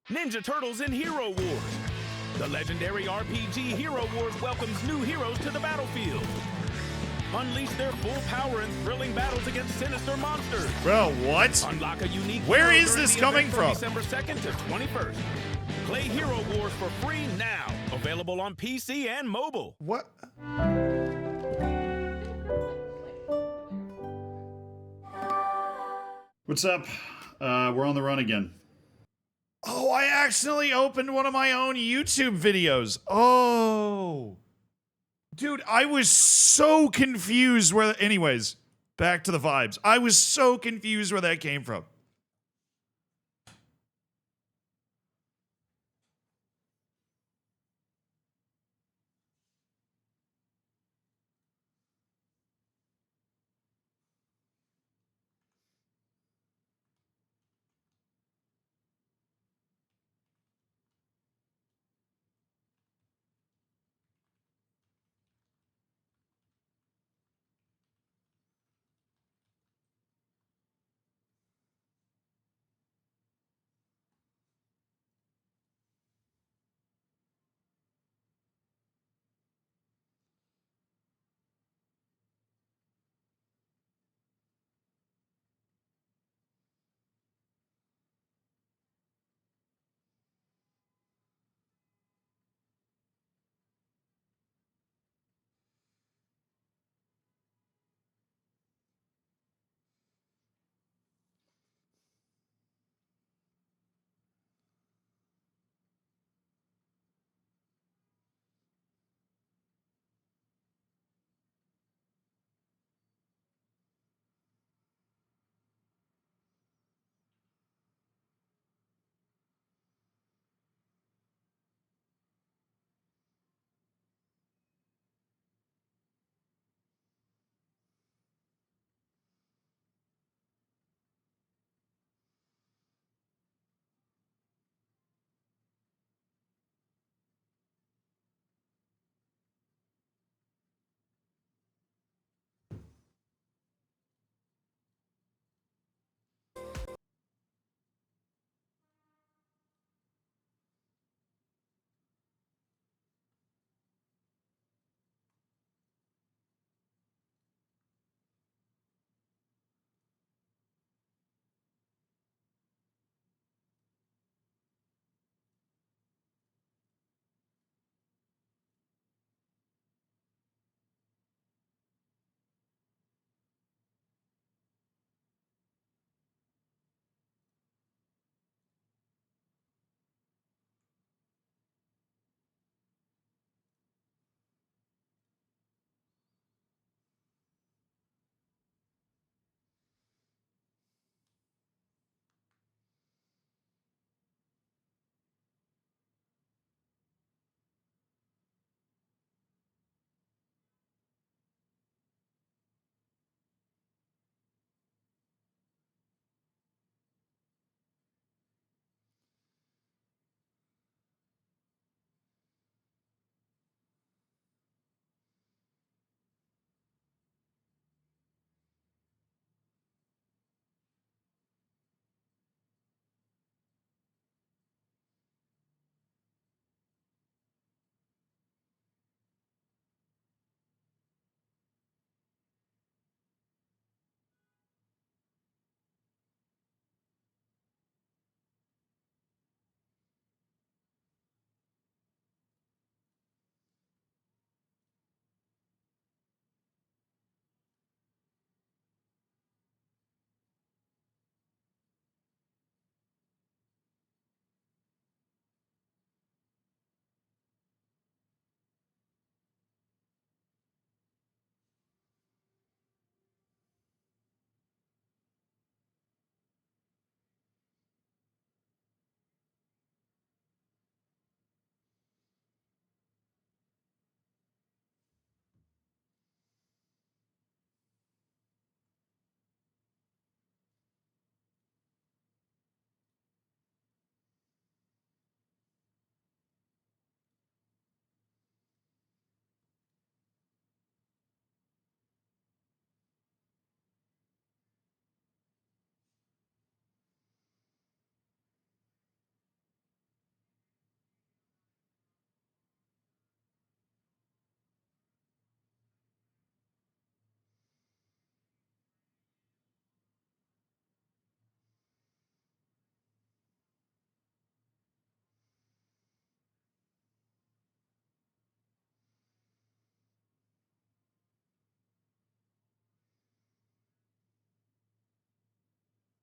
Ninja Turtles in Hero Wars. The legendary RPG Hero Wars welcomes new heroes to the battlefield. Unleash their full power in thrilling battles against sinister monsters. Bro, what? Unlock a unique Where hero is during this the coming event from? December 2nd to 21st. Play Hero Wars for free now. Available on PC and mobile. What? What's up? We're on the run again. Oh, I accidentally opened one of my own YouTube videos. Oh. Dude, I was so confused where... Anyways, back to the vibes. I was so confused where that came from.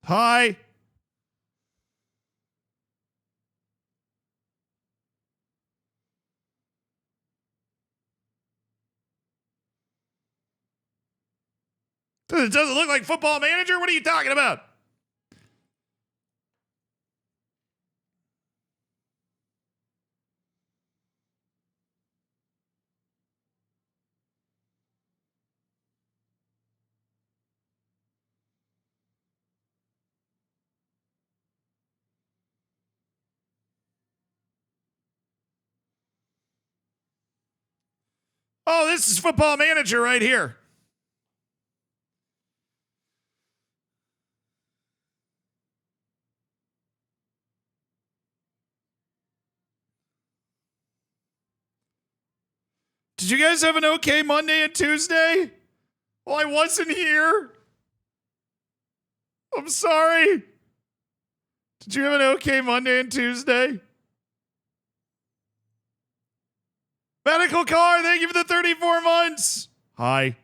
Hi. It doesn't look like Football Manager. What are you talking about? Oh, this is Football Manager right here. Did you guys have an okay Monday and Tuesday? Well, I wasn't here. I'm sorry. Did you have an okay Monday and Tuesday? Medical car, thank you for the 34 months. Hi.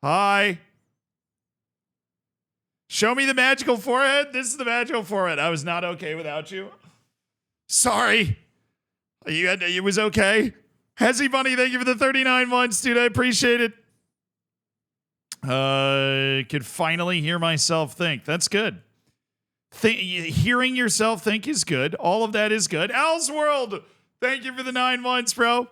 Hi. Show me the magical forehead. This is the magical forehead. I was not okay without you. Sorry. It was okay. Hezzy Bunny, thank you for the 39 months, dude. I appreciate it. Could finally hear myself think. That's good. Hearing yourself think is good. All of that is good. Al's World, thank you for the 9 months, bro.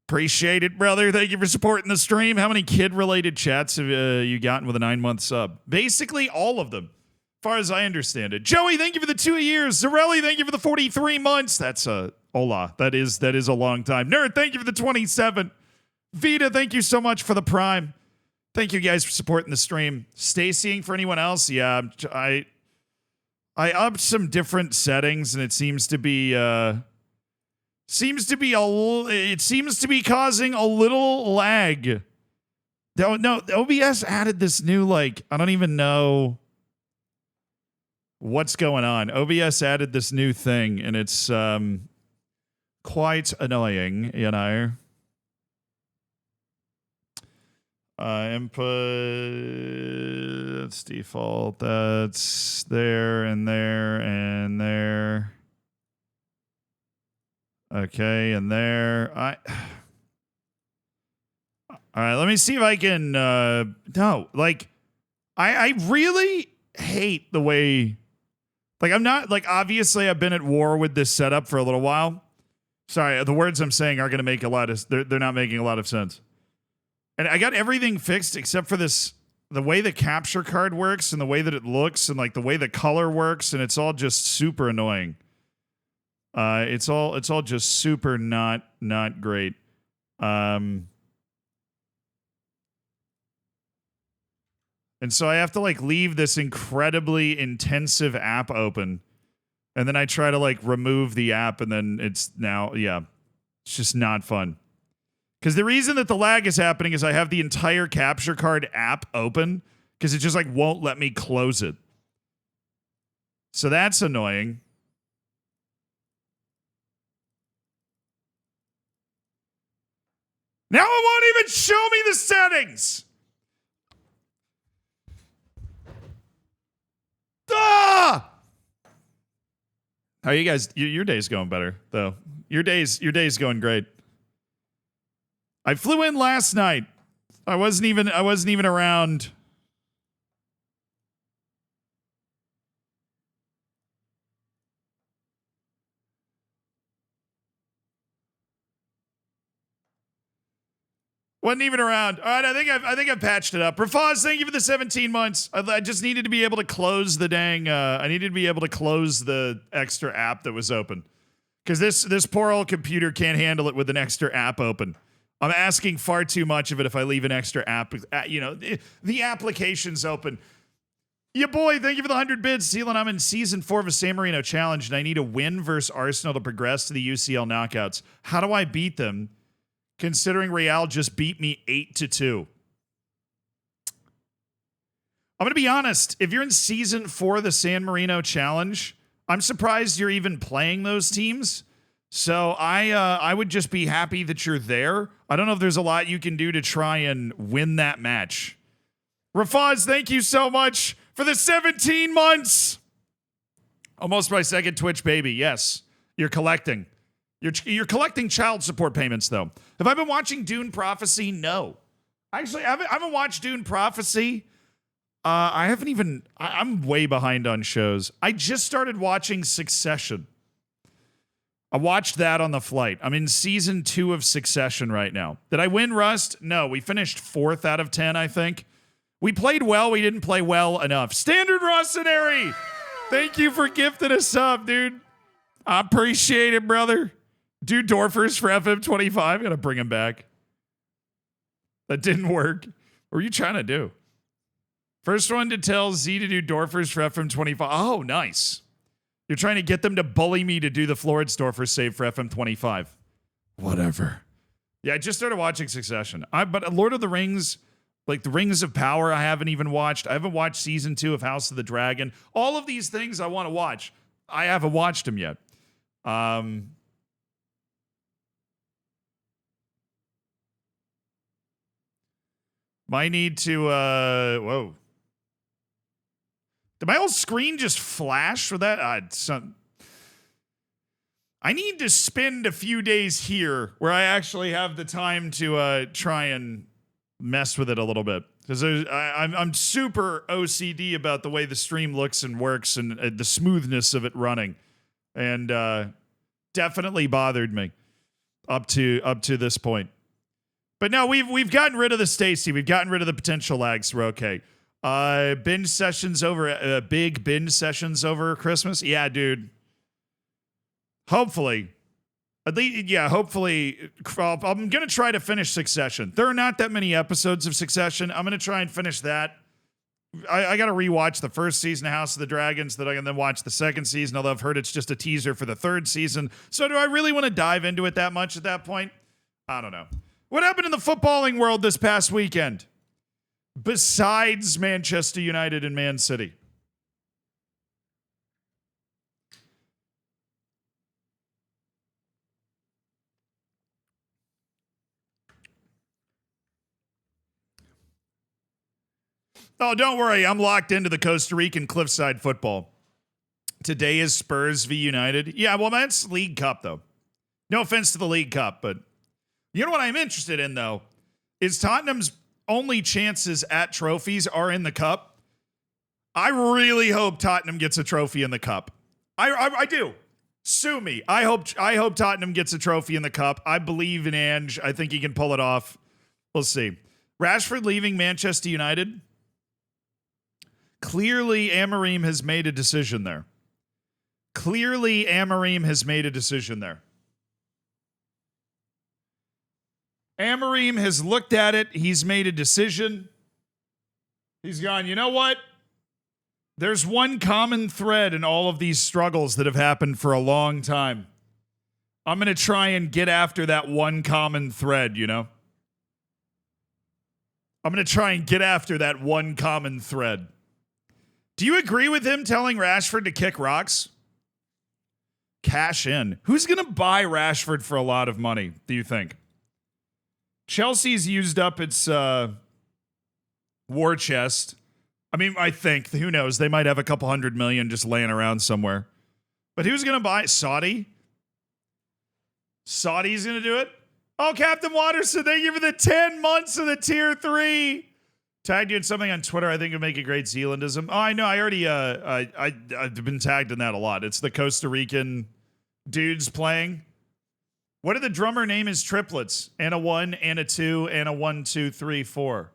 Appreciate it, brother. Thank you for supporting the stream. How many kid-related chats have you gotten with a 9-month sub? Basically, all of them, as far as I understand it. Joey, thank you for the 2 years. Zarelli, thank you for the 43 months. That's hola. That is a long time. Nerd, thank you for the 27. Vita, thank you so much for the prime. Thank you guys for supporting the stream. Stacying for anyone else? Yeah, I upped some different settings, and it seems to be causing a little lag. No, OBS added this new, I don't even know what's going on. OBS added this new thing, and it's quite annoying, you know. Input, that's default. That's there and there and there. Okay, and there. All right, let me see if I can. No, I really hate the way. I'm not obviously I've been at war with this setup for a little while. Sorry, the words I'm saying are going to make a lot of. They're not making a lot of sense. And I got everything fixed except for this, the way the capture card works and the way that it looks and the way the color works, and it's all just super annoying. It's all just super not great. And so I have to leave this incredibly intensive app open, and then I try to remove the app, and then it's just not fun. Because the reason that the lag is happening is I have the entire capture card app open because it just won't let me close it. So that's annoying. Now it won't even show me the settings. Ah! How are you guys? Your day's going better though. Your day's going great. I flew in last night. I wasn't even around. Wasn't even around. All right, I think I've patched it up. Rafaz, thank you for the 17 months. I just needed to be able to close the dang. I needed to be able to close the extra app that was open, because this poor old computer can't handle it with an extra app open. I'm asking far too much of it if I leave an extra app. The application's open. Yeah, boy, thank you for the 100 bits. Zealand, I'm in Season 4 of a San Marino Challenge, and I need a win versus Arsenal to progress to the UCL knockouts. How do I beat them, considering Real just beat me 8-2? I'm going to be honest. If you're in Season 4 of the San Marino Challenge, I'm surprised you're even playing those teams. So I would just be happy that you're there. I don't know if there's a lot you can do to try and win that match. Rafaz, thank you so much. for the 17 months. Almost my second Twitch baby. Yes, you're collecting. You're collecting child support payments, though. Have I been watching Dune Prophecy? No. Actually, I haven't watched Dune Prophecy. I haven't even... I'm way behind on shows. I just started watching Succession. I watched that on the flight. I'm in season 2 of Succession right now. Did I win, Rust? No, we finished 4th out of 10, I think. We played well. We didn't play well enough. Standard Rossonary! Thank you for gifting us up, dude. I appreciate it, brother. Do Dorfers for FM25. Gotta bring him back. That didn't work. What were you trying to do? First one to tell Z to do Dorfers for FM25. Oh, nice. You're trying to get them to bully me to do the Floridsdorfer save for FM25. Whatever. Yeah, I just started watching Succession. But Lord of the Rings, like the Rings of Power, I haven't even watched. I haven't watched season 2 of House of the Dragon. All of these things I want to watch. I haven't watched them yet. Might need to, whoa. Did my whole screen just flash for that? I need to spend a few days here where I actually have the time to try and mess with it a little bit. Because I'm super OCD about the way the stream looks and works and the smoothness of it running. And definitely bothered me up to this point. But no, we've gotten rid of the Stacy. We've gotten rid of the potential lags. We're okay. Binge sessions over, big binge sessions over Christmas. Yeah, dude. Hopefully. At least, yeah, hopefully. I'm going to try to finish Succession. There are not that many episodes of Succession. I'm going to try and finish that. I got to rewatch the first season of House of the Dragons, that I can then watch the second season, although I've heard it's just a teaser for the third season. So do I really want to dive into it that much at that point? I don't know. What happened in the footballing world this past weekend? Besides Manchester United and Man City. Oh, don't worry. I'm locked into the Costa Rican cliffside football. Today is Spurs v United. Yeah, well, that's League Cup, though. No offense to the League Cup, but you know what I'm interested in, though, is Tottenham's only chances at trophies are in the cup. I really hope Tottenham gets a trophy in the cup. I do. Sue me. I hope Tottenham gets a trophy in the cup. I believe in Ange. I think he can pull it off. We'll see. Rashford leaving Manchester United. Clearly, Amorim has made a decision there. Amorim has looked at it. He's made a decision. He's gone, you know what? There's one common thread in all of these struggles that have happened for a long time. I'm going to try and get after that one common thread, you know? I'm going to try and get after that one common thread. Do you agree with him telling Rashford to kick rocks? Cash in. Who's going to buy Rashford for a lot of money, do you think? Chelsea's used up its war chest. I mean, I think. Who knows? They might have a couple $100 million just laying around somewhere. But who's going to buy it? Saudi? Saudi's going to do it? Oh, Captain Watterson, thank you for the 10 months of the Tier 3. Tagged you in something on Twitter I think would make a great Zealandism. Oh, I know. I already, I've been tagged in that a lot. It's the Costa Rican dudes playing. What did the drummer name his triplets? And a 1, and a 2, and a 1, 2, 3, 4.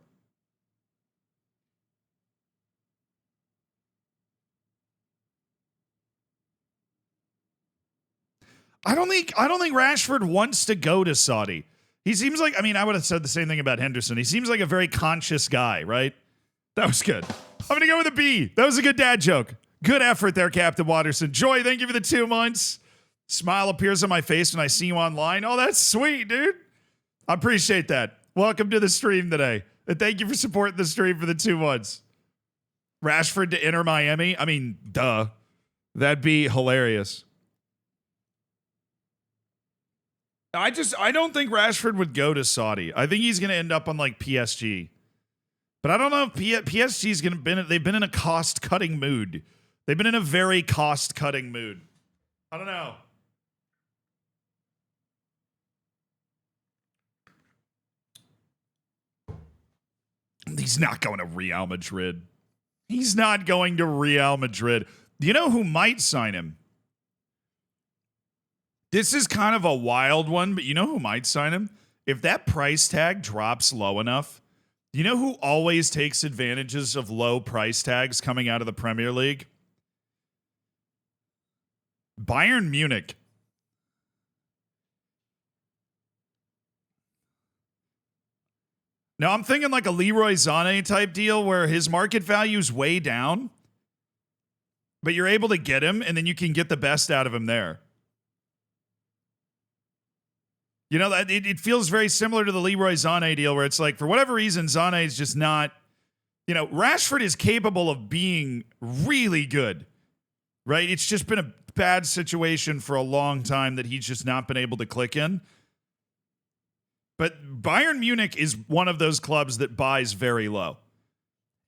I don't think Rashford wants to go to Saudi. He seems like, I mean, I would have said the same thing about Henderson. He seems like a very conscious guy, right? That was good. I'm going to go with a B. That was a good dad joke. Good effort there, Captain Watterson. Joy, thank you for the 2 months. Smile appears on my face when I see you online. Oh, that's sweet, dude. I appreciate that. Welcome to the stream today. And thank you for supporting the stream for the 2 months. Rashford to Inter Miami? I mean, duh. That'd be hilarious. I don't think Rashford would go to Saudi. I think he's going to end up on like PSG. But I don't know if PSG's going to they've been in a cost-cutting mood. They've been in a very cost-cutting mood. I don't know. He's not going to Real Madrid. He's not going to Real Madrid. Do you know who might sign him? This is kind of a wild one, but you know who might sign him? If that price tag drops low enough, you know who always takes advantages of low price tags coming out of the Premier League? Bayern Munich. Now, I'm thinking like a Leroy Sané type deal where his market value's way down, but you're able to get him, and then you can get the best out of him there. You know, it feels very similar to the Leroy Sané deal where it's like, for whatever reason, Sané is just not, you know, Rashford is capable of being really good, right? It's just been a bad situation for a long time that he's just not been able to click in. But Bayern Munich is one of those clubs that buys very low.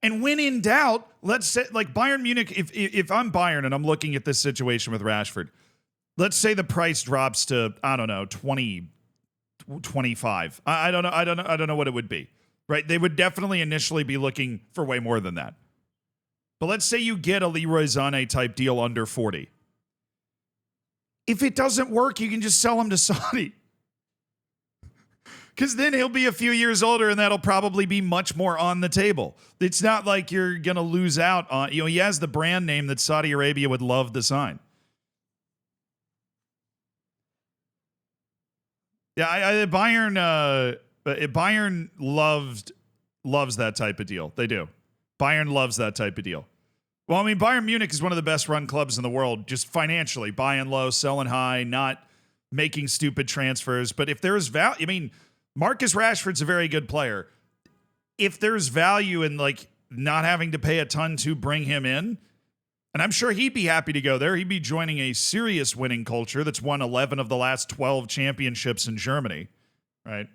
And when in doubt, let's say, like Bayern Munich, if I'm Bayern and I'm looking at this situation with Rashford, let's say the price drops to, I don't know, 20, 25. I don't know what it would be, right? They would definitely initially be looking for way more than that. But let's say you get a Leroy Sané type deal under 40. If it doesn't work, you can just sell him to Saudi. Because then he'll be a few years older and that'll probably be much more on the table. It's not like you're going to lose out on, you know, he has the brand name that Saudi Arabia would love to sign. Yeah, Bayern loves that type of deal. They do. Bayern loves that type of deal. Well, I mean, Bayern Munich is one of the best run clubs in the world, just financially, buying low, selling high, not making stupid transfers. But if there's value, I mean, Marcus Rashford's a very good player. If there's value in like not having to pay a ton to bring him in, and I'm sure he'd be happy to go there. He'd be joining a serious winning culture that's won 11 of the last 12 championships in Germany, right?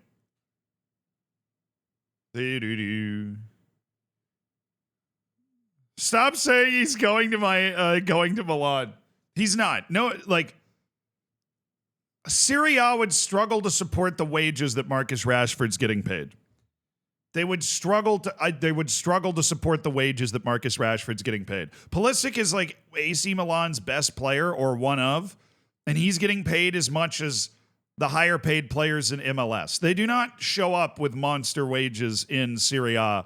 Stop saying he's going to Milan. He's not. No, like Serie A would struggle to support the wages that Marcus Rashford's getting paid. They would struggle to support the wages that Marcus Rashford's getting paid. Pulisic is like AC Milan's best player or one of, and he's getting paid as much as the higher paid players in MLS. They do not show up with monster wages in Serie A.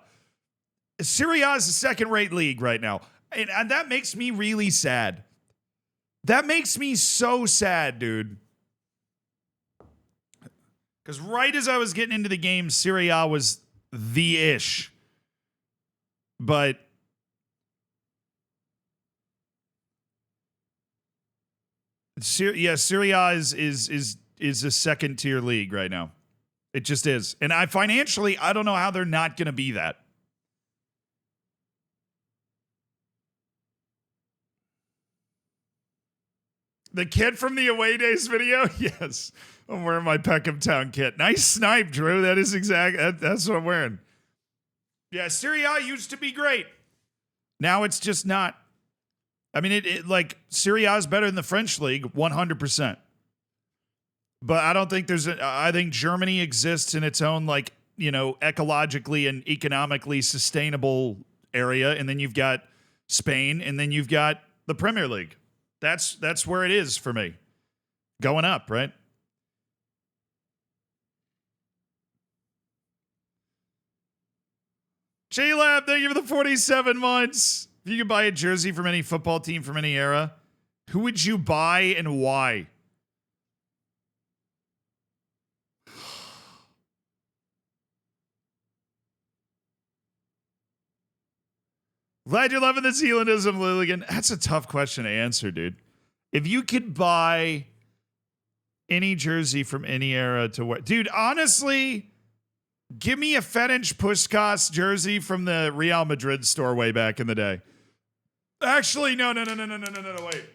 Serie A is a second-rate league right now, and that makes me really sad. That makes me so sad, dude. Because right as I was getting into the game, Serie A was the ish. But Serie A is a second tier league right now. It just is. And I don't know how they're not going to be that. The kid from the away days video? Yes. I'm wearing my Peckham Town kit. Nice snipe, Drew. That is that's what I'm wearing. Yeah, Serie A used to be great. Now it's just not. I mean, like Serie A is better than the French league, 100%. But I don't think I think Germany exists in its own, like, you know, ecologically and economically sustainable area. And then you've got Spain, and then you've got the Premier League. That's where it is for me. Going up, right? J-Lab, thank you for the 47 months. If you could buy a jersey from any football team from any era, who would you buy and why? Glad you're loving the Zealandism, Lilligan. That's a tough question to answer, dude. If you could buy any jersey from any era to wear, dude, honestly, give me a Ferenc Puskas jersey from the Real Madrid store way back in the day. Actually, no, wait.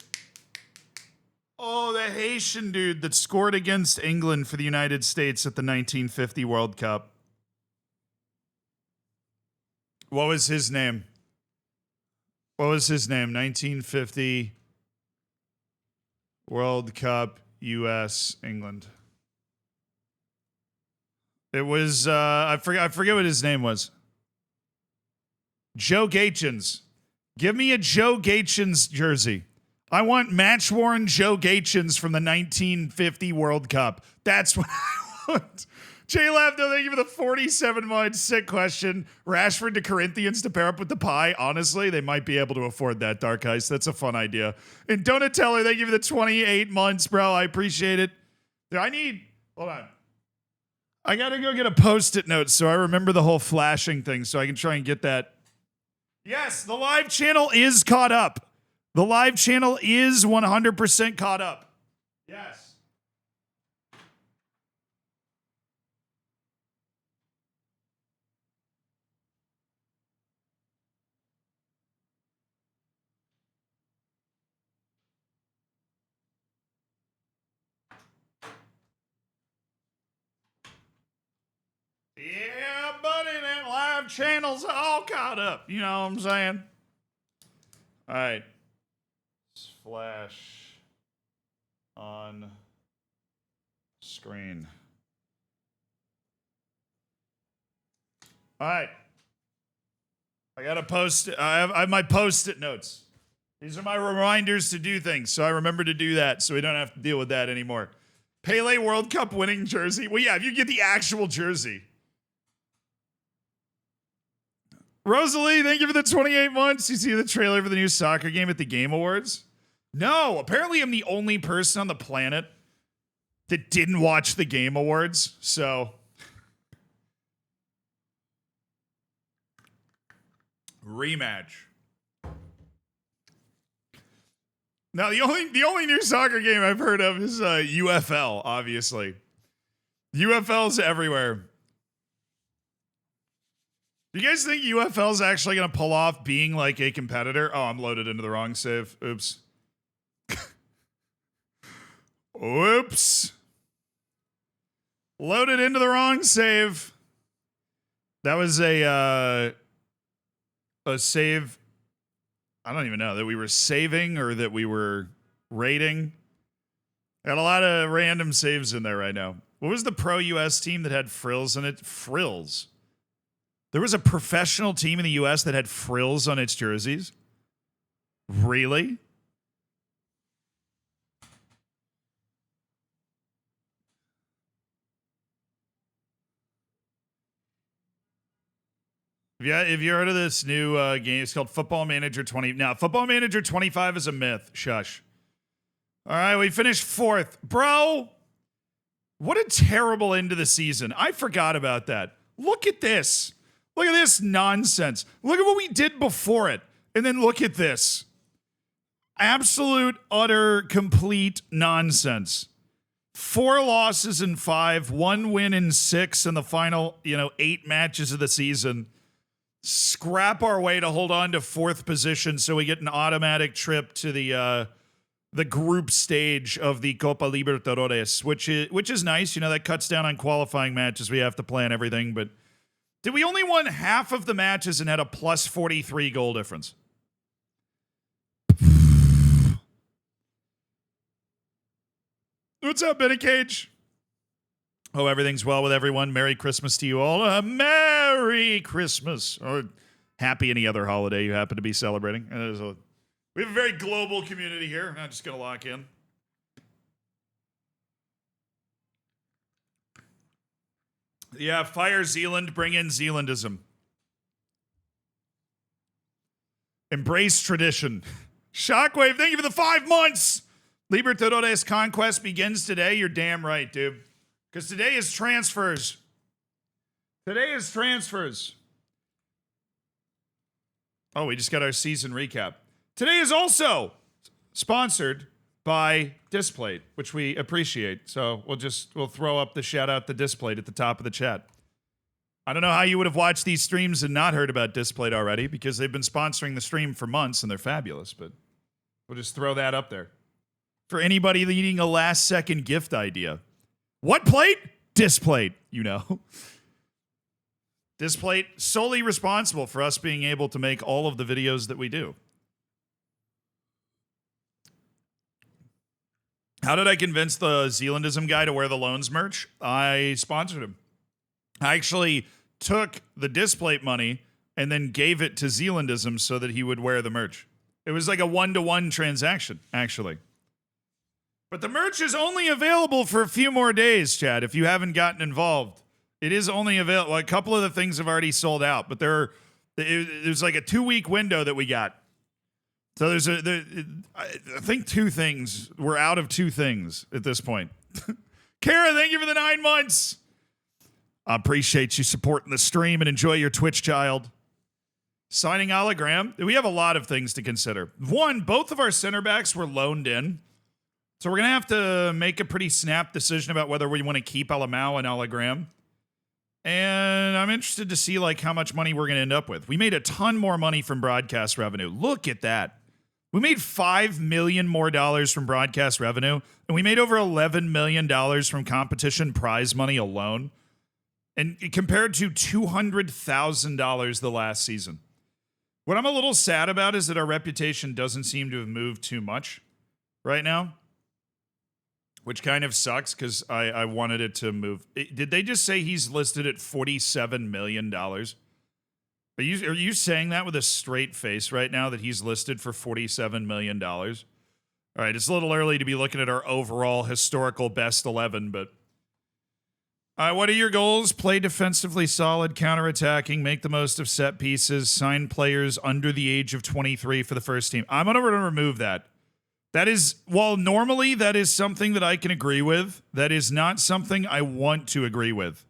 Oh, the Haitian dude that scored against England for the United States at the 1950 World Cup. What was his name? 1950 World Cup, U.S., England. It was, I forget what his name was. Joe Gaetjens. Give me a Joe Gaetjens jersey. I want match-worn Joe Gaetjens from the 1950 World Cup. That's what I want. J-Lab, no, thank you for the 47-month sick question. Rashford to Corinthians to pair up with the pie. Honestly, they might be able to afford that, Dark Ice. That's a fun idea. And Donatello, thank you for the 28 months, bro. I appreciate it. Hold on. I got to go get a Post-it note so I remember the whole flashing thing so I can try and get that. Yes, the live channel is caught up. The live channel is 100% caught up. Yes. Yeah, buddy, that live channel's all caught up. You know what I'm saying? All right. Flash on screen. All right. I got to post. I have my Post-it notes. These are my reminders to do things, so I remember to do that so we don't have to deal with that anymore. Pele World Cup winning jersey. Well, yeah, if you get the actual jersey. Rosalie, thank you for the 28 months. You see the trailer for the new soccer game at the Game Awards? No, apparently I'm the only person on the planet that didn't watch the Game Awards, so rematch. Now the only new soccer game I've heard of is UFL, obviously. UFL's everywhere. Do you guys think UFL's actually going to pull off being like a competitor? Oh, I'm loaded into the wrong save. Oops. Oops. Loaded into the wrong save. That was a save. I don't even know that we were saving or that we were rating. Got a lot of random saves in there right now. What was the pro US team that had frills in it? Frills. There was a professional team in the U.S. that had frills on its jerseys? Really? Yeah, if you heard of this new game, it's called Football Manager 20. Now, Football Manager 25 is a myth. Shush. All right, we finished 4th. Bro, what a terrible end to the season. I forgot about that. Look at this. Look at this nonsense. Look at what we did before it. And then look at this. Absolute, utter, complete nonsense. 4 losses in 5, 1 win in 6 in the final, 8 matches of the season. Scrap our way to hold on to 4th position so we get an automatic trip to the group stage of the Copa Libertadores, which is nice. That cuts down on qualifying matches. We have to plan everything, but did we only won half of the matches and had a plus 43 goal difference? What's up, Benny Cage? Oh, everything's well with everyone. Merry Christmas to you all. Merry Christmas. Or happy any other holiday you happen to be celebrating. We have a very global community here. I'm not just going to lock in. Yeah, fire Zealand, bring in Zealandism. Embrace tradition. Shockwave, thank you for the 5 months. Libertadores conquest begins today. You're damn right, dude. Because today is transfers. Today is transfers. Oh, we just got our season recap. Today is also sponsored by Displayed, which we appreciate. So we'll throw up the shout out to Displayed at the top of the chat. I don't know how you would have watched these streams and not heard about Displayed already, because they've been sponsoring the stream for months and they're fabulous, but we'll just throw that up there. For anybody needing a last second gift idea. What plate? Displayed, Displate solely responsible for us being able to make all of the videos that we do. How did I convince the Zealandism guy to wear the Loans merch? I sponsored him. I actually took the Displate money and then gave it to Zealandism so that he would wear the merch. It was like a one-to-one transaction, actually. But the merch is only available for a few more days, Chad, if you haven't gotten involved. It is only available. A couple of the things have already sold out, but there's like a 2-week window that we got. So I think 2 things. We're out of 2 things at this point. Kara, thank you for the 9 months. I appreciate you supporting the stream and enjoy your Twitch, child. Signing hologram. We have a lot of things to consider. One, both of our center backs were loaned in. So we're going to have to make a pretty snap decision about whether we want to keep Alamau and hologram. And I'm interested to see like how much money we're going to end up with. We made a ton more money from broadcast revenue. Look at that. We made $5 million more from broadcast revenue, and we made over $11 million from competition prize money alone. And compared to $200,000 the last season. What I'm a little sad about is that our reputation doesn't seem to have moved too much right now. Which kind of sucks because I wanted it to move. Did they just say he's listed at $47 million? Are you saying that with a straight face right now that he's listed for $47 million? All right, it's a little early to be looking at our overall historical best 11, but what are your goals? Play defensively solid, counterattacking, make the most of set pieces, sign players under the age of 23 for the first team. I'm going to remove that. That is, while normally that is something that I can agree with, that is not something I want to agree with.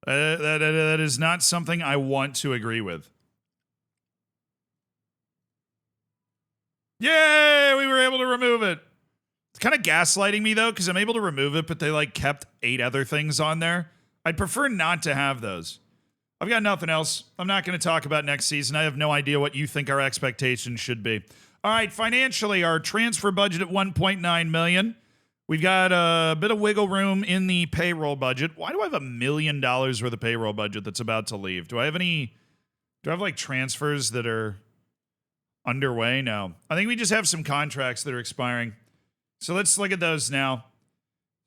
That is not something I want to agree with. Yay! We were able to remove it. It's kind of gaslighting me, though, because I'm able to remove it, but they, like, kept 8 other things on there. I'd prefer not to have those. I've got nothing else. I'm not going to talk about next season. I have no idea what you think our expectations should be. All right, financially, our transfer budget at $1.9 million. We've got a bit of wiggle room in the payroll budget. Why do I have $1 million worth of payroll budget that's about to leave? Do I have like transfers that are underway? No. I think we just have some contracts that are expiring. So let's look at those now.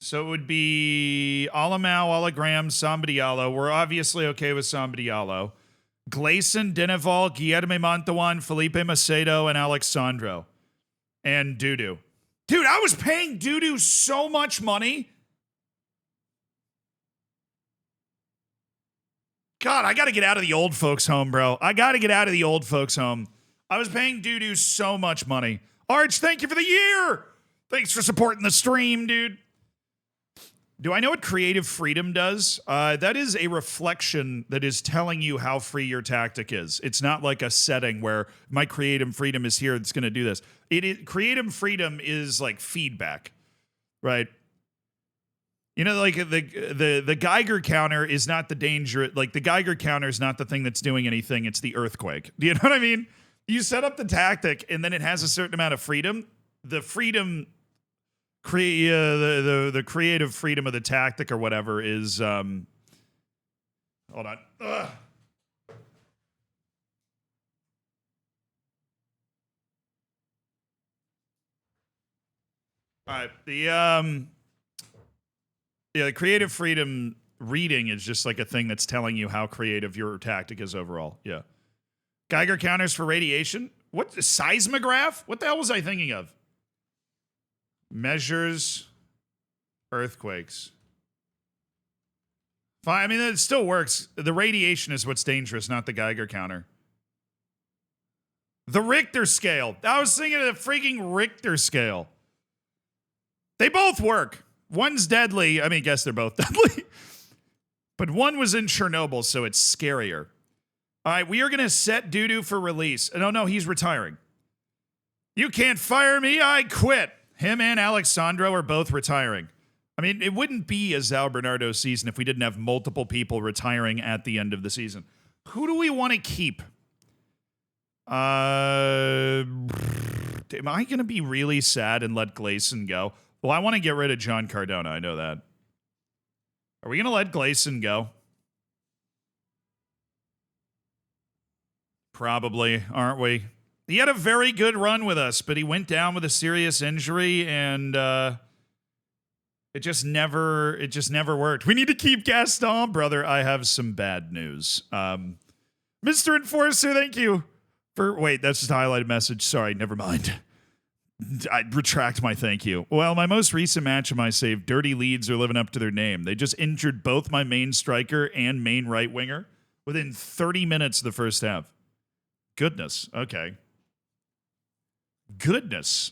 So it would be Alamau, Hologram, Samba Diallo. We're obviously okay with Samba Diallo. Gleason, Denival, Guillermo Montawan, Felipe Macedo, and Alexandro. And Dudu. Dude, I was paying Dudu so much money. God, I got to get out of the old folks' home, bro. I got to get out of the old folks' home. I was paying Dudu so much money. Arch, thank you for the year. Thanks for supporting the stream, dude. Do I know what creative freedom does? That is a reflection that is telling you how free your tactic is. It's not like a setting where my creative freedom is here. It's going to do this. Creative freedom is like feedback, right? You know, like the Geiger counter is not the danger. Like the Geiger counter is not the thing that's doing anything. It's the earthquake. Do you know what I mean? You set up the tactic and then it has a certain amount of freedom. The freedom... the creative freedom of the tactic or whatever is hold on. Ugh. All right. The creative freedom reading is just like a thing that's telling you how creative your tactic is overall. Yeah. Geiger counters for radiation. What seismograph? What the hell was I thinking of? Measures earthquakes. Fine. I mean, it still works. The radiation is what's dangerous, not the Geiger counter. The Richter scale. I was thinking of the freaking Richter scale. They both work. One's deadly. I mean, I guess they're both deadly. But one was in Chernobyl, so it's scarier. All right, we are going to set Dudu for release. Oh, no, he's retiring. You can't fire me. I quit. Him and Alexandro are both retiring. I mean, it wouldn't be a Zao Bernardo season if we didn't have multiple people retiring at the end of the season. Who do we want to keep? Am I going to be really sad and let Gleason go? Well, I want to get rid of John Cardona. I know that. Are we going to let Gleason go? Probably, aren't we? He had a very good run with us, but he went down with a serious injury, and it just never worked. We need to keep Gaston, brother. I have some bad news. Mr. Enforcer, thank you for... Wait, that's just a highlighted message. Sorry, never mind. I retract my thank you. Well, my most recent match of my save, Dirty Leeds are living up to their name. They just injured both my main striker and main right winger within 30 minutes of the first half. Goodness. Okay. Goodness.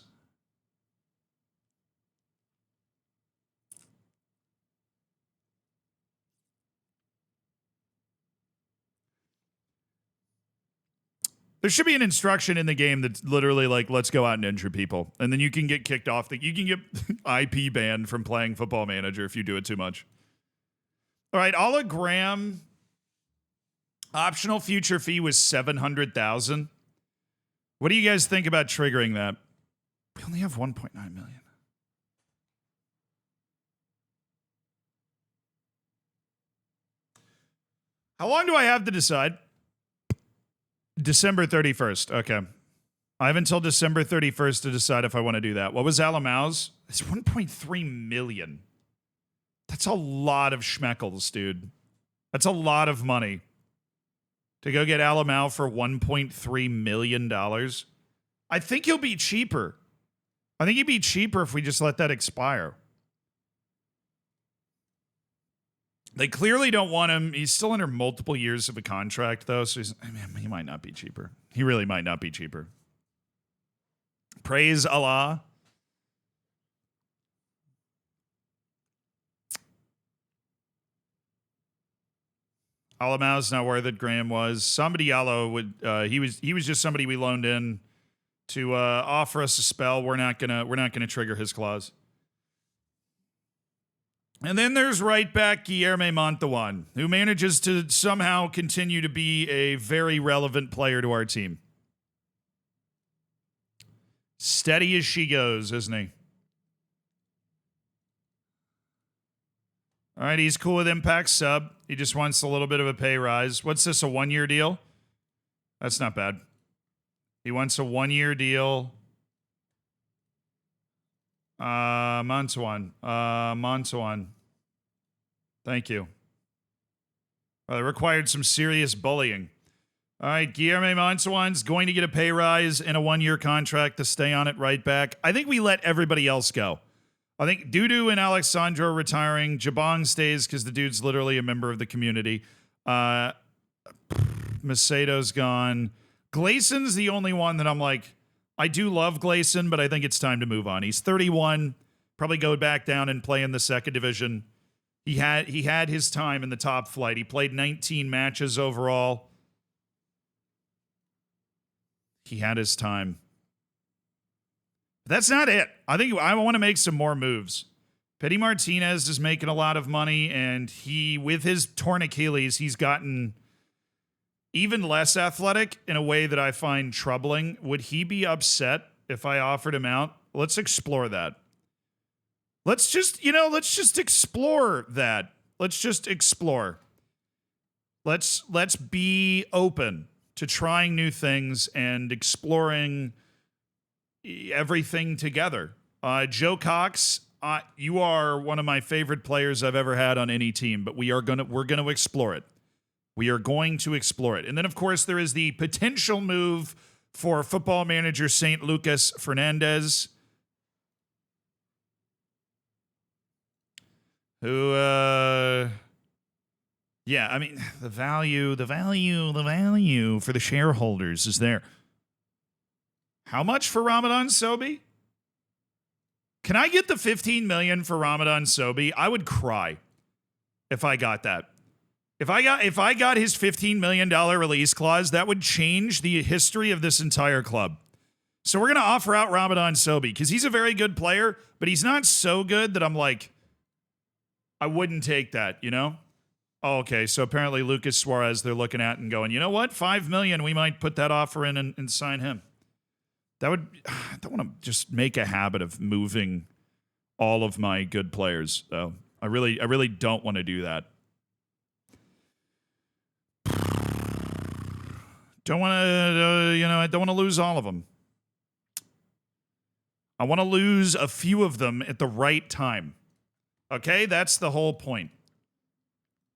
There should be an instruction in the game that's literally like, let's go out and injure people. And then you can get kicked off. You can get IP banned from playing Football Manager if you do it too much. All right, hologram optional future fee was 700,000. What do you guys think about triggering that? We only have 1.9 million. How long do I have to decide? December 31st. Okay. I have until December 31st to decide if I want to do that. What was Alamau's? It's 1.3 million. That's a lot of schmeckles, dude. That's a lot of money. To go get Alamau for $1.3 million. I think he'll be cheaper. I think he'd be cheaper if we just let that expire. They clearly don't want him. He's still under multiple years of a contract, though, so he might not be cheaper. He really might not be cheaper. Praise Allah. Alamau's not where that Graham was. Somebody Yellow would he was just somebody we loaned in to offer us a spell. We're not gonna trigger his clause. And then there's right back Guilherme Montewan, who manages to somehow continue to be a very relevant player to our team. Steady as she goes, isn't he? All right, he's cool with Impact sub. He just wants a little bit of a pay rise. What's this, a 1-year deal? That's not bad. He wants a 1-year deal. Montewan. Thank you. They required some serious bullying. All right, Guilherme Montewan's going to get a pay rise and a 1-year contract to stay on it right back. I think we let everybody else go. I think Dudu and Alexandro are retiring. Jabong stays because the dude's literally a member of the community. Macedo's gone. Glayson's the only one that I'm like, I do love Gleason, but I think it's time to move on. He's 31, probably go back down and play in the second division. He had his time in the top flight. He played 19 matches overall. He had his time. But that's not it. I think I want to make some more moves. Petty Martinez is making a lot of money, and he, with his torn Achilles, he's gotten even less athletic in a way that I find troubling. Would he be upset if I offered him out? Let's explore that. Let's just explore that. Let's just explore. Let's be open to trying new things and exploring everything together. Joe Cox, you are one of my favorite players I've ever had on any team, but we're gonna explore it. We are going to explore it. And then, of course, there is the potential move for Football Manager St. Lucas Fernandez, who, yeah, I mean, the value for the shareholders is there. How much for Ramadan Sobhi? Can I get the $15 million for Ramadan Sobhi? I would cry if I got that. If I got his $15 million release clause, that would change the history of this entire club. So we're going to offer out Ramadan Sobhi because he's a very good player, but he's not so good that I'm like, I wouldn't take that, you know? Oh, okay, so apparently Lucas Suarez they're looking at and going, you know what? $5 million, we might put that offer in and sign him. I don't want to just make a habit of moving all of my good players, though. I really don't want to do that. Don't want to, I don't want to lose all of them. I want to lose a few of them at the right time. Okay, that's the whole point.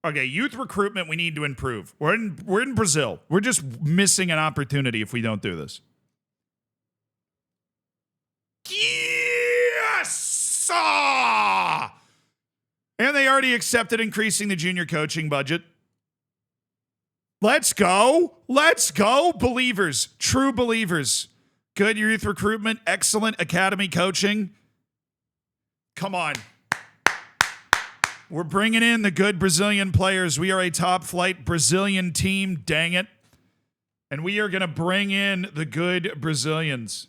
Okay, youth recruitment we need to improve. We're in Brazil. We're just missing an opportunity if we don't do this. Yes! And they already accepted increasing the junior coaching budget. Let's go. Let's go, believers. True believers. Good youth recruitment, excellent academy coaching. Come on. We're bringing in the good Brazilian players. We are a top-flight Brazilian team, dang it. And we are going to bring in the good Brazilians.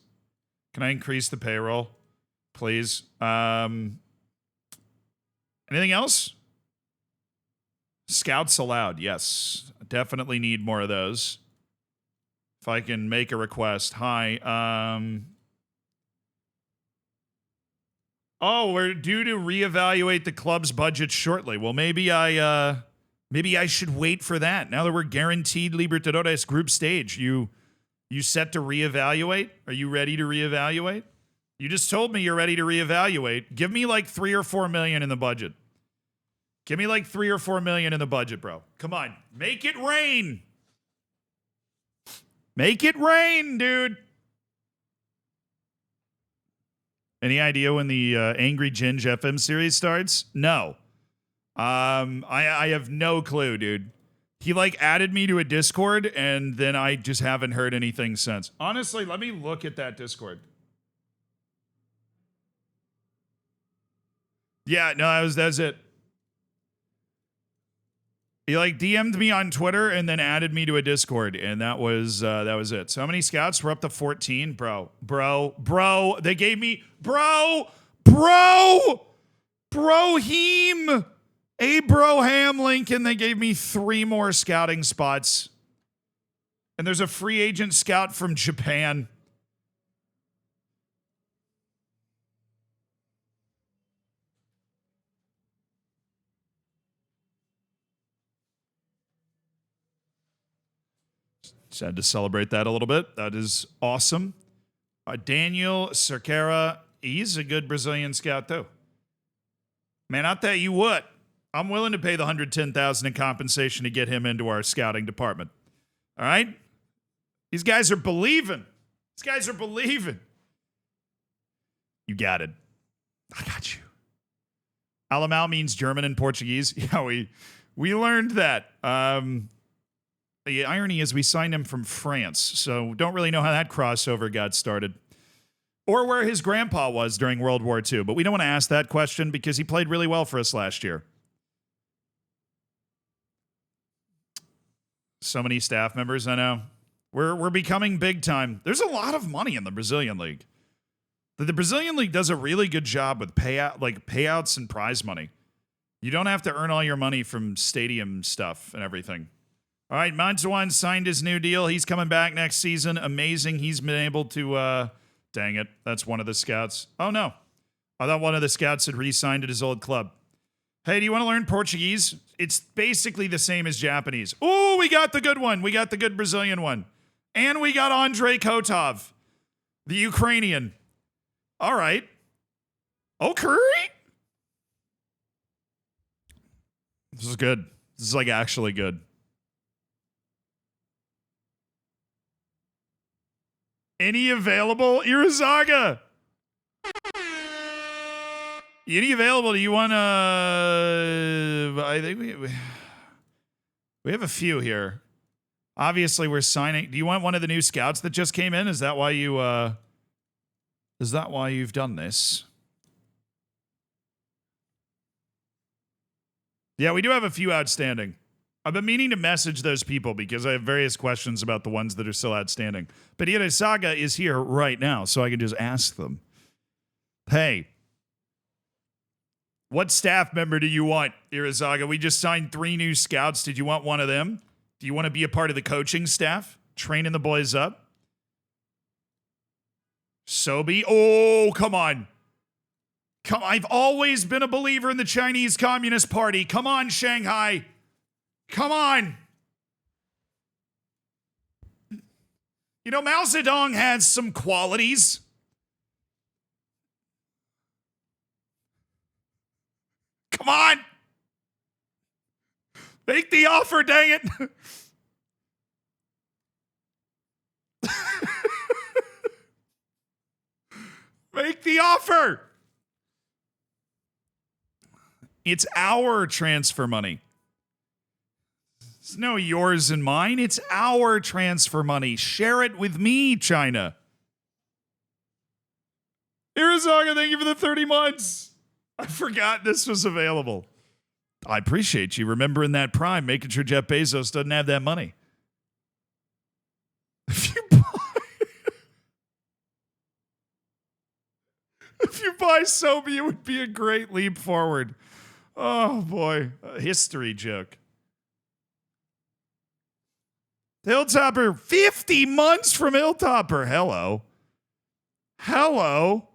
Can I increase the payroll, please? Anything else? Scouts allowed, yes. Definitely need more of those. If I can make a request. Hi. Oh, we're due to reevaluate the club's budget shortly. Well, maybe I should wait for that. Now that we're guaranteed Libertadores group stage, you set to reevaluate? Are you ready to reevaluate? You just told me you're ready to reevaluate. Give me like 3 or 4 million in the budget. Give me like 3 or 4 million in the budget, bro. Come on. Make it rain. Make it rain, dude. Any idea when the Angry Ginge FM series starts? No. I have no clue, dude. He like added me to a Discord and then I just haven't heard anything since. Honestly, let me look at that Discord. Yeah, no, that's it. He like DM'd me on Twitter and then added me to a Discord, and that was it. So how many scouts? We're up to 14, bro. They gave me Brohim, Abraham Lincoln. They gave me 3 more scouting spots, and there's a free agent scout from Japan. Just had to celebrate that a little bit. That is awesome. Daniel Cerqueira, he's a good Brazilian scout too. Man, I tell you what, I'm willing to pay the $110,000 in compensation to get him into our scouting department. All right? These guys are believing. You got it. I got you. Alamau means German and Portuguese. Yeah, we learned that. The irony is we signed him from France, so don't really know how that crossover got started. Or where his grandpa was during World War II, but we don't want to ask that question because he played really well for us last year. So many staff members, I know. We're becoming big time. There's a lot of money in the Brazilian League. The Brazilian League does a really good job with payouts and prize money. You don't have to earn all your money from stadium stuff and everything. All right, Mantuan signed his new deal. He's coming back next season. Amazing. He's been able to, dang it, that's one of the scouts. Oh, no. I thought one of the scouts had re-signed at his old club. Hey, do you want to learn Portuguese? It's basically the same as Japanese. Oh, we got the good one. We got the good Brazilian one. And we got Andrei Kotov, the Ukrainian. All right. Okay. This is good. This is like actually good. Any available? Irizaga. Any available? Do you want to... I think we have a few here. Obviously, we're signing... Do you want one of the new scouts that just came in? Is that why you... Is that why you've done this? Yeah, we do have a few outstanding. I've been meaning to message those people because I have various questions about the ones that are still outstanding. But Irizaga is here right now, so I can just ask them. Hey, what staff member do you want, Irizaga? We just signed 3 new scouts. Did you want one of them? Do you want to be a part of the coaching staff? Training the boys up? Sobe? Oh, come on. Come, I've always been a believer in the Chinese Communist Party. Come on, Shanghai. Come on. You know, Mao Zedong has some qualities. Come on. Make the offer, dang it. Make the offer. It's our transfer money. It's no yours and mine. It's our transfer money. Share it with me, China. Irizaga, thank you for the 30 months. I forgot this was available. I appreciate you remembering that Prime, making sure Jeff Bezos doesn't have that money. If you buy Sobe, it would be a great leap forward. Oh, boy. A history joke. Hilltopper, 50 months from Hilltopper. Hello. Hello.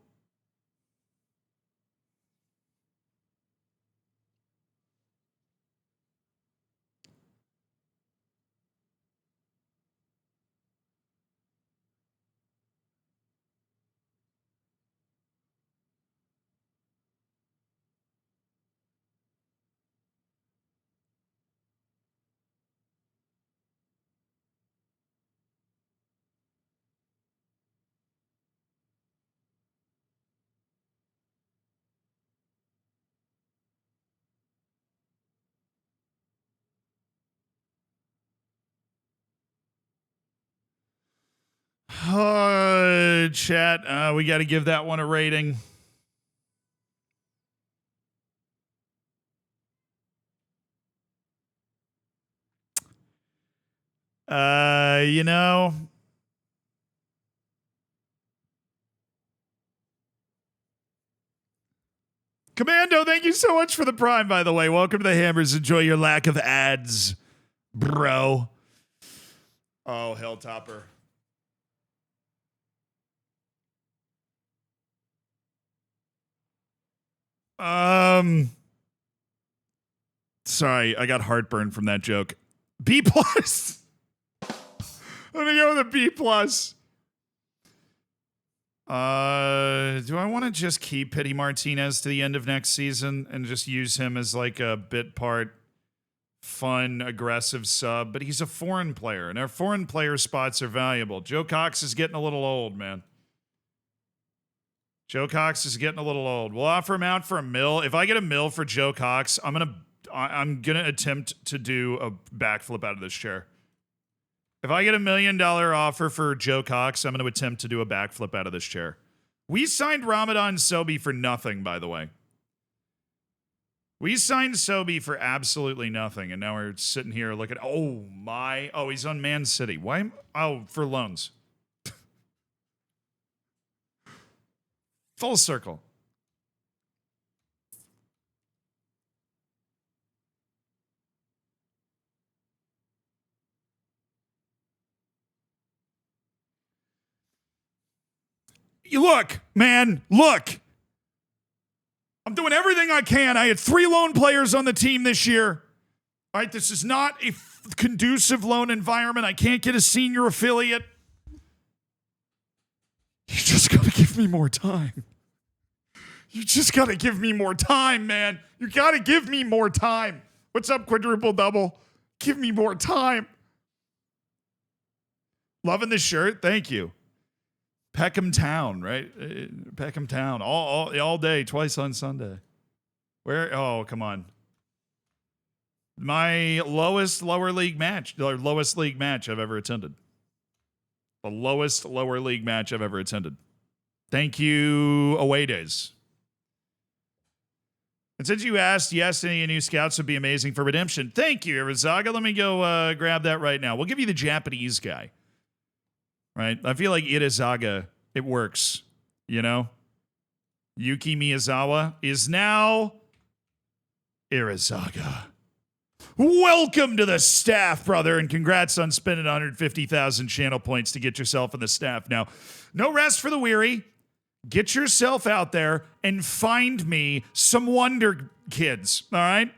Chat, we got to give that one a rating. You know, Commando, thank you so much for the Prime, by the way. Welcome to the Hammers. Enjoy your lack of ads, bro. Oh, Hilltopper. Sorry, I got heartburn from that joke. B plus. I'm gonna go with a B plus. Do I want to just keep Pity Martinez to the end of next season and just use him as like a bit part, fun, aggressive sub? But he's a foreign player, and our foreign player spots are valuable. Joe Cox is getting a little old, man. Joe Cox is getting a little old. We'll offer him out for $1 million. If I get $1 million for Joe Cox, I'm gonna attempt to do a backflip out of this chair. If I get $1 million offer for Joe Cox, I'm gonna attempt to do a backflip out of this chair. We signed Ramadan Sobe for nothing, by the way. We signed Sobe for absolutely nothing, and now we're sitting here looking. Oh, he's on Man City. Why? Oh, for loans. Full circle. Look, man, look. I'm doing everything I can. I had 3 loan players on the team this year. All right, this is not a conducive loan environment. I can't get a senior affiliate. You just got to give me more time. You just got to give me more time, man. You got to give me more time. What's up, quadruple double? Give me more time. Loving the shirt. Thank you. Peckham Town, right? Peckham Town. All day, twice on Sunday. Where? Oh, come on. My lowest league match I've ever attended. The lowest lower league match I've ever attended. Thank you, away days. And since you asked, yes, any new scouts would be amazing for redemption. Thank you, Irizaga. Let me go grab that right now. We'll give you the Japanese guy. Right? I feel like Irizaga, it works. You know? Yuki Miyazawa is now Irizaga. Welcome to the staff, brother, and congrats on spending 150,000 channel points to get yourself in the staff. Now, no rest for the weary. Get yourself out there and find me some Wonder Kids, all right?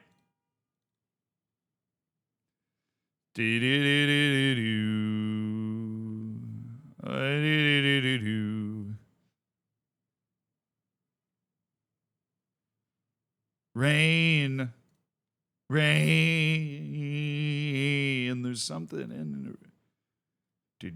Rain. Rain. There's something in it. All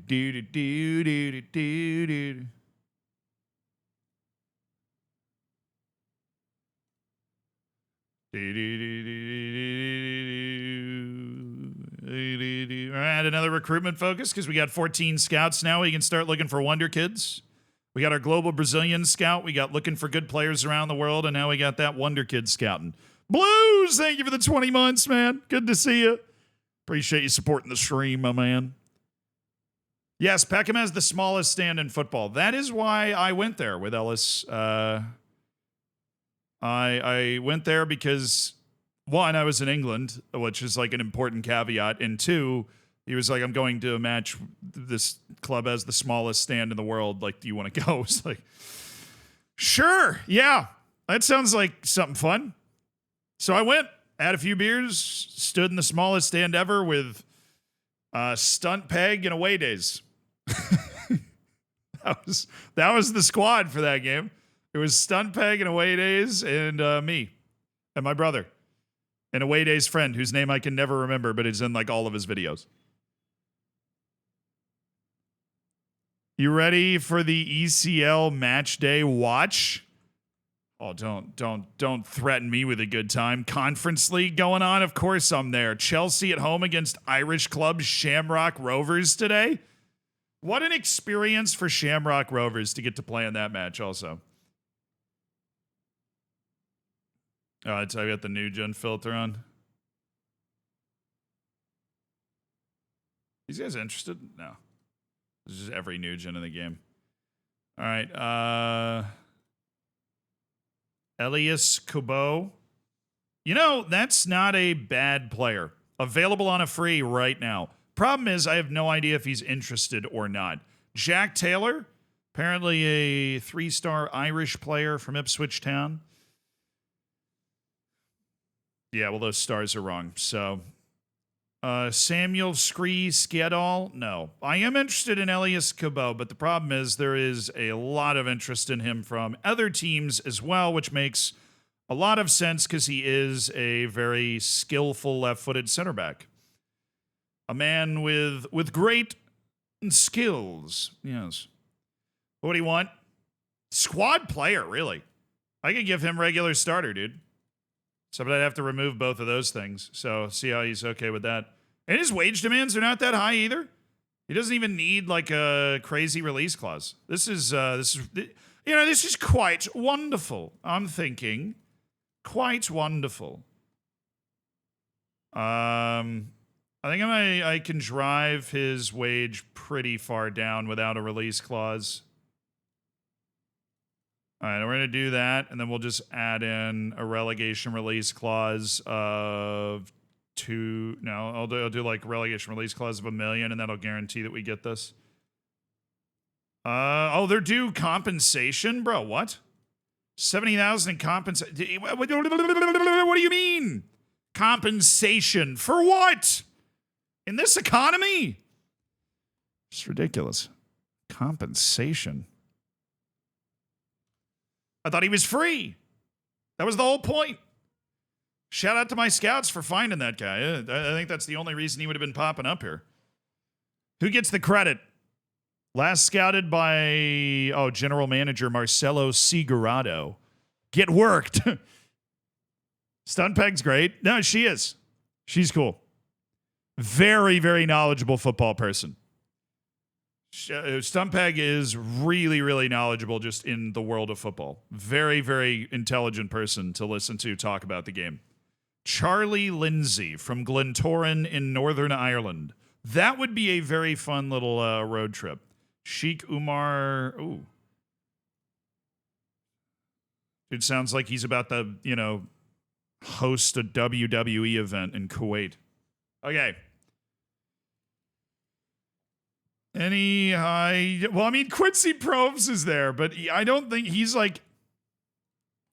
right, another recruitment focus because we got 14 scouts now. We can start looking for Wonder Kids. We got our global Brazilian scout. We got looking for good players around the world, and now we got that Wonder Kid scouting. Blues, thank you for the 20 months, man. Good to see you. Appreciate you supporting the stream, my man. Yes, Peckham has the smallest stand in football. That is why I went there with Ellis. I went there because, one, I was in England, which is like an important caveat, and two, he was like, I'm going to a match. This club has the smallest stand in the world. Like, do you want to go? It's like, sure, yeah. That sounds like something fun. So I went, had a few beers, stood in the smallest stand ever with Stunt Peg and Away Days. That was the squad for that game. It was Stunt Peg and Away Days and me and my brother and Away Days' friend whose name I can never remember, but it's in like all of his videos. You ready for the ECL match day watch? Oh, don't threaten me with a good time. Conference League going on? Of course I'm there. Chelsea at home against Irish club Shamrock Rovers today. What an experience for Shamrock Rovers to get to play in that match also. I got the new gen filter on. These guys interested? No. This is every new gen in the game. All right. Elias Kubo. You know, that's not a bad player. Available on a free right now. Problem is, I have no idea if he's interested or not. Jack Taylor, apparently a 3-star Irish player from Ipswich Town. Yeah, well, those stars are wrong. So, Samuel Scree Skedal, no. I am interested in Elias Kubo, but the problem is there is a lot of interest in him from other teams as well, which makes a lot of sense because he is a very skillful left-footed center back. A man with great skills, yes. What do you want? Squad player, really. I could give him regular starter, dude. So, but I'd have to remove both of those things. So, see how he's okay with that. And his wage demands are not that high either. He doesn't even need like a crazy release clause. This is quite wonderful. I'm thinking, quite wonderful. I think I can drive his wage pretty far down without a release clause. All right, we're going to do that, and then we'll just add in a relegation release clause of I'll do like relegation release clause of $1 million, and that'll guarantee that we get this. They're due compensation? Bro, what? 70,000 in compensation? What do you mean? Compensation for what? In this economy? It's ridiculous. Compensation. I thought he was free. That was the whole point. Shout out to my scouts for finding that guy. I think that's the only reason he would have been popping up here. Who gets the credit? Last scouted by, general manager Marcelo Sigurado. Get worked. Stuntpeg's great. No, she is. She's cool. Very, very knowledgeable football person. Stuntpeg is really, really knowledgeable just in the world of football. Very, very intelligent person to listen to talk about the game. Charlie Lindsay from Glentoran in Northern Ireland. That would be a very fun little road trip. Sheikh Umar. Ooh. It sounds like he's about to, host a WWE event in Kuwait. Okay. Any high... Well, I mean, Quincy Probes is there, but I don't think he's, like,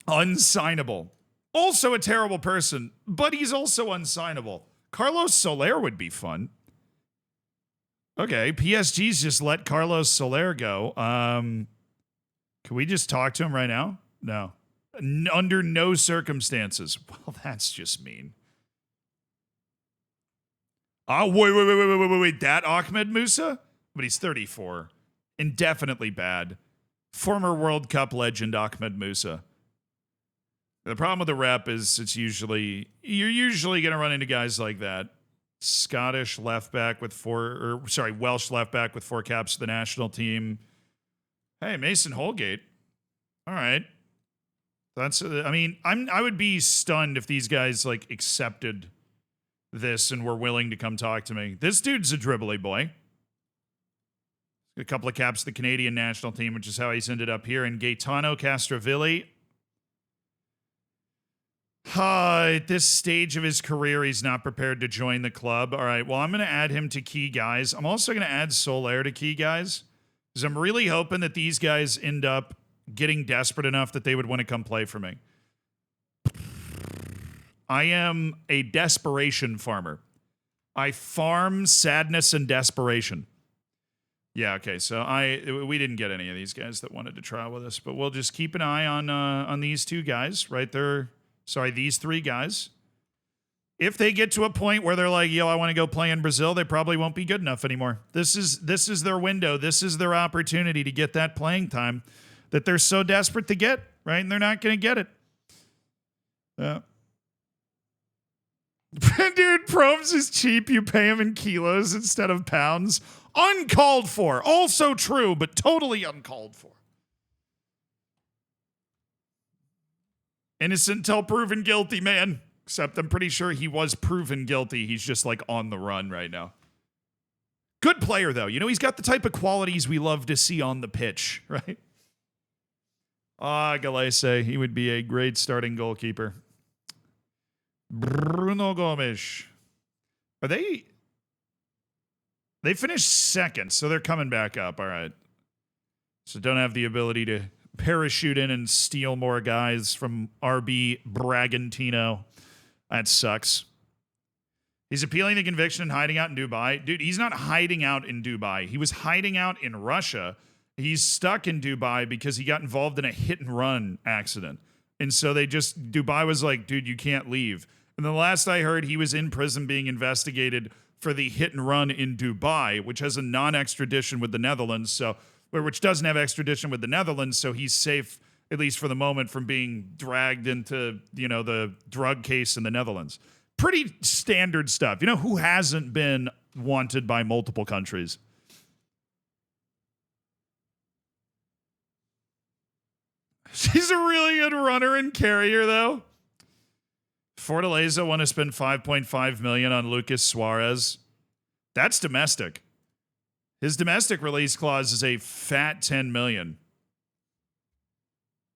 unsignable. Also a terrible person, but he's also unsignable. Carlos Soler would be fun. Okay, PSG's just let Carlos Soler go. Can we just talk to him right now? No. Under no circumstances. Well, that's just mean. Oh, wait. That Ahmed Musa? But he's 34. Indefinitely bad. Former World Cup legend Ahmed Musa. The problem with the rep is you're usually going to run into guys like that. Welsh left back with 4 caps for the national team. Hey, Mason Holgate. All right. I would be stunned if these guys like accepted this and were willing to come talk to me. This dude's a dribbly boy. A couple of caps to the Canadian national team, which is how he's ended up here. And Gaetano Castrovilli. At this stage of his career, he's not prepared to join the club. All right, well, I'm going to add him to key guys. I'm also going to add Soler to key guys because I'm really hoping that these guys end up getting desperate enough that they would want to come play for me. I am a desperation farmer. I farm sadness and desperation. Yeah, okay, so we didn't get any of these guys that wanted to trial with us, but we'll just keep an eye on these two guys right there. Sorry, these 3 guys. If they get to a point where they're like, yo, I want to go play in Brazil, they probably won't be good enough anymore. This is their window. This is their opportunity to get that playing time that they're so desperate to get, right? And they're not going to get it. Dude, Probes is cheap. You pay him in kilos instead of pounds. Uncalled for. Also true, but totally uncalled for. Innocent until proven guilty, man. Except I'm pretty sure he was proven guilty. He's just like on the run right now. Good player, though. You know, he's got the type of qualities we love to see on the pitch, right? Galese, he would be a great starting goalkeeper. Bruno Gomes. They finished second, so they're coming back up. All right. So don't have the ability to parachute in and steal more guys from RB Bragantino. That sucks. He's appealing to conviction and hiding out in Dubai. Dude, he's not hiding out in Dubai. He was hiding out in Russia. He's stuck in Dubai because he got involved in a hit and run accident. And so Dubai was like, dude, you can't leave. And the last I heard, he was in prison being investigated for the hit and run in Dubai, which has a non-extradition with the Netherlands, which doesn't have extradition with the Netherlands, so he's safe, at least for the moment, from being dragged into, the drug case in the Netherlands. Pretty standard stuff. You know who hasn't been wanted by multiple countries? She's a really good runner and carrier, though. Fortaleza want to spend $5.5 million on Lucas Suarez. That's domestic. His domestic release clause is a fat $10 million.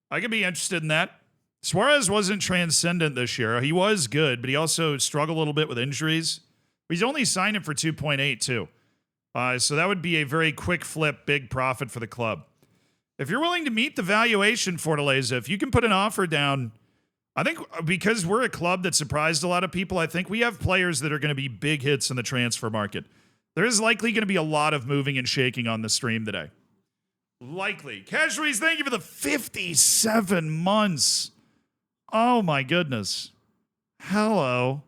I could be interested in that. Suarez wasn't transcendent this year. He was good, but he also struggled a little bit with injuries. He's only signed him for 2.8 too. So that would be a very quick flip, big profit for the club. If you're willing to meet the valuation, Fortaleza, if you can put an offer down, I think because we're a club that surprised a lot of people, I think we have players that are going to be big hits in the transfer market. There is likely going to be a lot of moving and shaking on the stream today. Likely. Casualties, thank you for the 57 months. Oh my goodness. Hello.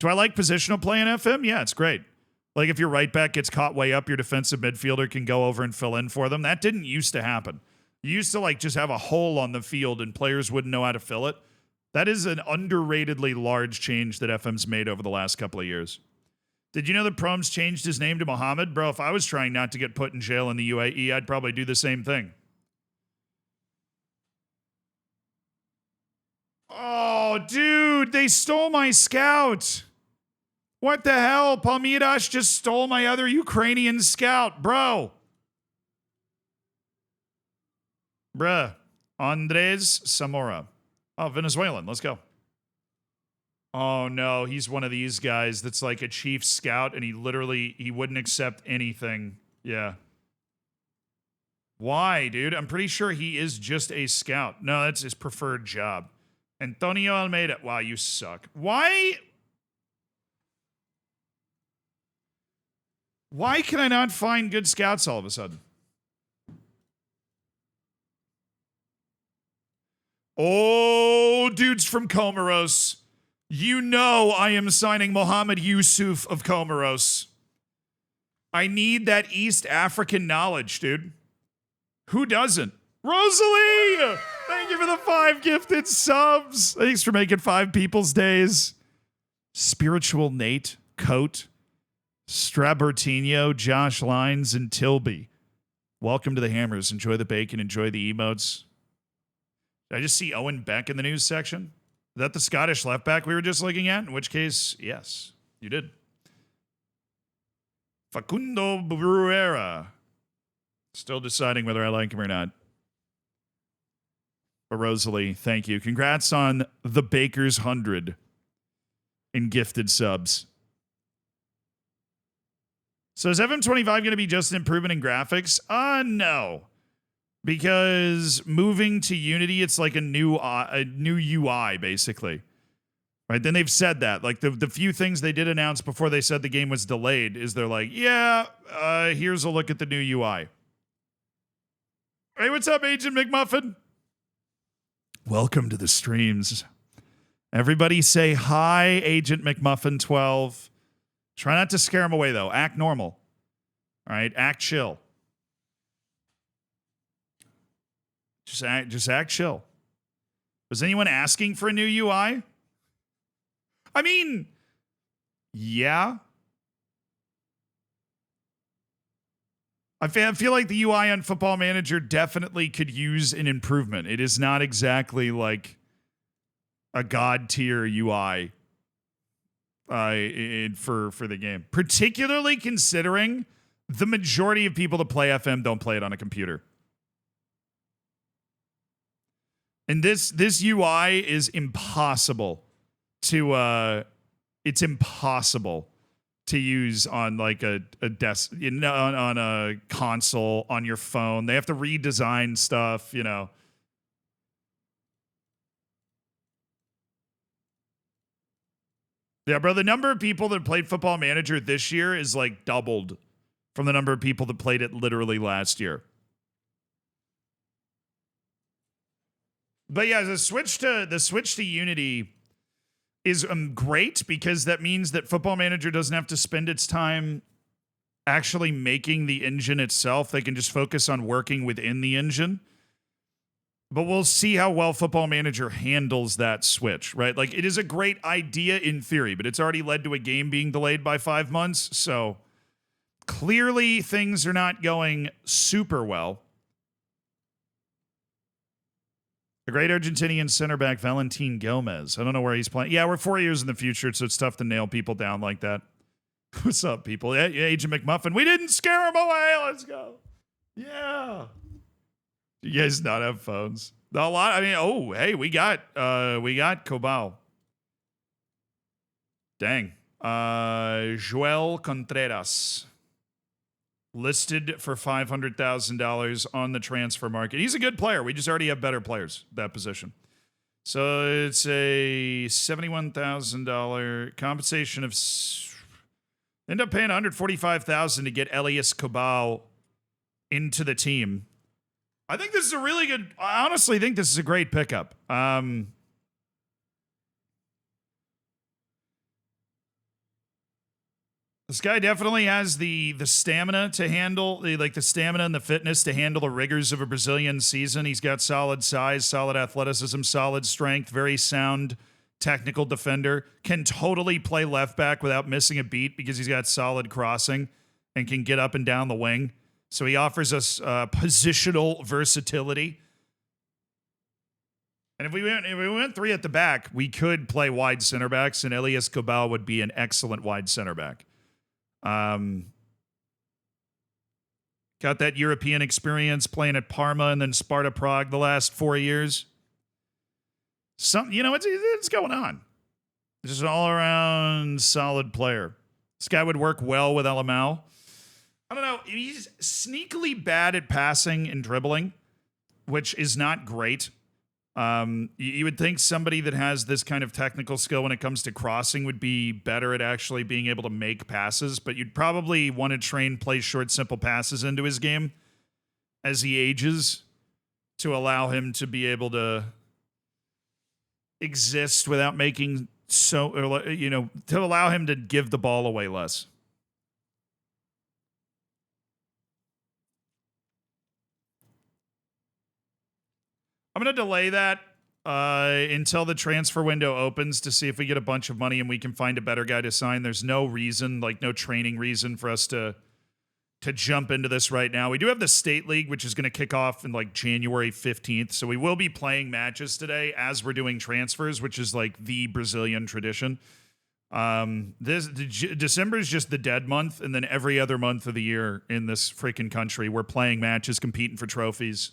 Do I like positional play in FM? Yeah, it's great. Like if your right back gets caught way up, your defensive midfielder can go over and fill in for them. That didn't used to happen. You used to just have a hole on the field and players wouldn't know how to fill it. That is an underratedly large change that FM's made over the last couple of years. Did you know that Proms changed his name to Mohammed? Bro, if I was trying not to get put in jail in the UAE, I'd probably do the same thing. Oh, dude, they stole my scout. What the hell? Palmeiras just stole my other Ukrainian scout, bro. Bruh. Andres Zamora. Oh, Venezuelan. Let's go. Oh, no. He's one of these guys that's like a chief scout, and he wouldn't accept anything Yeah. Why, dude? I'm pretty sure he is just a scout. No, that's his preferred job. Antonio Almeida. Wow, you suck. Why can I not find good scouts all of a sudden? Oh, dudes from Comoros. You know I am signing Mohammed Yusuf of Comoros. I need that East African knowledge, dude. Who doesn't? Rosalie! Thank you for the 5 gifted subs. Thanks for making 5 people's days. Spiritual Nate, Coat, Strabertino, Josh Lines, and Tilby. Welcome to the Hammers. Enjoy the bacon. Enjoy the emotes. Did I just see Owen Beck in the news section? Is that the Scottish left back we were just looking at? In which case, yes, you did. Facundo Bruera. Still deciding whether I like him or not. But Rosalie, thank you. Congrats on the Baker's 100 in gifted subs. So is FM25 going to be just an improvement in graphics? No. Because moving to Unity, it's like a new UI, basically. Right? Then they've said that. Like, the few things they did announce before they said the game was delayed is they're like, yeah, here's a look at the new UI. Hey, what's up, Agent McMuffin? Welcome to the streams. Everybody say hi, Agent McMuffin 12. Try not to scare him away, though. Act normal. All right? Act chill. Just act chill. Was anyone asking for a new UI? I mean, yeah. I feel like the UI on Football Manager definitely could use an improvement. It is not exactly like a god tier UI for the game, particularly considering the majority of people that play FM don't play it on a computer. And this UI is impossible to it's impossible to use on like a desk, on a console, on your phone. They have to redesign stuff, you know. Yeah, bro, the number of people that played Football Manager this year is like doubled from the number of people that played it literally last year. But yeah, the switch to Unity is great because that means that Football Manager doesn't have to spend its time actually making the engine itself. They can just focus on working within the engine. But we'll see how well Football Manager handles that switch, right? Like, it is a great idea in theory, but it's already led to a game being delayed by 5 months. So clearly things are not going super well. The great Argentinian center back, Valentin Gomez. I don't know where he's playing. Yeah, we're 4 years in the future, so it's tough to nail people down like that. What's up, people? Yeah, Agent McMuffin. We didn't scare him away. Let's go. Yeah. You guys not have phones? A lot. I mean, oh, hey, we got Cobal. Dang. Joel Contreras. Listed for $500,000 on the transfer market. He's a good player. We just already have better players at that position. So it's a $71,000 compensation of... End up paying $145,000 to get Elias Cobal into the team. I think this is a really good... I honestly think this is a great pickup. This guy definitely has the stamina to handle, the stamina and the fitness to handle the rigors of a Brazilian season. He's got solid size, solid athleticism, solid strength, very sound technical defender. Can totally play left back without missing a beat because he's got solid crossing and can get up and down the wing. So he offers us positional versatility. And if we went 3 at the back, we could play wide center backs, and Elias Cobal would be an excellent wide center back. Got that European experience playing at Parma and then Sparta Prague the last 4 years. It's going on. Just an all-around solid player. This guy would work well with Alamau. I don't know. He's sneakily bad at passing and dribbling, which is not great. You would think somebody that has this kind of technical skill when it comes to crossing would be better at actually being able to make passes, but you'd probably want to train play short, simple passes into his game as he ages to allow him to be able to exist without making to allow him to give the ball away less. I'm going to delay that until the transfer window opens to see if we get a bunch of money and we can find a better guy to sign. There's no reason, like no training reason for us to jump into this right now. We do have the State League, which is going to kick off in like January 15th. So we will be playing matches today as we're doing transfers, which is like the Brazilian tradition. December is just the dead month. And then every other month of the year in this freaking country, we're playing matches, competing for trophies.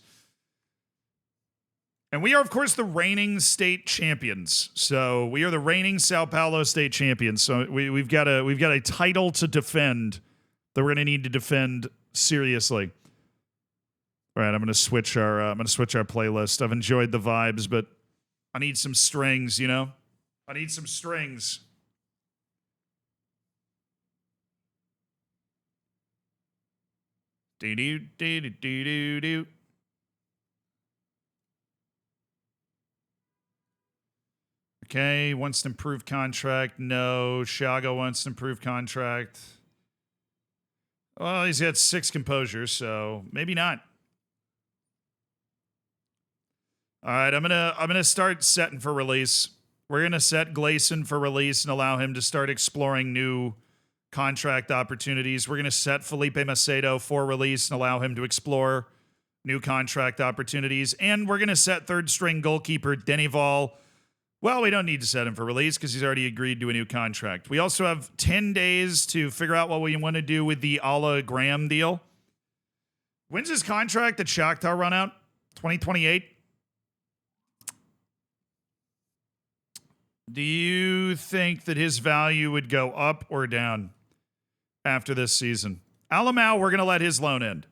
And we are, of course, the reigning state champions. So we are the reigning Sao Paulo state champions. So we've got a title to defend that we're going to need to defend seriously. All right, I'm going to switch our playlist. I've enjoyed the vibes, but I need some strings. I need some strings. Do do do do do do. Okay, wants to improve contract. No. Shago wants to improve contract. Well, he's got 6 composure, so maybe not. All right, I'm gonna start setting for release. We're gonna set Gleason for release and allow him to start exploring new contract opportunities. We're gonna set Felipe Macedo for release and allow him to explore new contract opportunities. And we're gonna set third string goalkeeper Denival. Well, we don't need to set him for release because he's already agreed to a new contract. We also have 10 days to figure out what we want to do with the Ala Graham deal. When's his contract at Shakhtar run out? 2028? Do you think that his value would go up or down after this season? Alamau, we're going to let his loan end.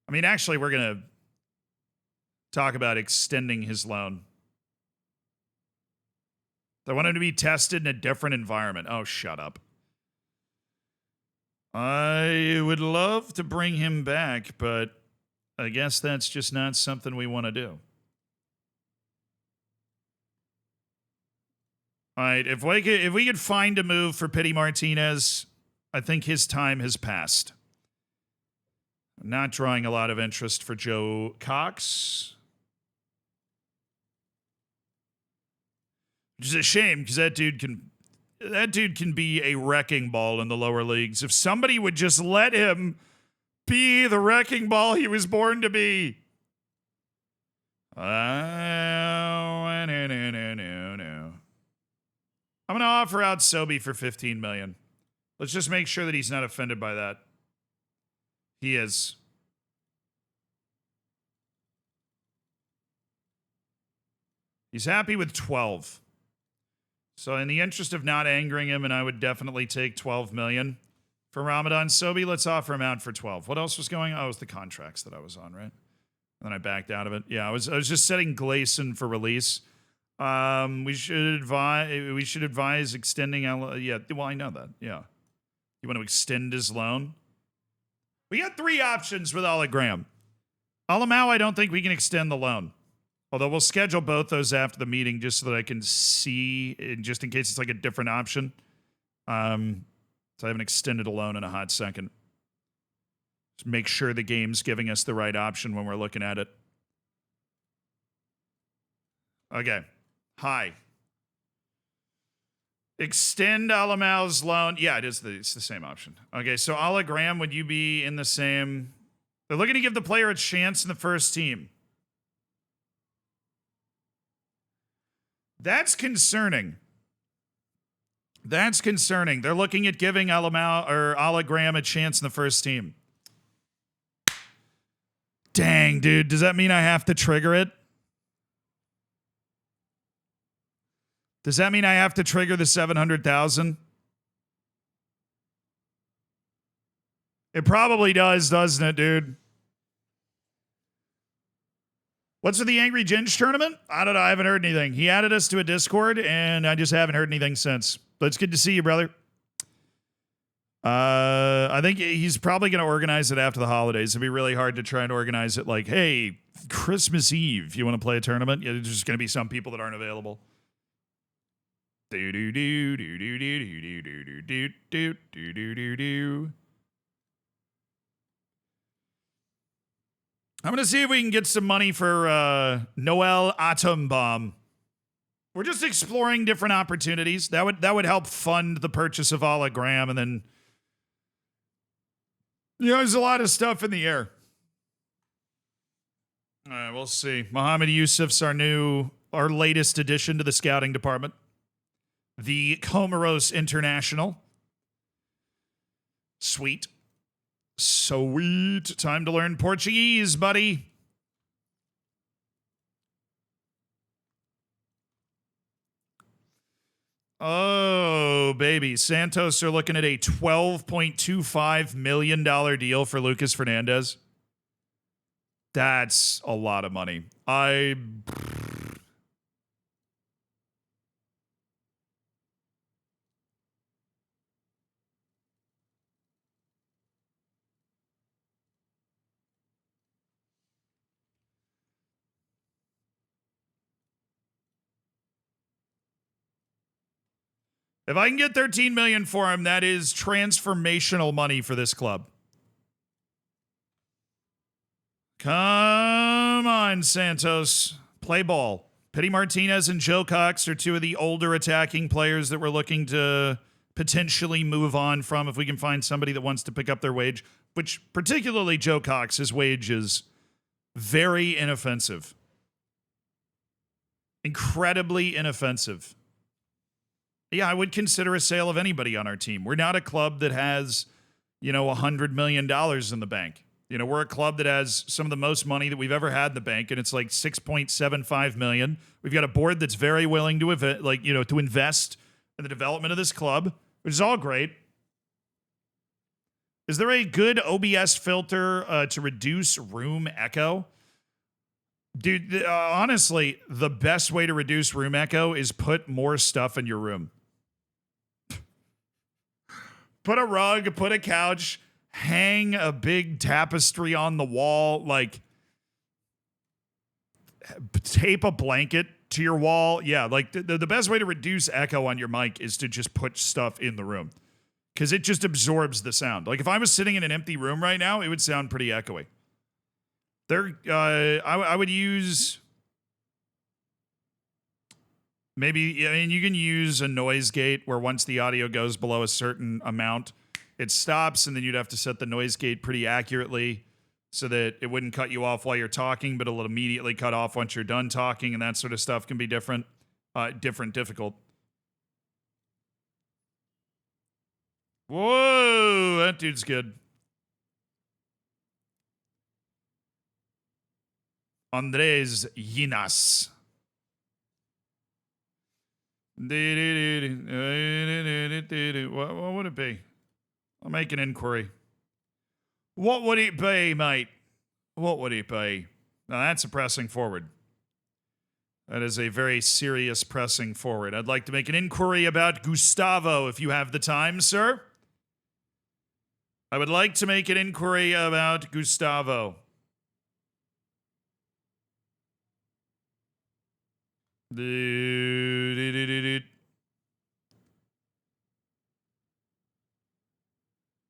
I mean, actually, we're going to talk about extending his loan. I want him to be tested in a different environment. Oh, shut up. I would love to bring him back, but I guess that's just not something we want to do. All right, if we could find a move for Pity Martinez, I think his time has passed. I'm not drawing a lot of interest for Joe Cox. Which is a shame because that dude can be a wrecking ball in the lower leagues. If somebody would just let him be the wrecking ball he was born to be. No. I'm going to offer out Sobi for $15 million. Let's just make sure that he's not offended by that. He is. He's happy with 12. So in the interest of not angering him, and I would definitely take 12 million for Ramadan Sobi, let's offer him out for 12. What else was going on? Oh, it was the contracts that I was on, right? And then I backed out of it. Yeah, I was just setting Gleason for release. We should advise extending. Yeah, well, I know that. Yeah, you want to extend his loan? We got 3 options with Graham. Alamau, I don't think we can extend the loan. Although we'll schedule both those after the meeting just so that I can see, just in case it's like a different option. So I haven't extended a loan in a hot second. Just make sure the game's giving us the right option when we're looking at it. Okay. Hi. Extend Alamau's loan. Yeah, it's the same option. Okay, so Ala Graham, would you be in the same... They're looking to give the player a chance in the first team. That's concerning. That's concerning. They're looking at giving Ala Graham a chance in the first team. Dang, dude. Does that mean I have to trigger it? Does that mean I have to trigger the 700,000? It probably does, doesn't it, dude? What's with the Angry Ginge tournament? I don't know. I haven't heard anything. He added us to a Discord, and I just haven't heard anything since. But it's good to see you, brother. I think he's probably going to organize it after the holidays. It'd be really hard to try and organize it like, hey, Christmas Eve, you want to play a tournament? Yeah, there's just going to be some people that aren't available. I'm going to see if we can get some money for Noel Atom-Bomb. We're just exploring different opportunities. That would help fund the purchase of Hologram, and then there's a lot of stuff in the air. All right, we'll see. Muhammad Yusuf's our latest addition to the scouting department. The Comoros International. Sweet. Sweet. Time to learn Portuguese, buddy. Oh, baby. Santos are looking at a $12.25 million deal for Lucas Fernandez. That's a lot of money. If I can get $13 million for him, that is transformational money for this club. Come on, Santos. Play ball. Pity Martinez and Joe Cox are two of the older attacking players that we're looking to potentially move on from if we can find somebody that wants to pick up their wage, which particularly Joe Cox, his wage is very inoffensive. Incredibly inoffensive. Yeah, I would consider a sale of anybody on our team. We're not a club that has, $100 million in the bank. We're a club that has some of the most money that we've ever had in the bank, and it's like $6.75 million. We've got a board that's very willing to invest in the development of this club, which is all great. Is there a good OBS filter to reduce room echo? Dude, honestly, the best way to reduce room echo is put more stuff in your room. Put a rug, put a couch, hang a big tapestry on the wall, tape a blanket to your wall. Yeah, the best way to reduce echo on your mic is to just put stuff in the room, because it just absorbs the sound. Like if I was sitting in an empty room right now, it would sound pretty echoey. I would use you can use a noise gate where once the audio goes below a certain amount, it stops, and then you'd have to set the noise gate pretty accurately so that it wouldn't cut you off while you're talking, but it'll immediately cut off once you're done talking, and that sort of stuff can be difficult. Whoa, that dude's good. Andres Yinas. What would it be? I'll make an inquiry. What would it be, mate? What would it be? Now that's a pressing forward. That is a very serious pressing forward. I'd like to make an inquiry about Gustavo, if you have the time, sir. I would like to make an inquiry about Gustavo.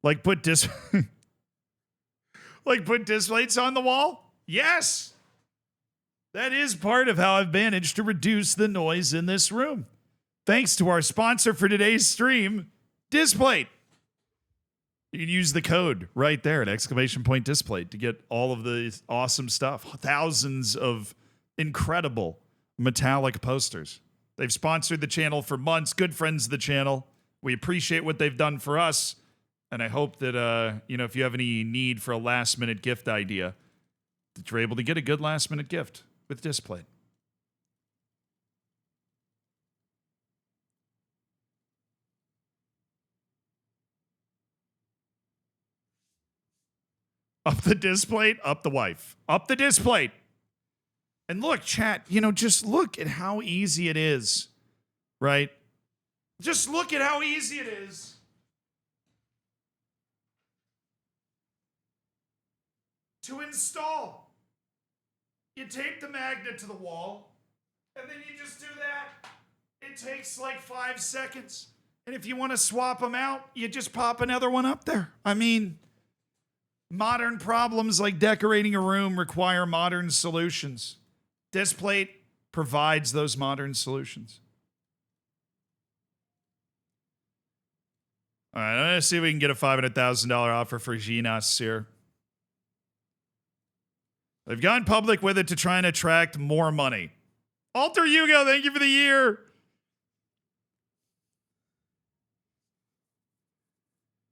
Like put displays on the wall? Yes. That is part of how I've managed to reduce the noise in this room. Thanks to our sponsor for today's stream, Displate. You can use the code right there at !Displate to get all of the awesome stuff. Thousands of incredible metallic posters. They've sponsored the channel for months. Good friends of the channel. We appreciate what they've done for us. And I hope that, if you have any need for a last-minute gift idea, that you're able to get a good last-minute gift with Displate. Up the displate, up the wife. Up the displate. And look, chat, just look at how easy it is, right? Just look at how easy it is. To install. You tape the magnet to the wall, and then you just do that. It takes like 5 seconds. And if you want to swap them out, you just pop another one up there. I mean, modern problems like decorating a room require modern solutions. Displate provides those modern solutions. All right, I'm going to see if we can get a $500,000 offer for Ginas here. They've gone public with it to try and attract more money. Alter Hugo, thank you for the year.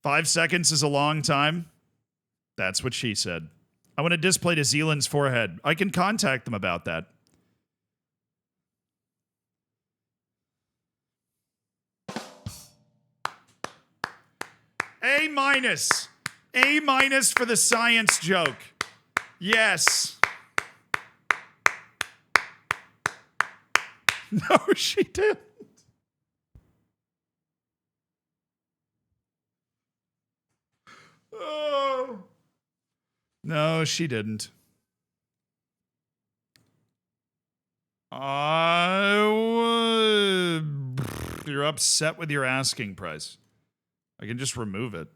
5 seconds is a long time. That's what she said. I want to display to Zealand's forehead. I can contact them about that. A minus. A minus for the science joke. Yes. No, she didn't. Oh. No, she didn't. You're upset with your asking price. I can just remove it.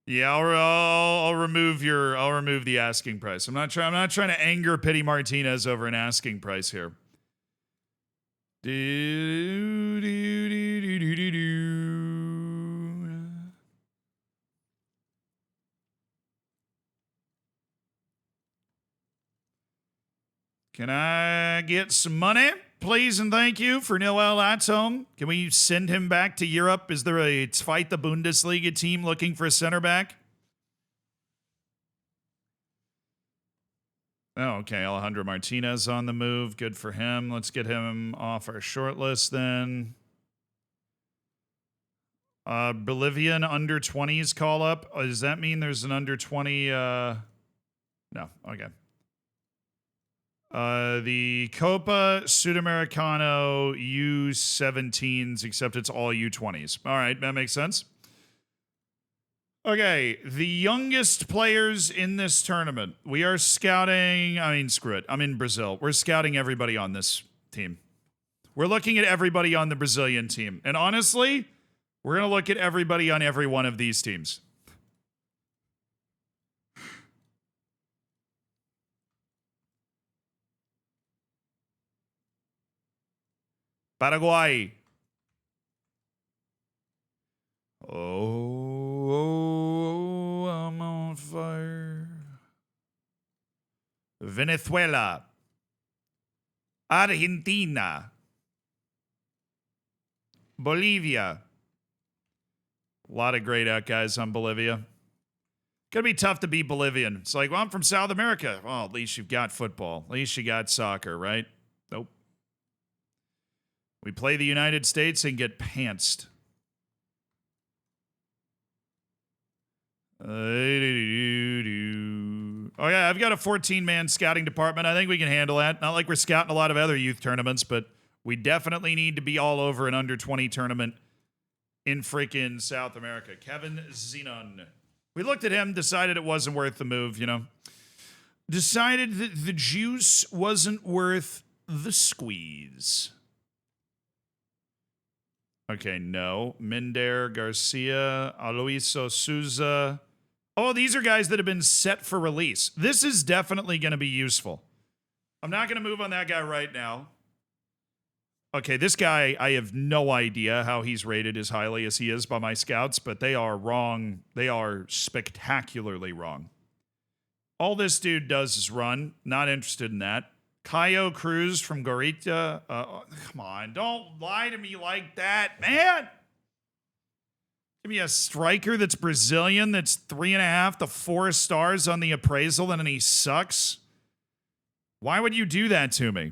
Yeah, I'll remove the asking price. I'm not trying to anger Pity Martinez over an asking price here. Can I get some money, please and thank you, for Noel Atom? Can we send him back to Europe? Is there a Fight the Bundesliga team looking for a center back? Oh, okay. Alejandro Martinez on the move. Good for him. Let's get him off our short list then. Bolivian under 20s call up. Does that mean there's an under 20? No. Okay. The Copa Sudamericano U17s, except it's all U20s. All right, that makes sense. Okay, the youngest players in this tournament. We are scouting. I mean, screw it. I'm in Brazil. We're scouting everybody on this team. We're looking at everybody on the Brazilian team. And honestly, we're going to look at everybody on every one of these teams. Paraguay. Oh, I'm on fire. Venezuela. Argentina. Bolivia. A lot of great out guys on Bolivia. Gonna be tough to beat Bolivian. It's like, well, I'm from South America. Well, at least you've got football. At least you got soccer, right? Nope. We play the United States and get pantsed. Oh, yeah, I've got a 14-man scouting department. I think we can handle that. Not like we're scouting a lot of other youth tournaments, but we definitely need to be all over an under-20 tournament in freaking South America. Kevin Zenon. We looked at him, decided it wasn't worth the move, you know. Decided that the juice wasn't worth the squeeze. Okay, no. Minder, Garcia, Aloiso Souza. Oh, these are guys that have been set for release. This is definitely going to be useful. I'm not going to move on that guy right now. Okay, this guy, I have no idea how he's rated as highly as he is by my scouts, but they are wrong. They are spectacularly wrong. All this dude does is run. Not interested in that. Caio Cruz from Gorita. Come on, don't lie to me like that, man. Give me a striker that's Brazilian, that's 3.5 to 4 stars on the appraisal, and then he sucks. Why would you do that to me?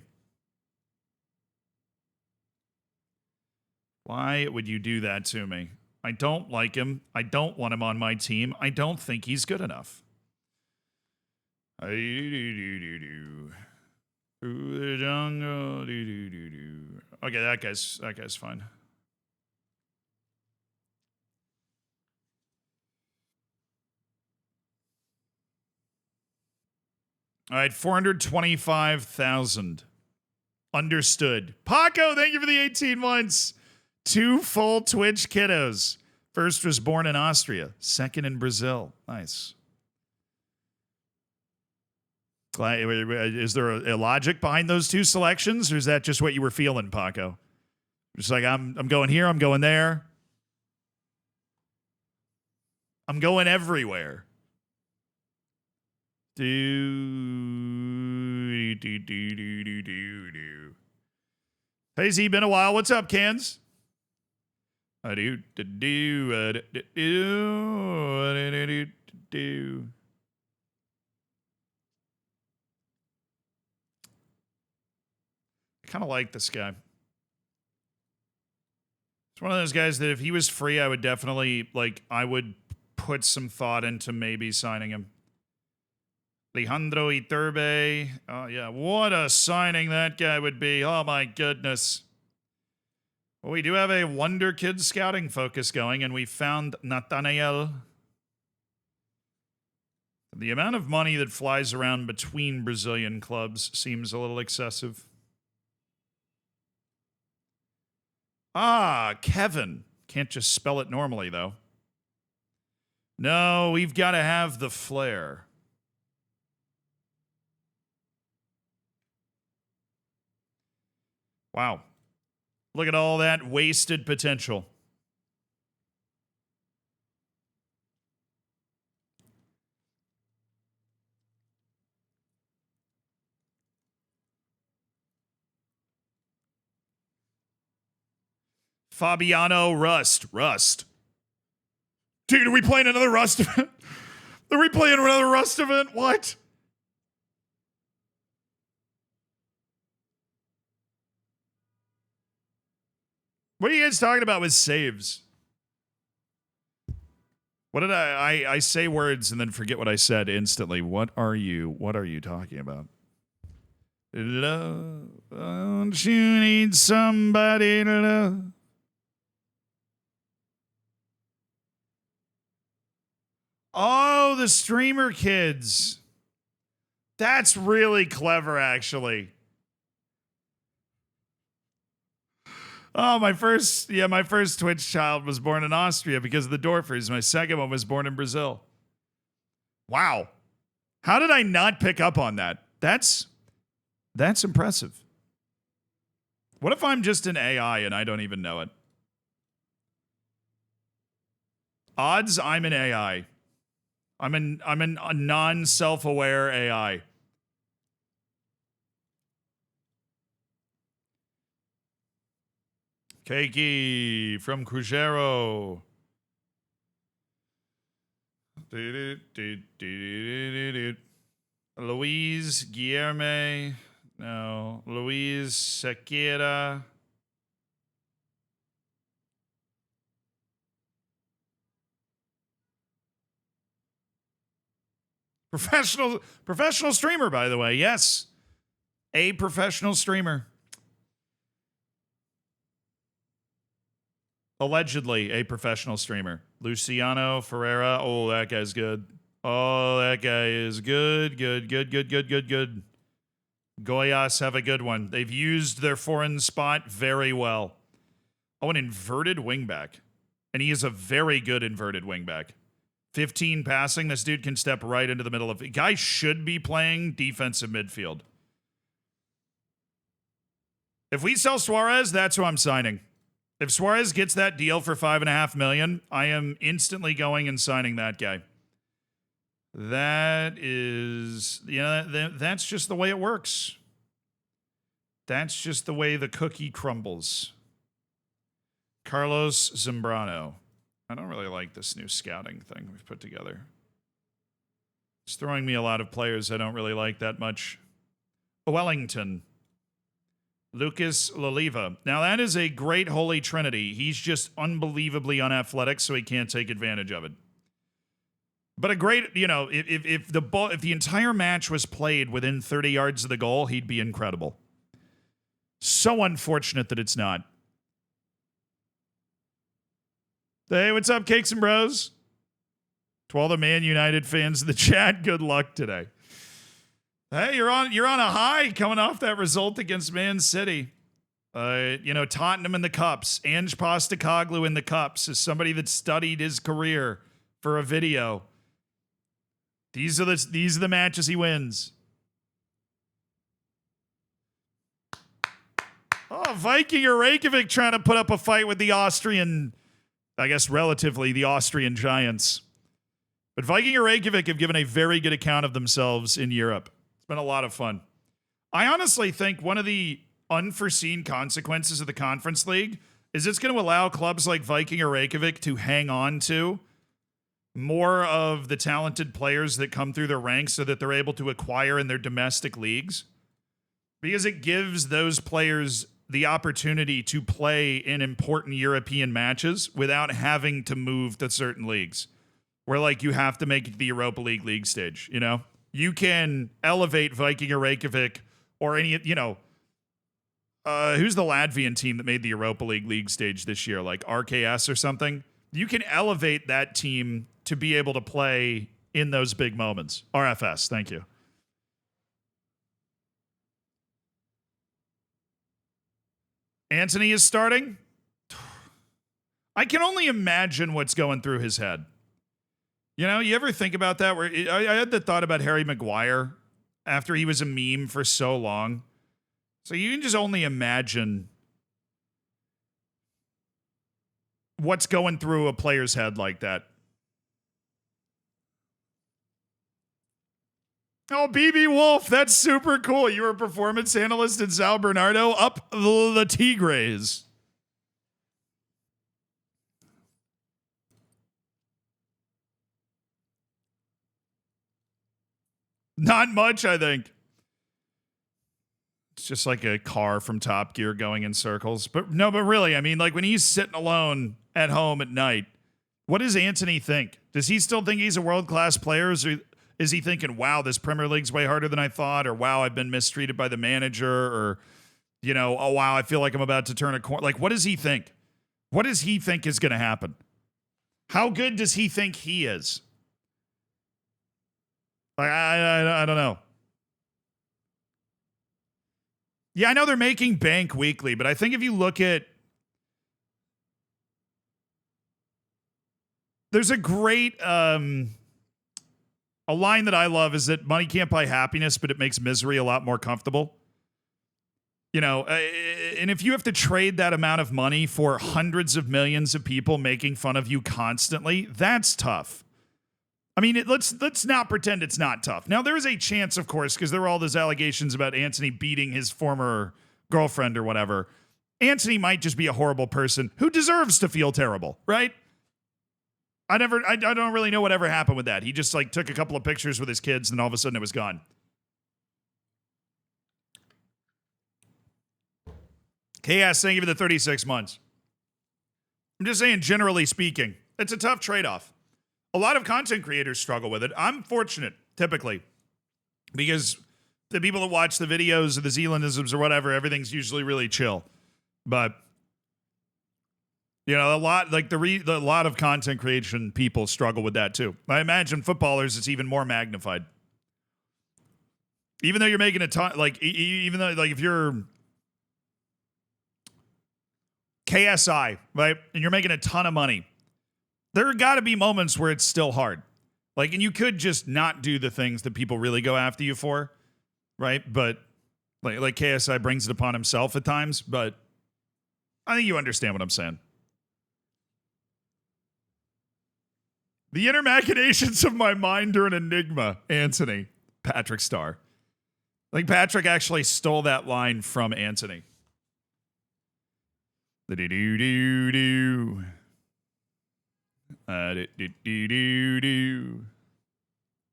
Why would you do that to me? I don't like him. I don't want him on my team. I don't think he's good enough. Through the jungle. Okay, that guy's fine. All right, 425,000. Understood. Paco, thank you for the 18 months. 2 full Twitch kiddos. First was born in Austria. Second in Brazil. Nice. Is there a logic behind those 2 selections, or is that just what you were feeling, Paco? Just like, I'm going here, I'm going there. I'm going everywhere. Hey Z, been a while. What's up, Cans? Kind of like this guy. It's one of those guys that if he was free, I would definitely, I would put some thought into maybe signing him. Alejandro Iturbe. Oh, yeah. What a signing that guy would be. Oh, my goodness. Well, we do have a Wonder Kids scouting focus going, and we found Nathaniel. The amount of money that flies around between Brazilian clubs seems a little excessive. Ah, Kevin. Can't just spell it normally, though. No, we've got to have the flair. Wow. Look at all that wasted potential. Fabiano Rust. Dude, are we playing another Rust event? Are we playing another Rust event? What? What are you guys talking about with saves? What did I say words and then forget what I said instantly. What are you talking about? Love, don't you need somebody to love? Oh, the streamer kids. That's really clever, actually. Oh, my first Twitch child was born in Austria because of the Dorfers. My second one was born in Brazil. Wow. How did I not pick up on that? That's impressive. What if I'm just an AI and I don't even know it? Odds I'm an AI. I'm a non-self-aware AI. Keiki from Cruzeiro. Luis Guilherme. No. Luis Sequeira. Professional streamer, by the way. Yes. A professional streamer. Allegedly a professional streamer. Luciano Ferreira. Oh, that guy's good. Oh, that guy is good. Good. Goiás have a good one. They've used their foreign spot very well. Oh, an inverted wingback. And he is a very good inverted wingback. 15 passing. This dude can step right into the middle of it. Guy should be playing defensive midfield. If we sell Suarez, that's who I'm signing. If Suarez gets that deal for $5.5 million, I am instantly going and signing that guy. That is, that's just the way it works. That's just the way the cookie crumbles. Carlos Zambrano. I don't really like this new scouting thing we've put together. It's throwing me a lot of players I don't really like that much. Wellington. Lucas Laliva. Now, that is a great holy trinity. He's just unbelievably unathletic, so he can't take advantage of it. But a great, if the entire match was played within 30 yards of the goal, he'd be incredible. So unfortunate that it's not. Hey, what's up, Cakes and Bros? To all the Man United fans in the chat, good luck today. Hey, you're on a high coming off that result against Man City. Tottenham in the cups. Ange Postecoglou in the cups is somebody that studied his career for a video. These are the matches he wins. Oh, Viking or Reykjavik trying to put up a fight with the Austrian, I guess relatively the Austrian giants. But Viking or Reykjavik have given a very good account of themselves in Europe. It's been a lot of fun. I honestly think one of the unforeseen consequences of the Conference League is it's going to allow clubs like Viking or Reykjavik to hang on to more of the talented players that come through their ranks so that they're able to acquire in their domestic leagues. Because it gives those players the opportunity to play in important European matches without having to move to certain leagues. Where, like, you have to make it to the Europa League stage, you know? You can elevate Viking or Reykjavik or any, who's the Latvian team that made the Europa League stage this year? Like RKS or something? You can elevate that team to be able to play in those big moments. RFS, thank you. Anthony is starting? I can only imagine what's going through his head. You know, you ever think about that? Where I had the thought about Harry Maguire after he was a meme for so long. So you can just only imagine what's going through a player's head like that. Oh, BB Wolf, that's super cool. You were a performance analyst at São Bernardo. Up the Tigres. Not much, I think. It's just like a car from Top Gear going in circles. But really, I mean, like when he's sitting alone at home at night, what does Anthony think? Does he still think he's a world-class player? Or is he thinking, wow, this Premier League's way harder than I thought? Or wow, I've been mistreated by the manager? Or, oh, wow, I feel like I'm about to turn a corner. Like, what does he think? What does he think is going to happen? How good does he think he is? Like, I don't know. Yeah, I know they're making bank weekly, but I think if you look at... There's a great... a line that I love is that money can't buy happiness, but it makes misery a lot more comfortable. And if you have to trade that amount of money for hundreds of millions of people making fun of you constantly, that's tough. I mean, let's not pretend it's not tough. Now, there is a chance, of course, because there were all those allegations about Anthony beating his former girlfriend or whatever. Anthony might just be a horrible person who deserves to feel terrible, right? I don't really know whatever happened with that. He just like took a couple of pictures with his kids and all of a sudden it was gone. Chaos, thank you for the 36 months. I'm just saying, generally speaking, it's a tough trade-off. A lot of content creators struggle with it. I'm fortunate, typically, because the people that watch the videos or the Zealandisms or whatever, everything's usually really chill. But, a lot like a lot of content creation people struggle with that too. I imagine footballers, it's even more magnified. Even though you're making a ton, like even though like if you're KSI, right, and you're making a ton of money. There got to be moments where it's still hard. Like, and you could just not do the things that people really go after you for, right? But, like KSI brings it upon himself at times, but I think you understand what I'm saying. The inner machinations of my mind are an enigma, Anthony. Patrick Starr. Like, Patrick actually stole that line from Anthony. Do-do-do-do-do.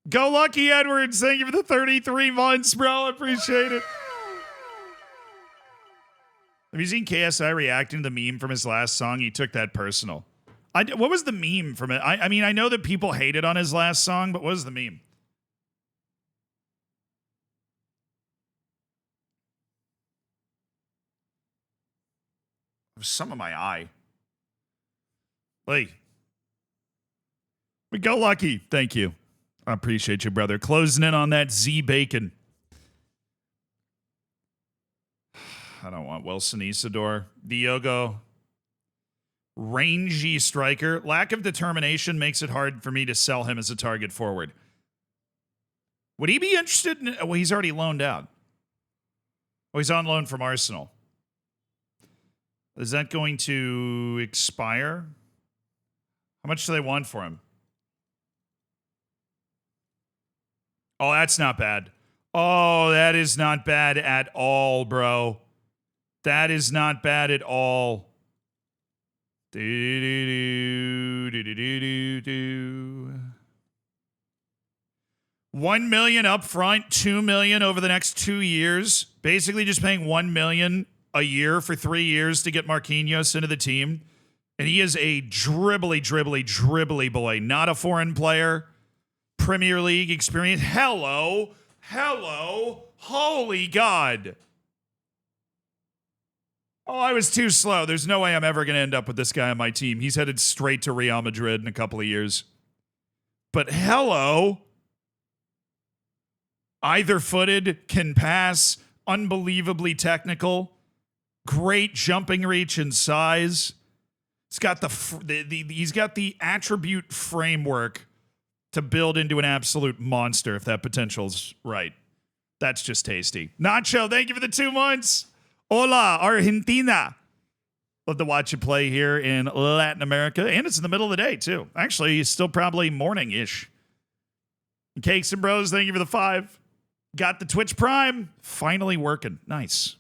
Go Lucky Edwards, thank you for the 33 months, bro. I appreciate it. Have you seen KSI reacting to the meme from his last song? He took that personal. What was the meme from it? I mean, I know that people hated on his last song, but what was the meme? Some of my eye. Lee. We go lucky. Thank you. I appreciate you, brother. Closing in on that Z Bacon. I don't want Wilson Isidore. Diogo. Rangy striker. Lack of determination makes it hard for me to sell him as a target forward. Would he be interested in... Well, he's already loaned out. Oh, he's on loan from Arsenal. Is that going to expire? How much do they want for him? Oh, that's not bad. Oh, that is not bad at all, bro. That is not bad at all. 1 million up front, 2 million over the next 2 years. Basically just paying 1 million a year for 3 years to get Marquinhos into the team. And he is a dribbly boy, not a foreign player. Premier League experience. Hello. Holy God. Oh, I was too slow. There's no way I'm ever going to end up with this guy on my team. He's headed straight to Real Madrid in a couple of years. But hello. Either-footed, can pass, unbelievably technical, great jumping reach and size. He's got he's got the attribute framework to build into an absolute monster if that potential's right. That's just tasty. Nacho, thank you for the 2 months. Hola, Argentina. Love to watch you play here in Latin America. And it's in the middle of the day, too. Actually, it's still probably morning-ish. Cakes and Bros, thank you for the 5. Got the Twitch Prime. Finally working. Nice.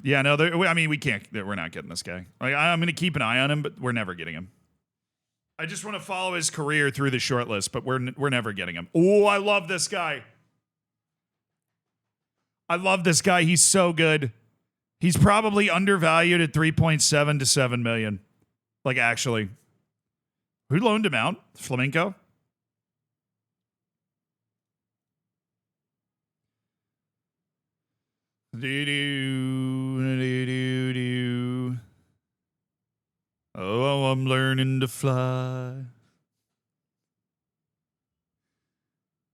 Yeah, no, I mean, we can't. We're not getting this guy. Like, I'm going to keep an eye on him, but we're never getting him. I just want to follow his career through the short list, but we're never getting him. Oh, I love this guy. I love this guy. He's so good. He's probably undervalued at 3.7 to 7 million. Like, actually. Who loaned him out? Flamenco? Oh, I'm learning to fly.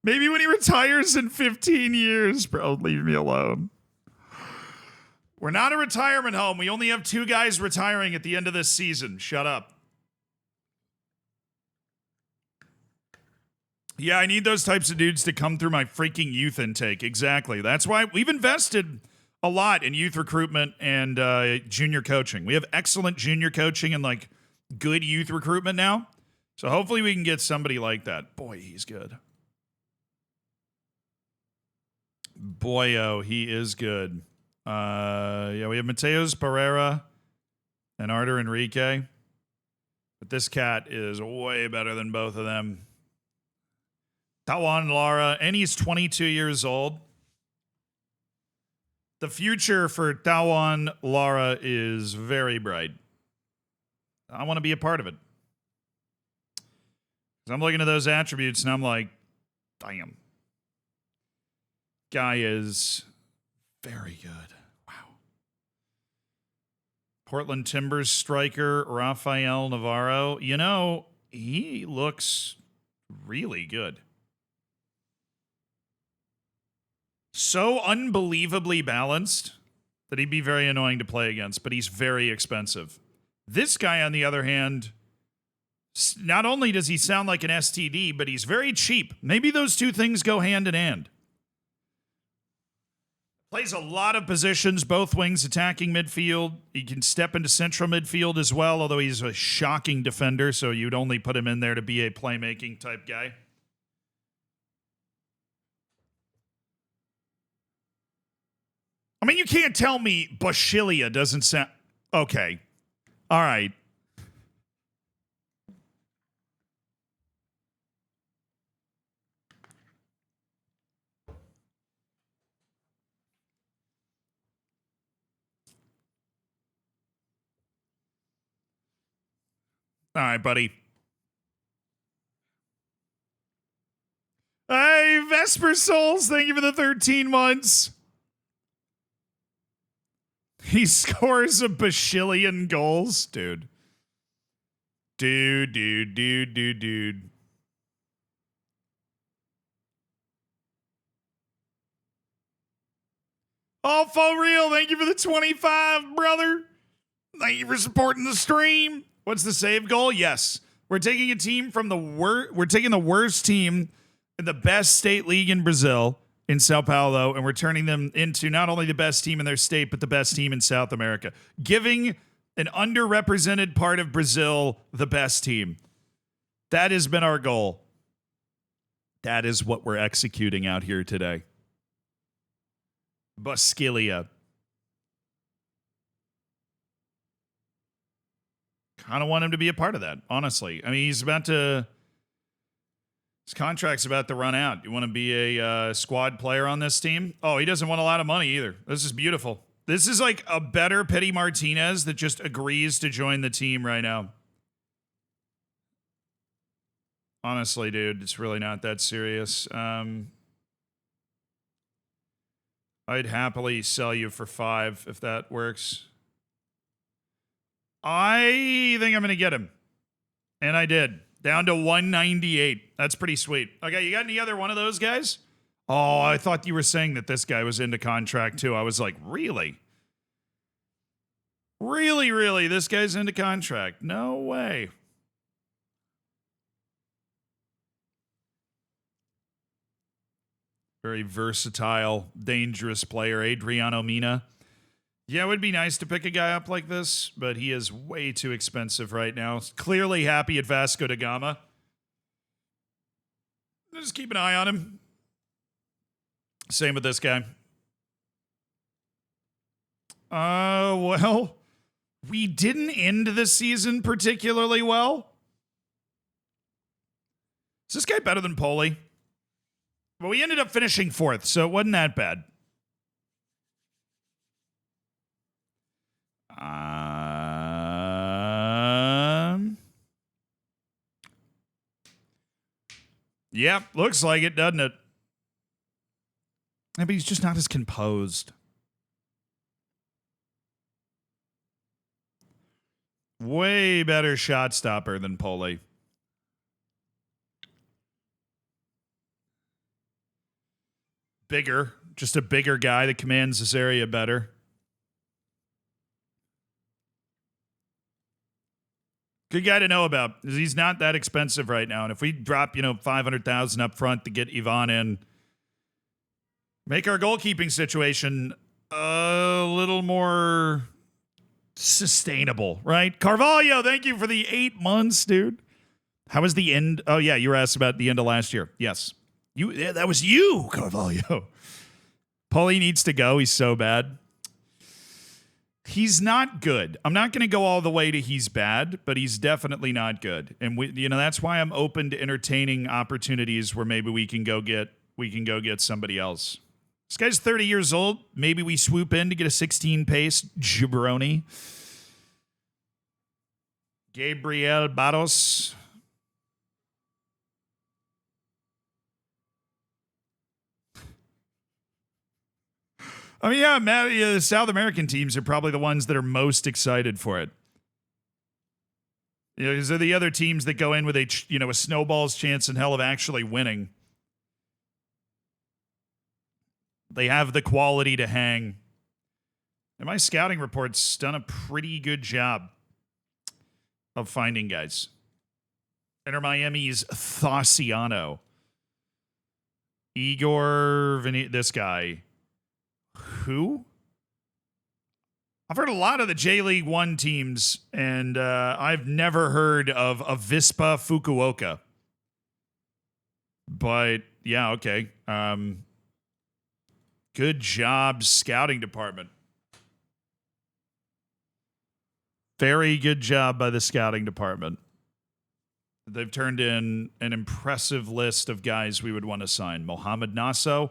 Maybe when he retires in 15 years, bro, leave me alone. We're not a retirement home. We only have 2 guys retiring at the end of this season. Shut up. Yeah, I need those types of dudes to come through my freaking youth intake. Exactly. That's why we've invested a lot in youth recruitment and junior coaching. We have excellent junior coaching and like good youth recruitment now. So hopefully we can get somebody like that. Boy, he's good. Boy, oh, he is good. Yeah, we have Mateus Pereira and Artur Enrique. But this cat is way better than both of them. Tawan Lara, and he's 22 years old. The future for Tawan Lara is very bright. I want to be a part of it. I'm looking at those attributes and I'm like, damn. Guy is very good. Wow. Portland Timbers striker Rafael Navarro. You know, he looks really good. So unbelievably balanced that he'd be very annoying to play against, but he's very expensive. This guy, on the other hand, not only does he sound like an STD, but he's very cheap. Maybe those two things go hand in hand. Plays a lot of positions, both wings, attacking midfield. He can step into central midfield as well, although he's a shocking defender, so you'd only put him in there to be a playmaking type guy. I mean, you can't tell me Bashilia doesn't sound... Okay. All right. All right, buddy. Hey, Vesper Souls, thank you for the 13 months. He scores a bajillion goals, dude. Dude. Oh, for real, thank you for the 25, brother. Thank you for supporting the stream. What's the save goal? Yes. We're taking a team from we're taking the worst team in the best state league in Brazil, in Sao Paulo, and we're turning them into not only the best team in their state, but the best team in South America. Giving an underrepresented part of Brazil the best team. That has been our goal. That is what we're executing out here today. Basquilia. Kind of want him to be a part of that, honestly. I mean, his contract's about to run out. You want to be a squad player on this team? Oh, he doesn't want a lot of money either. This is beautiful. This is like a better Pity Martinez that just agrees to join the team right now. Honestly, dude, it's really not that serious. I'd happily sell you for 5 if that works. I think I'm going to get him. And I did. Down to 198. That's pretty sweet. Okay, you got any other one of those guys? Oh, I thought you were saying that this guy was into contract too. I was like, really? Really? This guy's into contract? No way. Very versatile, dangerous player, Adriano Mina. Yeah, it would be nice to pick a guy up like this, but he is way too expensive right now. Clearly happy at Vasco da Gama. Just keep an eye on him. Same with this guy. Well, we didn't end the season particularly well. Is this guy better than Poli? Well, we ended up finishing 4th, so it wasn't that bad. Yep, looks like it, doesn't it? Yeah, but he's just not as composed. Way better shot stopper than Poli. Bigger, just a bigger guy that commands this area better. Good guy to know about. He's not that expensive right now. And if we drop, $500,000 up front to get Ivan in, make our goalkeeping situation a little more sustainable, right? Carvalho, thank you for the 8 months, dude. How was the end? Oh, yeah, you were asked about the end of last year. Yes. That was you, Carvalho. Paulie needs to go. He's so bad. He's not good. I'm not going to go all the way to he's bad, but he's definitely not good. And that's why I'm open to entertaining opportunities where maybe we can go get somebody else. This guy's 30 years old. Maybe we swoop in to get a 16 pace jabroni. Gabriel Barros. I mean, yeah, Matt, the South American teams are probably the ones that are most excited for it. Because they're the other teams that go in with a snowball's chance in hell of actually winning. They have the quality to hang. And my scouting report's done a pretty good job of finding guys. Inter Miami's Thauciano. This guy. Who? I've heard a lot of the J-League 1 teams, and I've never heard of Avispa Fukuoka. But, yeah, okay. Good job, scouting department. Very good job by the scouting department. They've turned in an impressive list of guys we would want to sign. Mohamed Nasso,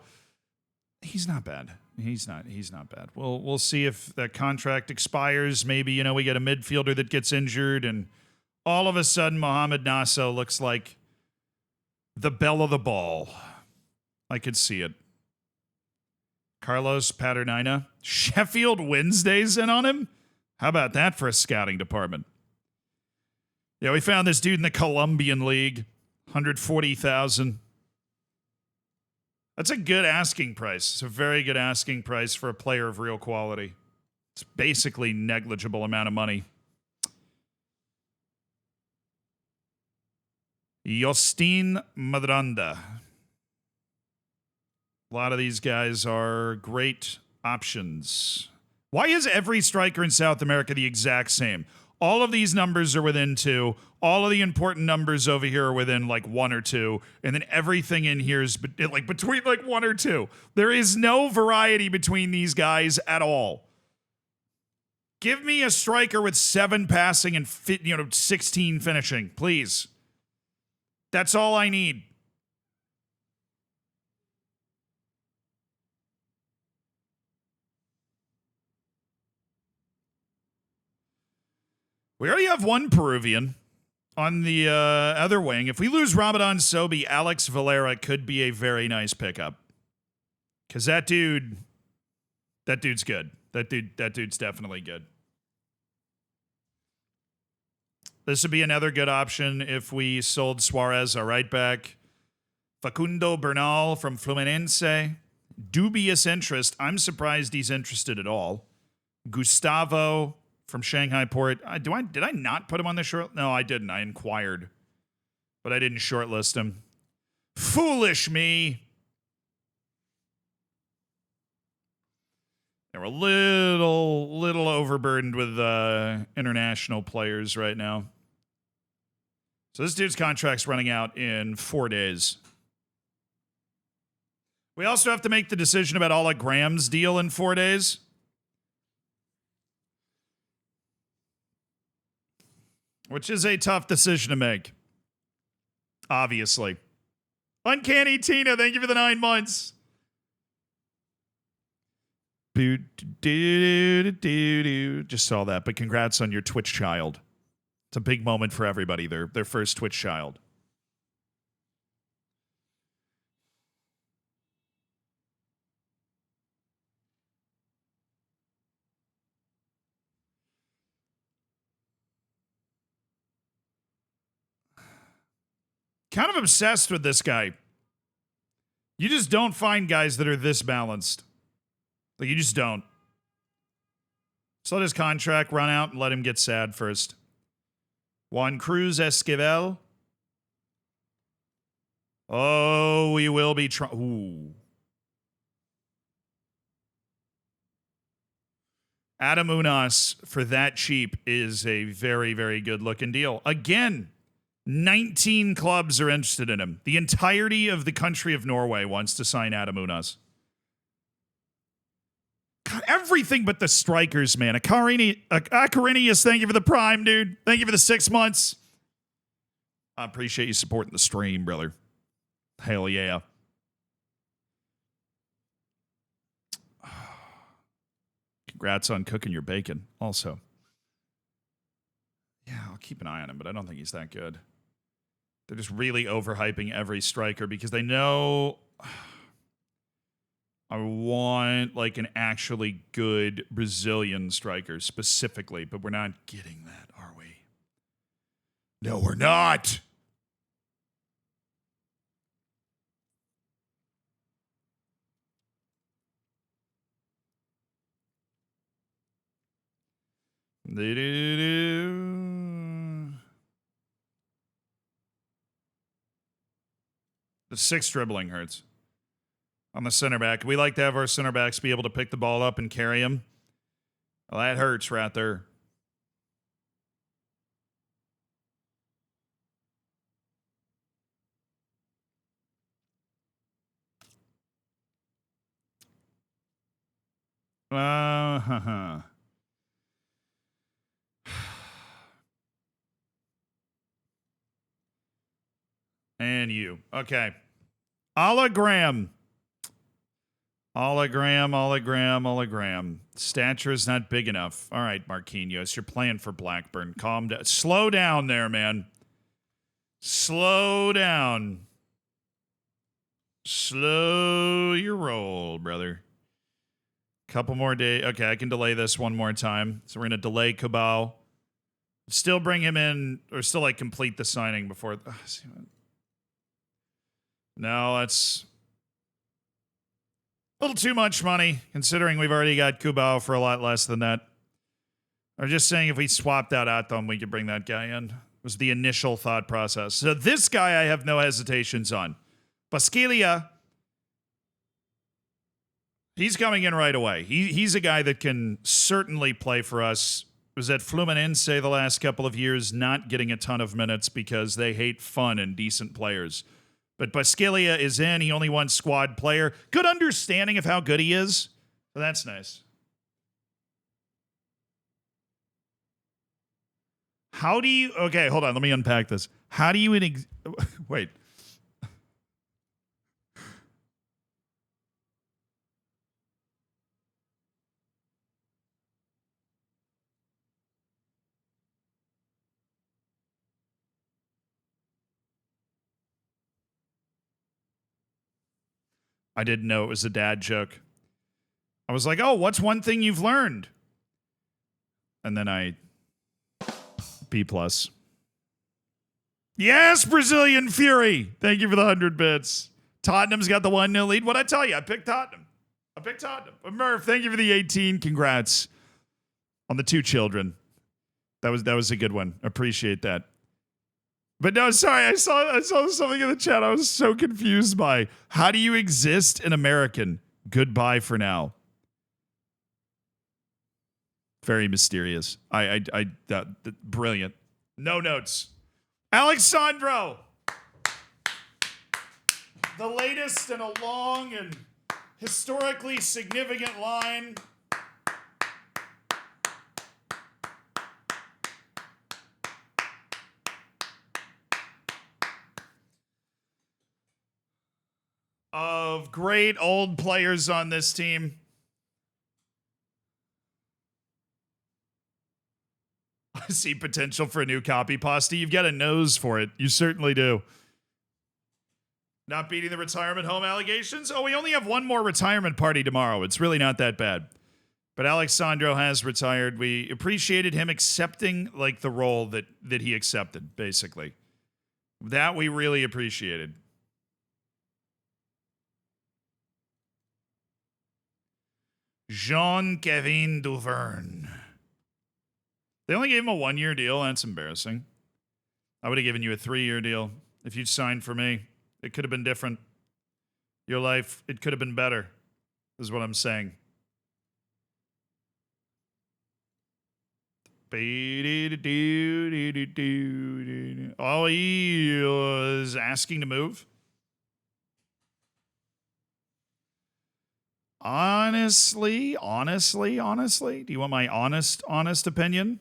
he's not bad. He's not bad. We'll see if that contract expires. Maybe, we get a midfielder that gets injured and all of a sudden Mohamed Nasso looks like the belle of the ball. I could see it. Carlos Paternina. Sheffield Wednesday's in on him? How about that for a scouting department? Yeah, we found this dude in the Colombian League. 140,000. That's a good asking price. It's a very good asking price for a player of real quality. It's basically negligible amount of money. Justin Madranda. A lot of these guys are great options. Why is every striker in South America the exact same? All of these numbers are within 2. All of the important numbers over here are within like 1 or 2. And then everything in here is like between like 1 or 2. There is no variety between these guys at all. Give me a striker with 7 passing and 16 finishing, please. That's all I need. We already have one Peruvian on the other wing. If we lose Ramadan Sobi, Alex Valera could be a very nice pickup. Because that dude's good. That dude's definitely good. This would be another good option if we sold Suarez, our right back. Facundo Bernal from Fluminense. Dubious interest. I'm surprised he's interested at all. Gustavo from Shanghai Port. Did I not put him on the short? No, I didn't. I inquired. But I didn't shortlist him. Foolish me. They're a little overburdened with international players right now. So this dude's contract's running out in 4 days. We also have to make the decision about Ola Graham's deal in 4 days. Which is a tough decision to make. Obviously. Uncanny Tina, thank you for the 9 months. Just saw that, but congrats on your Twitch child. It's a big moment for everybody, their first Twitch child. Kind of obsessed with this guy. You just don't find guys that are this balanced. Like, you just don't. So let his contract run out and let him get sad first. Juan Cruz Esquivel. Oh, we will be trying. Ooh. Adam Unas for that cheap is a very, very good looking deal. Again, 19 clubs are interested in him. The entirety of the country of Norway wants to sign Adam Unas. God, everything but the strikers, man. Acarinius, thank you for the prime, dude. Thank you for the 6 months. I appreciate you supporting the stream, brother. Hell yeah. Congrats on cooking your bacon, also. Yeah, I'll keep an eye on him, but I don't think he's that good. They're just really overhyping every striker because they know I want like an actually good Brazilian striker specifically, but we're not getting that, are we? No, we're not. The 6 dribbling hurts on the center back. We like to have our center backs be able to pick the ball up and carry him. Well, that hurts right there. And you. Okay. Ola Graham. Hologram. Stature is not big enough. All right, Marquinhos, you're playing for Blackburn. Calm down. Slow down there, man. Slow down. Slow your roll, brother. Couple more days. Okay, I can delay this one more time. So we're going to delay Cabal. Still bring him in, or still like complete the signing before. No, that's a little too much money, considering we've already got Kubao for a lot less than that. I'm just saying if we swapped that out, then we could bring that guy in. Was the initial thought process. So this guy I have no hesitations on. Basquilia, he's coming in right away. He's a guy that can certainly play for us. Was at Fluminense the last couple of years, not getting a ton of minutes because they hate fun and decent players. But Basquilia is in. He only won squad player. Good understanding of how good he is. So that's nice. How do you... Okay, hold on. Let me unpack this. How do you... Wait. I didn't know it was a dad joke. I was like, oh, what's one thing you've learned? And then I... B+. Yes, Brazilian Fury! Thank you for the 100 bits. Tottenham's got the 1-0 lead. What'd I tell you? I picked Tottenham. But Murph, thank you for the 18. Congrats on the 2 children. That was a good one. Appreciate that. But no, sorry, I saw something in the chat I was so confused by. How do you exist in American? Goodbye for now. Very mysterious. Brilliant. No notes. Alexandro! The latest in a long and historically significant line. Of great old players on this team. I see potential for a new copy, Pasta. You've got a nose for it. You certainly do. Not beating the retirement home allegations? Oh, we only have one more retirement party tomorrow. It's really not that bad. But Alexandro has retired. We appreciated him accepting like the role that he accepted, basically. That we really appreciated. Jean-Kevin Duverne. They only gave him a 1-year deal. That's embarrassing. I would have given you a 3-year deal if you'd signed for me. It could have been different. Your life, it could have been better, is what I'm saying. Oh, he was asking to move. Honestly, do you want my honest opinion?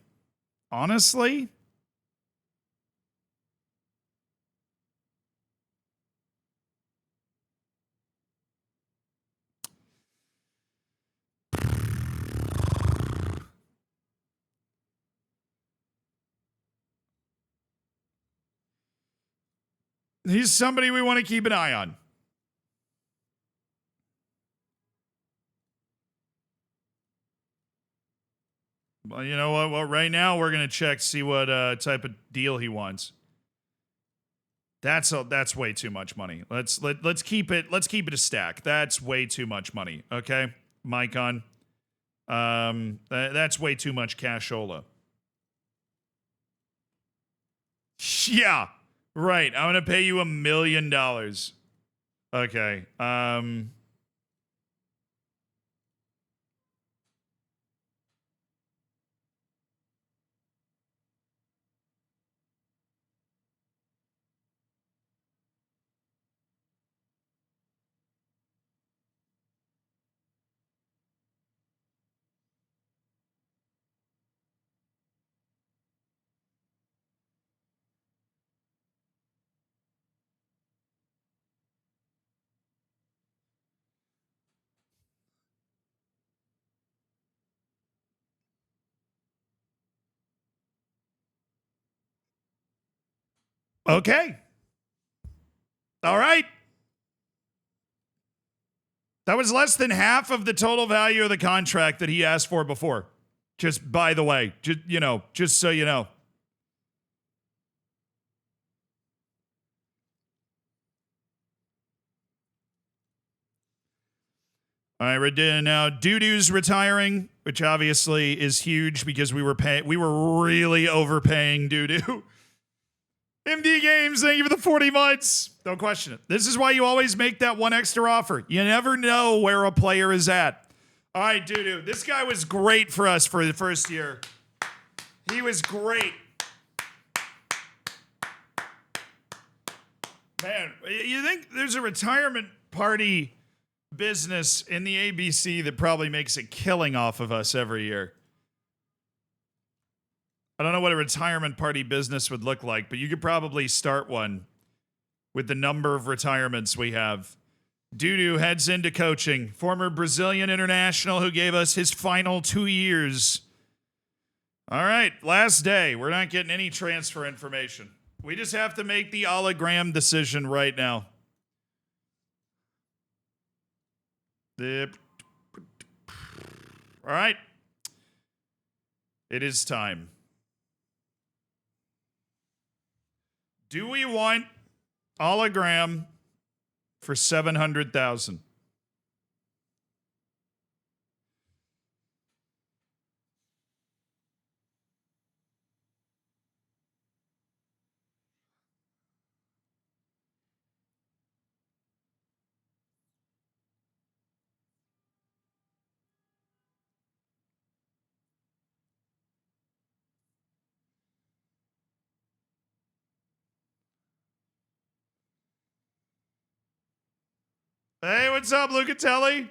Honestly? He's somebody we want to keep an eye on. Well, you know what? Well, right now we're gonna check, see what type of deal he wants. That's way too much money. Let's keep it a stack. That's way too much money. Okay, Mycon. That's way too much cashola. Yeah, right. I'm gonna pay you $1 million. Okay. Okay. All right. That was less than half of the total value of the contract that he asked for before. Just by the way, just so you know. All right, we're now Doo-Doo's retiring, which obviously is huge because we were really overpaying Doo-Doo. MD Games, thank you for the 40 months. Don't question it. This is why you always make that one extra offer. You never know where a player is at. All right, Doo-Doo. This guy was great for us for the first year. He was great. Man, you think there's a retirement party business in the ABC that probably makes a killing off of us every year? I don't know what a retirement party business would look like, but you could probably start one with the number of retirements we have. Doo-Doo heads into coaching. Former Brazilian international who gave us his final 2 years. All right, last day. We're not getting any transfer information. We just have to make the hologram decision right now. All right. It is time. Do we want hologram for 700,000? Hey, what's up, Lucatelli?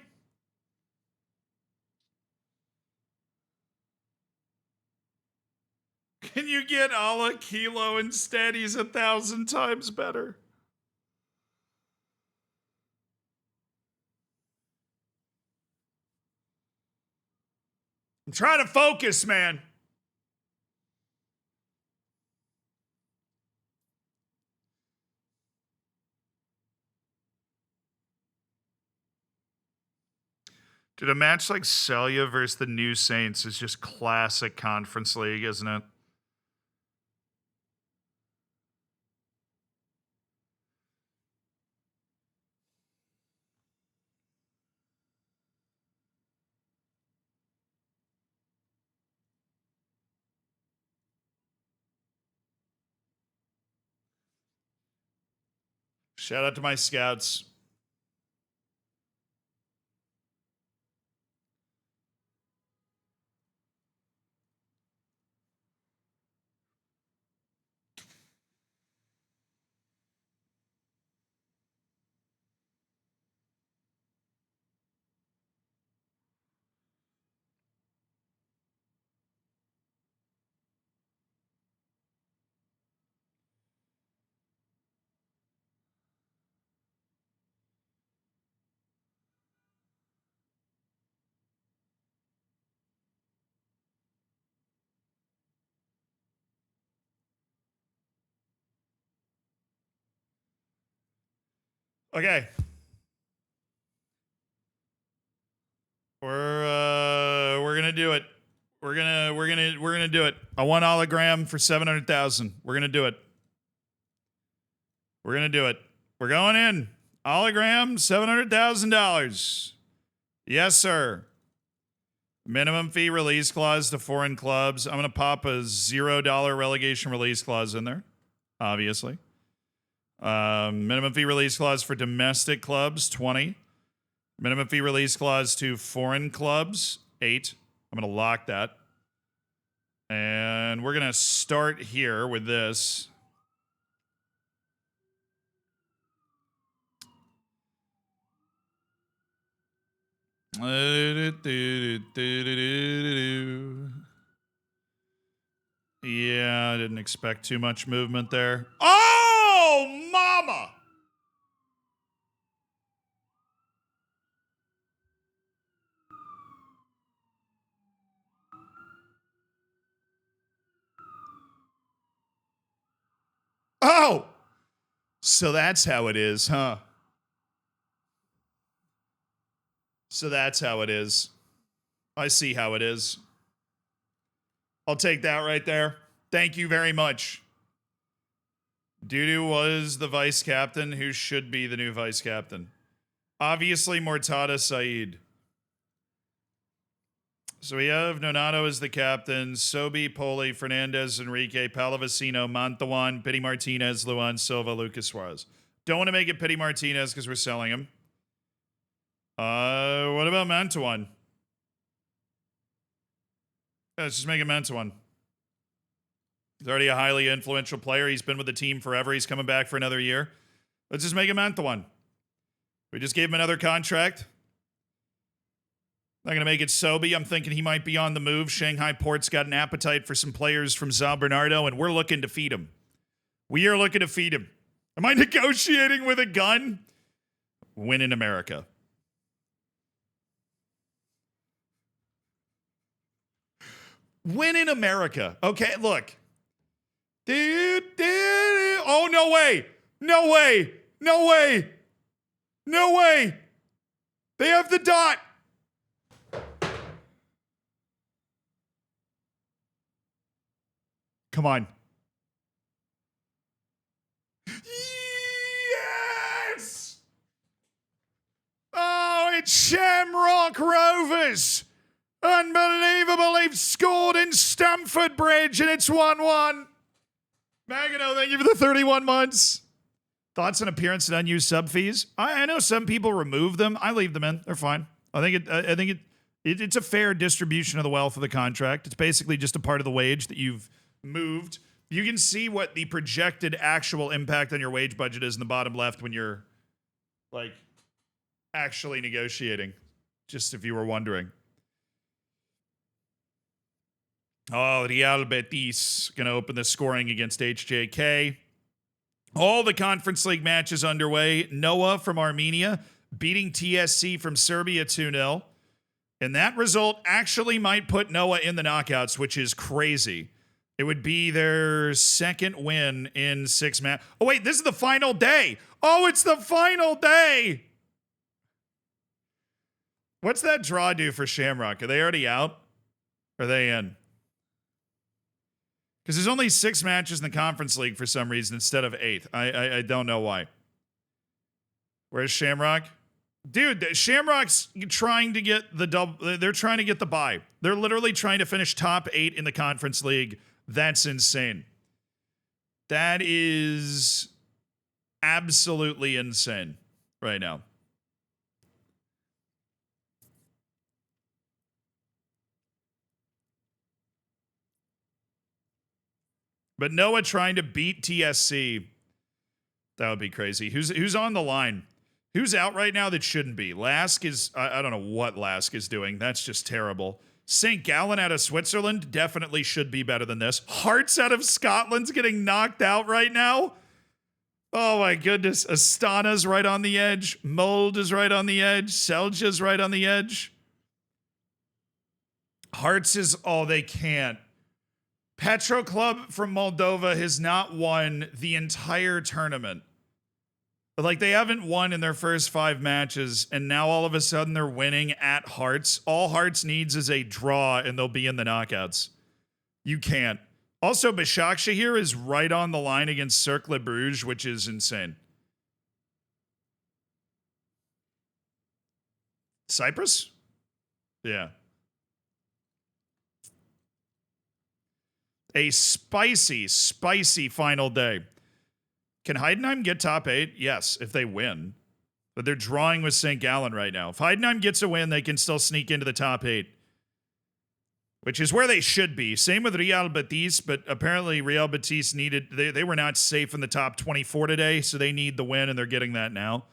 Can you get a la Kilo instead? He's 1,000 times better. I'm trying to focus, man. Dude, a match like Celia versus the New Saints is just classic Conference League, isn't it? Shout out to my scouts. Okay. We're gonna do it. We're gonna do it. I want hologram for 700,000. We're gonna do it. We're gonna do it. We're going in. Hologram, $700,000. Yes, sir. Minimum fee release clause to foreign clubs. I'm gonna pop a $0 relegation release clause in there, obviously. Minimum fee release clause for domestic clubs, 20. Minimum fee release clause to foreign clubs, 8. I'm going to lock that. And we're going to start here with this. Yeah, I didn't expect too much movement there. Oh, mama! Oh! So that's how it is, huh? So that's how it is. I see how it is. I'll take that right there. Thank you very much. Dudu was the vice captain who should be the new vice captain. Obviously, Mortada Saeed. So we have Nonato as the captain, Sobi, Poli, Fernandez, Enrique, Palavecino, Montawan, Pity Martinez, Luan Silva, Lucas Suarez. Don't want to make it Pity Martinez because we're selling him. What about Montawan? Let's just make it Montawan. He's already a highly influential player. He's been with the team forever. He's coming back for another year. Let's just make him Montawan. We just gave him another contract. Not going to make it Sobi. I'm thinking he might be on the move. Shanghai Port's got an appetite for some players from Sao Bernardo, and we're looking to feed him. We are looking to feed him. Am I negotiating with a gun? Win in America. Win in America. Okay, look. Oh, no way. No way. No way. No way. They have the dot. Come on. Yes! Oh, it's Shamrock Rovers. Unbelievable. They've scored in Stamford Bridge and it's 1-1. Magano, thank you for the 31 months. Thoughts on appearance and unused sub fees? I know some people remove them. I leave them in. They're fine. I think it's a fair distribution of the wealth of the contract. It's basically just a part of the wage that you've moved. You can see what the projected actual impact on your wage budget is in the bottom left when you're like actually negotiating. Just if you were wondering. Oh, Real Betis going to open the scoring against HJK. All the Conference League matches underway. Noah from Armenia beating TSC from Serbia 2-0. And that result actually might put Noah in the knockouts, which is crazy. It would be their second win in 6 matches. Oh, wait, this is the final day. Oh, it's the final day. What's that draw do for Shamrock? Are they already out? Or are they in? Because there's only 6 matches in the Conference League for some reason instead of 8. I don't know why. Where's Shamrock? Dude, Shamrock's trying to get the double. They're trying to get the bye. They're literally trying to finish top 8 in the Conference League. That's insane. That is absolutely insane right now. But Noah trying to beat TSC, that would be crazy. Who's on the line? Who's out right now that shouldn't be? Lask is, I don't know what Lask is doing. That's just terrible. St. Gallen out of Switzerland definitely should be better than this. Hearts out of Scotland's getting knocked out right now. Oh my goodness. Astana's right on the edge. Mold is right on the edge. Selja's right on the edge. Hearts is, oh, they can't. Petro Club from Moldova has not won the entire tournament. Like, they haven't won in their first 5 matches, and now all of a sudden they're winning at Hearts. All Hearts needs is a draw, and they'll be in the knockouts. You can't. Also, Başakşehir is right on the line against Cercle Bruges, which is insane. Cyprus? Yeah. A spicy, spicy final day. Can Heidenheim get top 8? Yes, if they win. But they're drawing with St. Gallen right now. If Heidenheim gets a win, they can still sneak into the top 8. Which is where they should be. Same with Real Betis, but apparently Real Betis needed... They were not safe in the top 24 today, so they need the win, and they're getting that now.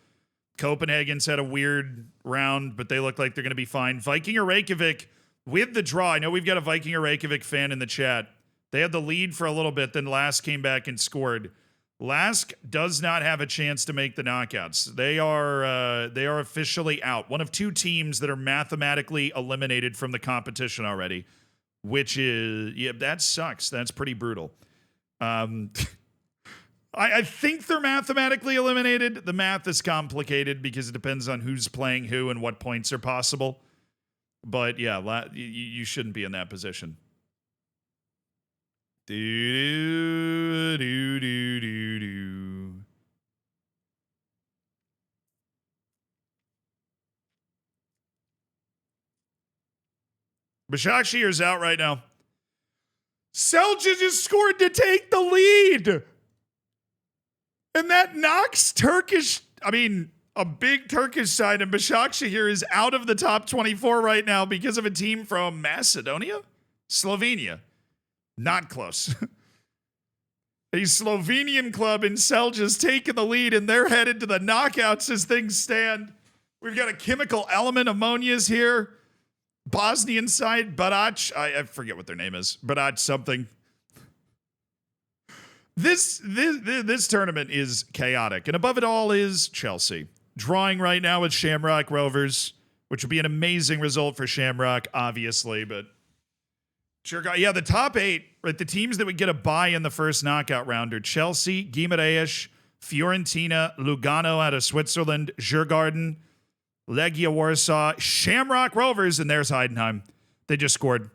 Copenhagen's had a weird round, but they look like they're going to be fine. Viking or Reykjavik with the draw. I know we've got a Viking or Reykjavik fan in the chat. They had the lead for a little bit, then Lask came back and scored. Lask does not have a chance to make the knockouts. They are officially out. One of 2 teams that are mathematically eliminated from the competition already, which is, yeah, that sucks. That's pretty brutal. I think they're mathematically eliminated. The math is complicated because it depends on who's playing who and what points are possible. But yeah, you shouldn't be in that position. Başakşehir's out right now. Selja just scored to take the lead. And that knocks a big Turkish side, and Başakşehir is out of the top 24 right now because of a team from Macedonia? Slovenia. Not close. A Slovenian club in Selja's taken the lead, and they're headed to the knockouts as things stand. We've got a chemical element, ammonia's here. Bosnian side, Barac. I forget what their name is. Barac something. This tournament is chaotic, and above it all is Chelsea. Drawing right now with Shamrock Rovers, which would be an amazing result for Shamrock, obviously, but sure, yeah, the top 8, right? The teams that would get a bye in the first knockout round are Chelsea, Guimarães, Fiorentina, Lugano out of Switzerland, Djurgården, Legia Warsaw, Shamrock Rovers, and there's Heidenheim. They just scored.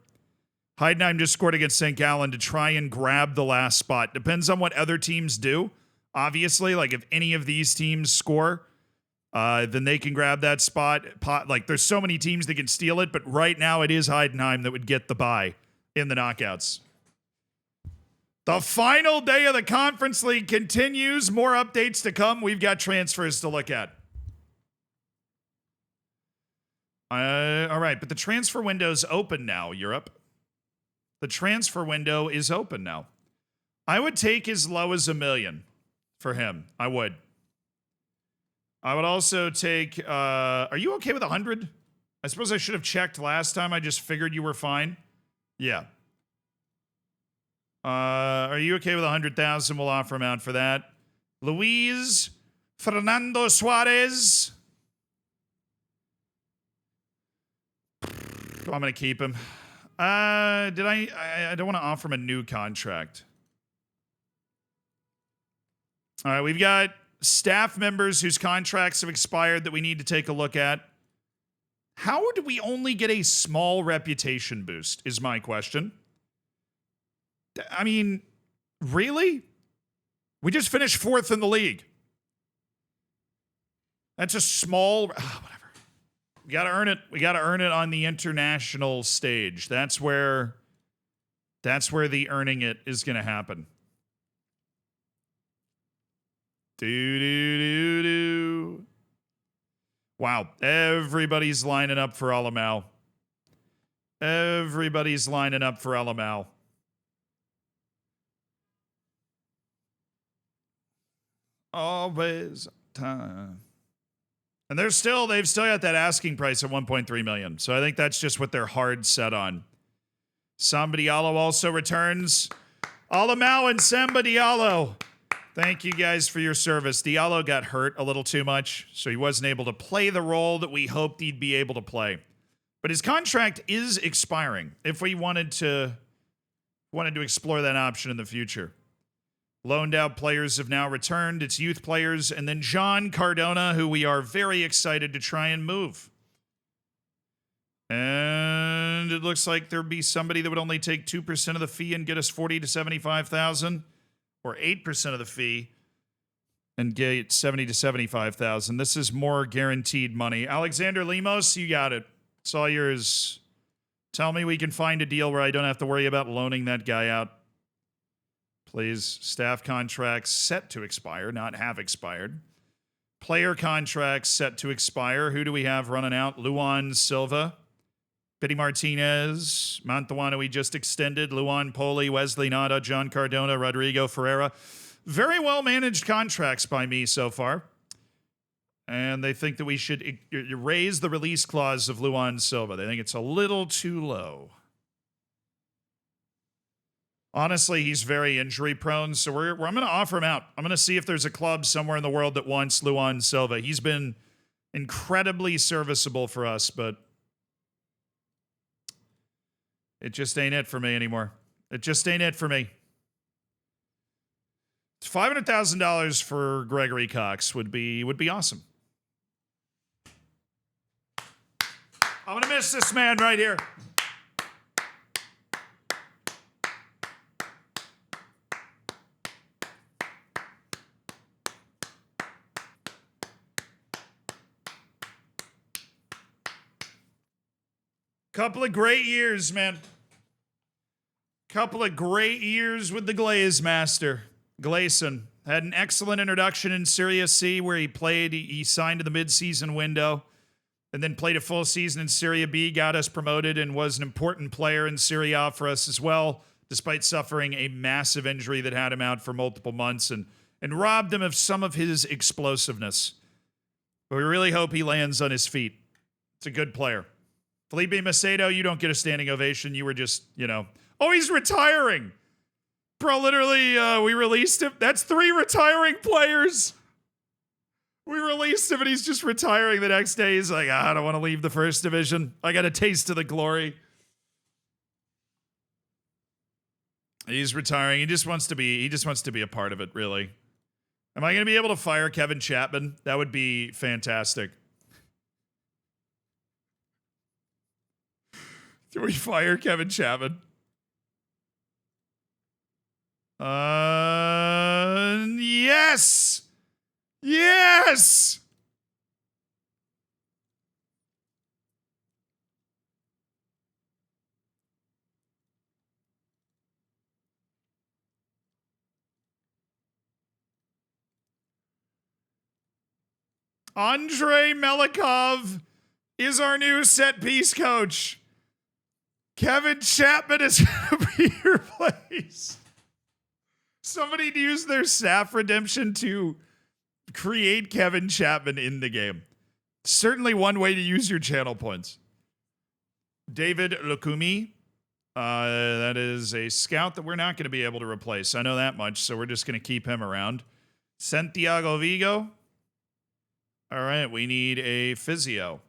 Heidenheim just scored against St. Gallen to try and grab the last spot. Depends on what other teams do. Obviously, like if any of these teams score, then they can grab that spot. Like there's so many teams that can steal it, but right now it is Heidenheim that would get the bye in the knockouts. The final day of the Conference League continues. More updates to come. We've got transfers to look at. All right, but the transfer window's open now, Europe. The transfer window is open now. I would take as low as $1 million for him. I would. I would also take, are you okay with 100? I suppose I should have checked last time. I just figured you were fine. Yeah. Are you okay with 100,000? We'll offer him out for that. Luis Fernando Suarez. I'm going to keep him. I don't want to offer him a new contract. All right, we've got staff members whose contracts have expired that we need to take a look at. How do we only get a small reputation boost is my question. I mean, really? We just finished 4th in the league. That's a small... whatever. We got to earn it. We got to earn it on the international stage. That's where the earning it is going to happen. Do. Wow. Everybody's lining up for Alamau. Everybody's lining up for Alamau. Always time. And they've still got that asking price at 1.3 million. So I think that's just what they're hard set on. Samba Diallo also returns. Alamau and Samba Diallo. Thank you guys for your service. Diallo got hurt a little too much, so he wasn't able to play the role that we hoped he'd be able to play. But his contract is expiring if we wanted to explore that option in the future. Loaned out players have now returned. It's youth players. And then John Cardona, who we are very excited to try and move. And it looks like there'd be somebody that would only take 2% of the fee and get us 40 to 75,000, or 8% of the fee and get 70 to 75,000. This is more guaranteed money. Alexander Lemos, you got it. It's all yours. Tell me we can find a deal where I don't have to worry about loaning that guy out. Please. Staff contracts set to expire, not have expired. Player contracts set to expire. Who do we have running out? Luan Silva, Pity Martinez, Mantuano we just extended, Luan Poli, Wesley Nada, John Cardona, Rodrigo Ferreira. Very well managed contracts by me so far. And they think that we should raise the release clause of Luan Silva. They think it's a little too low. Honestly, he's very injury prone, so I'm going to offer him out. I'm going to see if there's a club somewhere in the world that wants Luan Silva. He's been incredibly serviceable for us, but it just ain't it for me anymore. It just ain't it for me. $500,000 for Gregory Cox would be awesome. I'm gonna miss this man right here. Couple of great years, man. Couple of great years with the Glaze Master. Gleason had an excellent introduction in Serie C where he signed to the mid-season window and then played a full season in Serie B, got us promoted, and was an important player in Serie A for us as well, despite suffering a massive injury that had him out for multiple months and robbed him of some of his explosiveness. But we really hope he lands on his feet. It's a good player. Felipe Macedo, you don't get a standing ovation. You were just, oh, he's retiring. Bro, literally, we released him. That's 3 retiring players. We released him and he's just retiring the next day. He's like, I don't want to leave the first division. I got a taste of the glory. He's retiring. He just wants to be a part of it, really. Am I going to be able to fire Kevin Chapman? That would be fantastic. Do we fire Kevin Chapman? Yes! Yes! Andrei Melikov is our new set piece coach. Kevin Chapman is going to be your place. Somebody used their staff redemption to create Kevin Chapman in the game. Certainly one way to use your channel points. David Lukumi. That is a scout that we're not going to be able to replace. I know that much, so we're just going to keep him around. Santiago Vigo. All right, we need a physio.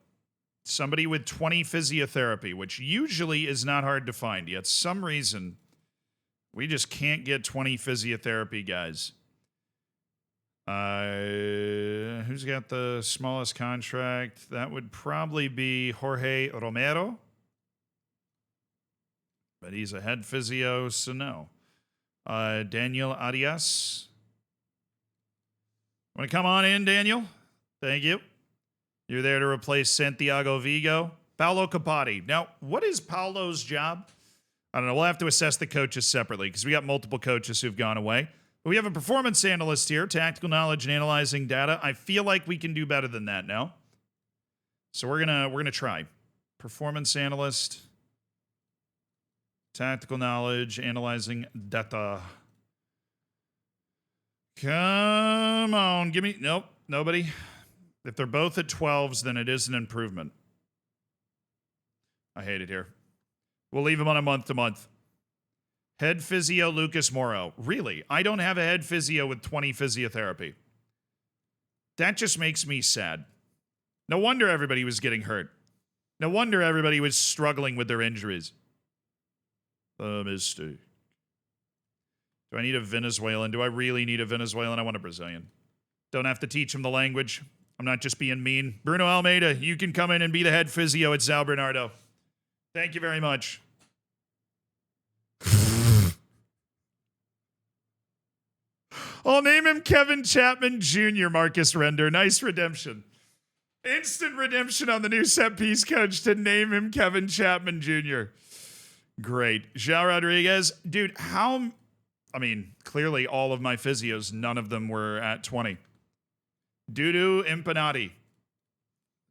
Somebody with 20 physiotherapy, which usually is not hard to find. Yet some reason, we just can't get 20 physiotherapy guys. Who's got the smallest contract? That would probably be Jorge Romero. But he's a head physio, so no. Daniel Arias. Want to come on in, Daniel? Thank you. You're there to replace Santiago Vigo. Paolo Capati. Now, what is Paolo's job? I don't know. We'll have to assess the coaches separately because we got multiple coaches who've gone away. But we have a performance analyst here, tactical knowledge and analyzing data. I feel like we can do better than that now. So we're gonna try. Performance analyst, tactical knowledge, analyzing data. Come on, give me... Nope, nobody. If they're both at 12s, then it is an improvement. I hate it here. We'll leave him on a month-to-month. Head physio, Lucas Moro. Really? I don't have a head physio with 20 physiotherapy. That just makes me sad. No wonder everybody was getting hurt. No wonder everybody was struggling with their injuries. A mistake. Do I need a Venezuelan? Do I really need a Venezuelan? I want a Brazilian. Don't have to teach him the language. I'm not just being mean. Bruno Almeida, you can come in and be the head physio at São Bernardo. Thank you very much. I'll name him Kevin Chapman Jr., Marcus Render. Nice redemption. Instant redemption on the new set piece coach to name him Kevin Chapman Jr. Great. João Rodriguez. Dude, clearly all of my physios, none of them were at 20. Dudu Impanati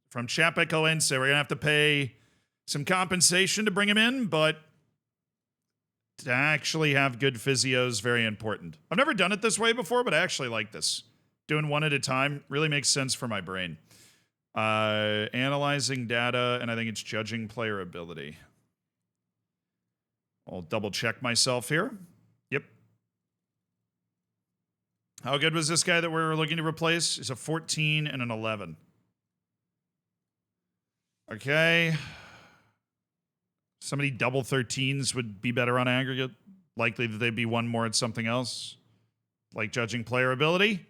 from Chapecoense. We're going to have to pay some compensation to bring him in, but to actually have good physio is very important. I've never done it this way before, but I actually like this. Doing one at a time really makes sense for my brain. Analyzing data, and I think it's judging player ability. I'll double check myself here. Yep. How good was this guy that we're looking to replace? He's a 14 and an 11. Okay. Somebody double 13s would be better on aggregate. Likely that they'd be one more at something else. Like judging player ability?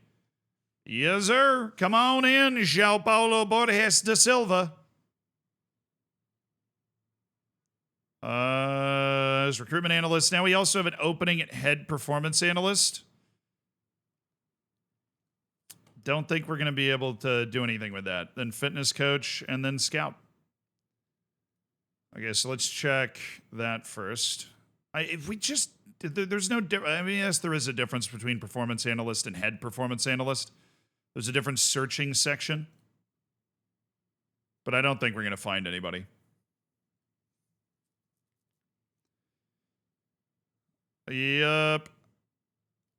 Yes, sir. Come on in, João Paulo Borges da Silva. As recruitment analyst. Now we also have an opening at head performance analyst. Don't think we're going to be able to do anything with that. Then fitness coach and then scout. Okay, so let's check that first. If we just, there's no difference. I mean, yes, there is a difference between performance analyst and head performance analyst. There's a different searching section. But I don't think we're going to find anybody. Yep.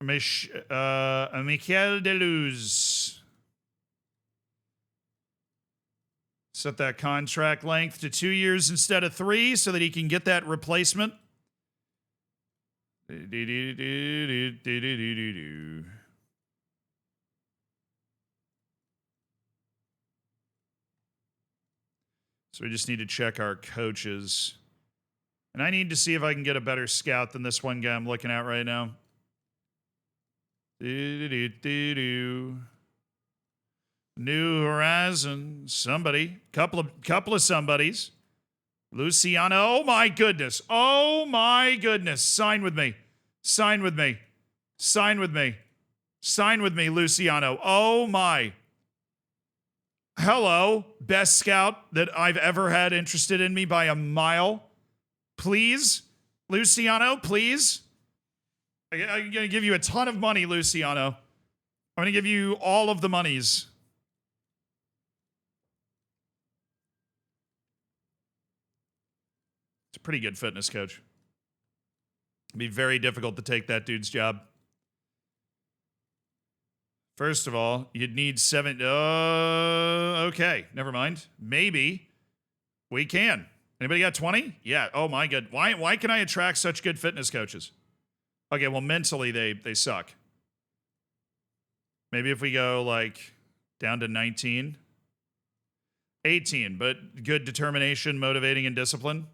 Michael Deleuze. Set that contract length to 2 years instead of 3 so that he can get that replacement. So we just need to check our coaches. And I need to see if I can get a better scout than this one guy I'm looking at right now. New Horizon. Somebody. Couple of somebodies. Luciano. Oh my goodness. Oh my goodness. Sign with me. Sign with me. Sign with me. Sign with me, Luciano. Oh my. Hello. Best scout that I've ever had interested in me by a mile. Please, Luciano, please. I'm going to give you a ton of money, Luciano. I'm going to give you all of the monies. It's a pretty good fitness coach. It'd be very difficult to take that dude's job. First of all, you'd need 7. Okay, never mind. Maybe we can. Anybody got 20? Yeah. Oh my god. Why can I attract such good fitness coaches? Okay, well mentally they suck. Maybe if we go like down to 19. 18, but good determination, motivating, and discipline.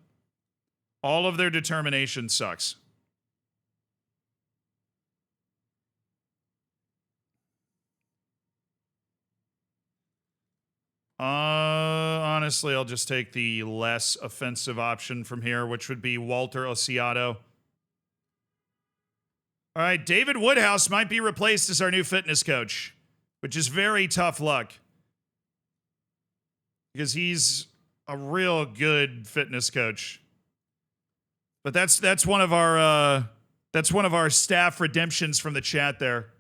All of their determination sucks. Honestly, I'll just take the less offensive option from here, which would be Walter Osiato. All right, David Woodhouse might be replaced as our new fitness coach, which is very tough luck. Because he's a real good fitness coach. But that's one of our staff redemptions from the chat there.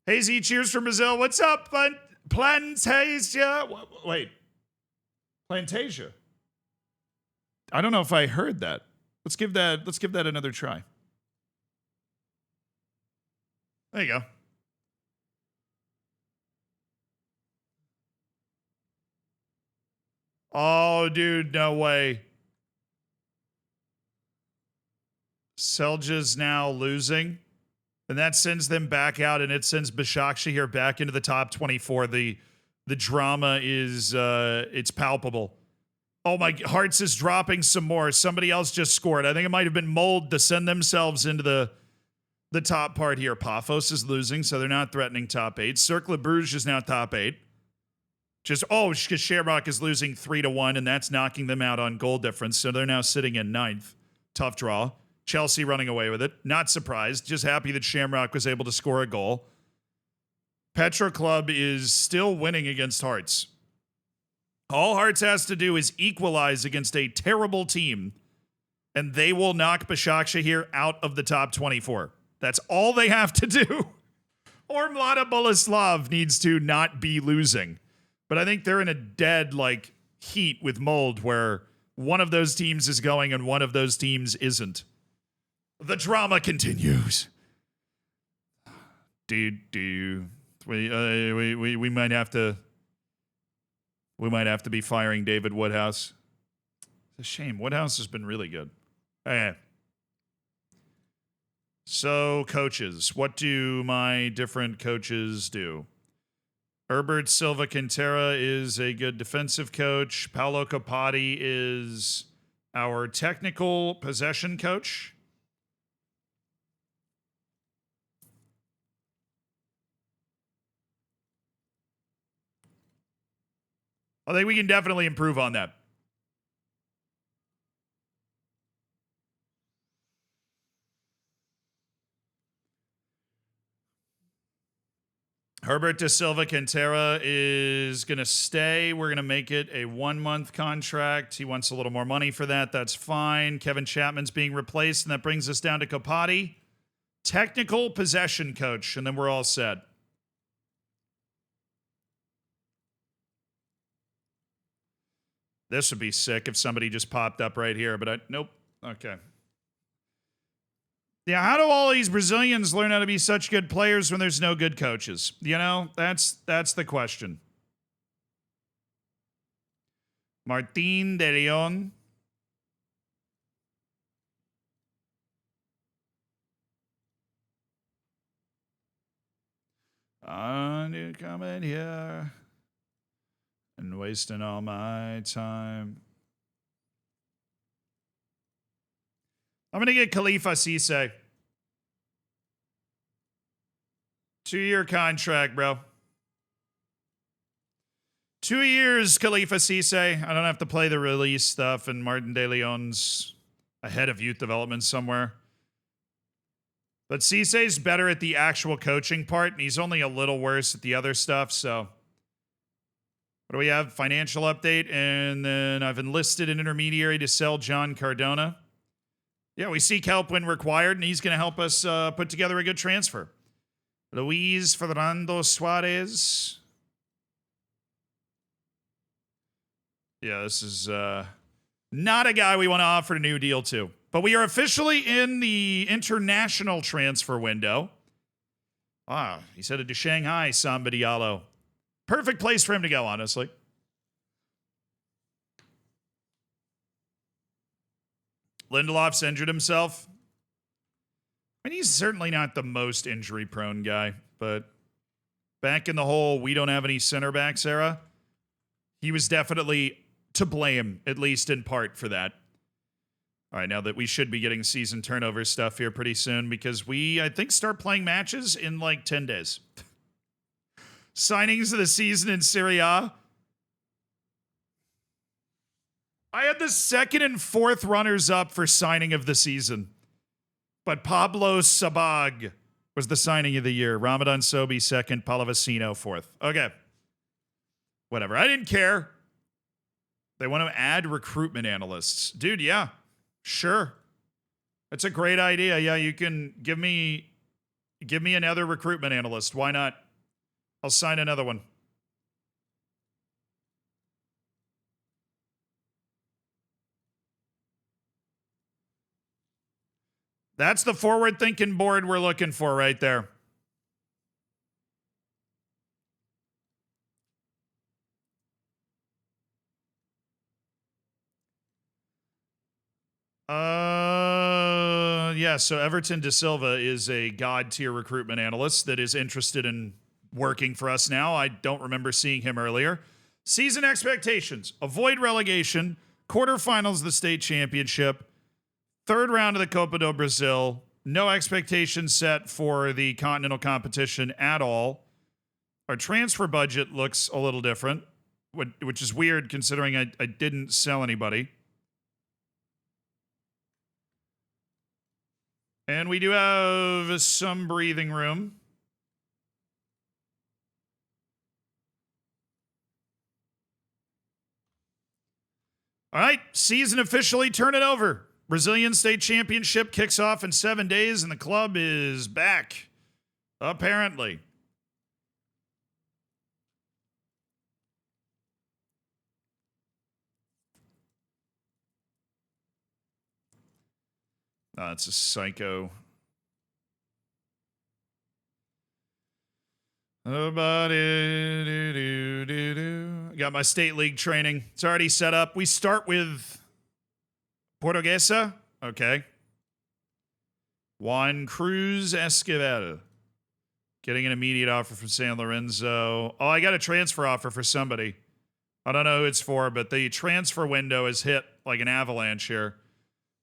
Hazy, cheers from Brazil. What's up, Plantasia? Wait. Plantasia. I don't know if I heard that. Let's give that another try. There you go. Oh, dude, no way. Selja's now losing. And that sends them back out, and it sends Başakşehir back into the top 24. The drama is, it's palpable. Oh my, Hearts is dropping some more. Somebody else just scored. I think it might have been Mold to send themselves into the top part here. Paphos is losing, so they're not threatening top 8. Cercle Bruges is now top 8. Just, because Shamrock is losing 3-1, and that's knocking them out on goal difference, so they're now sitting in 9th. Tough draw. Chelsea running away with it. Not surprised. Just happy that Shamrock was able to score a goal. Petro Club is still winning against Hearts. All Hearts has to do is equalize against a terrible team, and they will knock Başakşehir out of the top 24. That's all they have to do. Or Mlada Boleslav needs to not be losing. But I think they're in a dead, heat with Mold where one of those teams is going and one of those teams isn't. The drama continues. We might have to be firing David Woodhouse. It's a shame. Woodhouse has been really good. Okay. So, coaches. What do my different coaches do? Herbert Silva Quintera is a good defensive coach. Paolo Capati is our technical possession coach. I think we can definitely improve on that. Herbert da Silva Quintera is going to stay. We're going to make it a 1-month contract. He wants a little more money for that. That's fine. Kevin Chapman's being replaced, and that brings us down to Kopati. Technical possession coach, and then we're all set. This would be sick if somebody just popped up right here, but nope. Okay. Yeah, how do all these Brazilians learn how to be such good players when there's no good coaches? You know, that's the question. Martin de Leon. I'm to come in here and wasting all my time. I'm going to get Khalifa Cisse. 2-year contract, bro. 2 years, Khalifa Cisse. I don't have to play the release stuff, and Martin De Leon's ahead of youth development somewhere. But Cisse's better at the actual coaching part, and he's only a little worse at the other stuff, so. What do we have? Financial update, and then I've enlisted an intermediary to sell John Cardona. Yeah, we seek help when required, and he's going to help us put together a good transfer. Luis Fernando Suarez. Yeah, this is not a guy we want to offer a new deal to. But we are officially in the international transfer window. He's headed to Shanghai, Samba Diallo. Perfect place for him to go, honestly. Lindelof's injured himself. I mean, he's certainly not the most injury-prone guy, but back in the whole we don't have any center backs era, he was definitely to blame, at least in part, for that. All right, now that we should be getting season turnover stuff here pretty soon because we, I think, start playing matches in like 10 days. Signings of the season in Serie A. I had the second and fourth runners-up for signing of the season. But Pablo Sabag was the signing of the year. Ramadan Sobi second, Palavecino fourth. Okay. Whatever. I didn't care. They want to add recruitment analysts. Dude, yeah. Sure. That's a great idea. Yeah, you can give me another recruitment analyst. Why not? I'll sign another one. That's the forward-thinking board we're looking for right there. Yeah, so Everton De Silva is a god-tier recruitment analyst that is interested in working for us now. I don't remember seeing him earlier. Season expectations. Avoid relegation. Quarterfinals of the state championship. Third round of the Copa do Brasil. No expectations set for the continental competition at all. Our transfer budget looks a little different, which is weird considering I didn't sell anybody. And we do have some breathing room. All right, season officially turn it over. Brazilian State Championship kicks off in 7 days, and the club is back, apparently. It's a psycho. Got my state league training. It's already set up. We start with Portuguesa. Okay. Juan Cruz Esquivel. Getting an immediate offer from San Lorenzo. Oh, I got a transfer offer for somebody. I don't know who it's for, but the transfer window has hit like an avalanche here.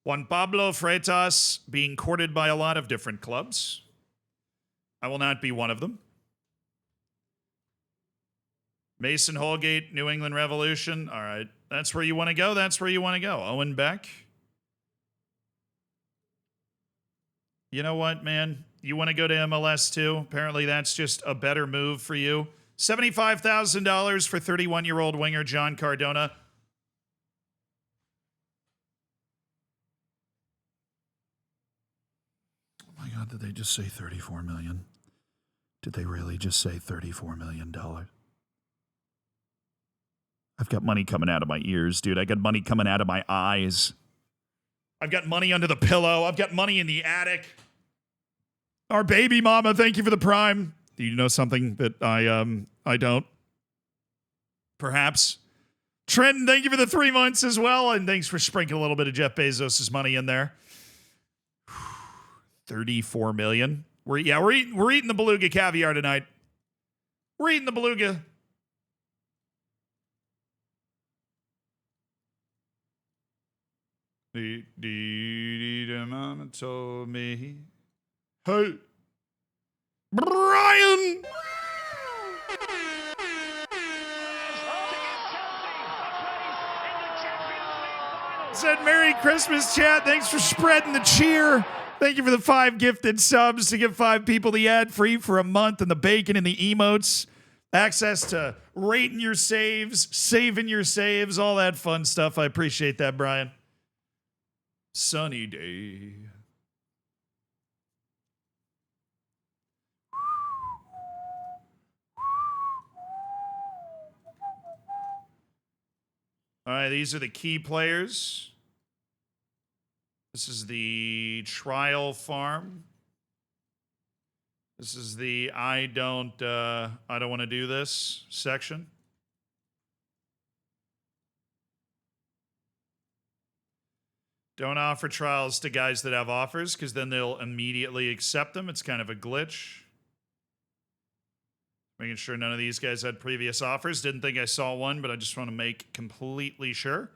Juan Pablo Freitas being courted by a lot of different clubs. I will not be one of them. Mason Holgate, New England Revolution. All right. That's where you want to go. That's where you want to go. Owen Beck. You know what, man? You want to go to MLS too? Apparently that's just a better move for you. $75,000 for 31-year-old winger John Cardona. Oh my God, did they just say $34 million? Did they really just say $34 million? I've got money coming out of my ears, dude. I got money coming out of my eyes. I've got money under the pillow. I've got money in the attic. Our baby mama, thank you for the prime. Do you know something that I don't? Perhaps. Trenton, thank you for the 3 months as well, and thanks for sprinkling a little bit of Jeff Bezos' money in there. $34 million. We're eating the beluga caviar tonight. We're eating the beluga. The mama told me. Hey, Brian. Said Merry Christmas, chat. Thanks for spreading the cheer. Thank you for the 5 gifted subs to give 5 people the ad free for a month and the bacon and the emotes. Access to rating your saves, saving your saves, all that fun stuff. I appreciate that, Brian. Sunny day. All right, these are the key players. This is the trial farm. This is the I don't want to do this section. Don't offer trials to guys that have offers because then they'll immediately accept them. It's kind of a glitch. Making sure none of these guys had previous offers. Didn't think I saw one, but I just want to make completely sure.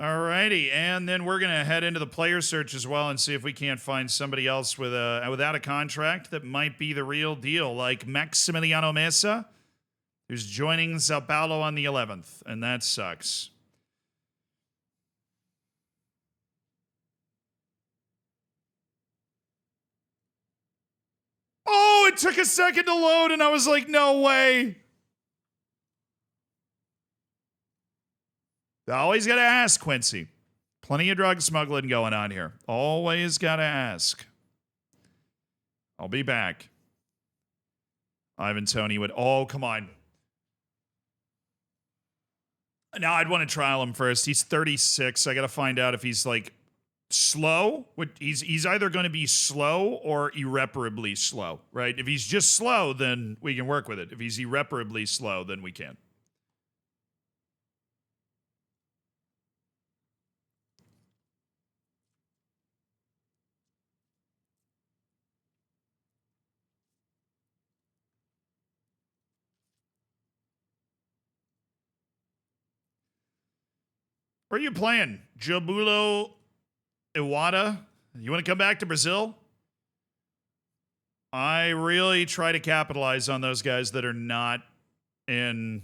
Alrighty, and then we're going to head into the player search as well and see if we can't find somebody else with without a contract that might be the real deal, like Maximiliano Mesa, who's joining Sao Paulo on the 11th, and that sucks. Oh, it took a second to load, and I was like, no way. Always got to ask, Quincy. Plenty of drug smuggling going on here. Always got to ask. I'll be back. Ivan Toney would... Oh, come on. Now, I'd want to trial him first. He's 36. I got to find out if he's, like, slow. He's either going to be slow or irreparably slow, right? If he's just slow, then we can work with it. If he's irreparably slow, then we can't. Where are you playing? Jabulo Iwata? You want to come back to Brazil? I really try to capitalize on those guys that are not in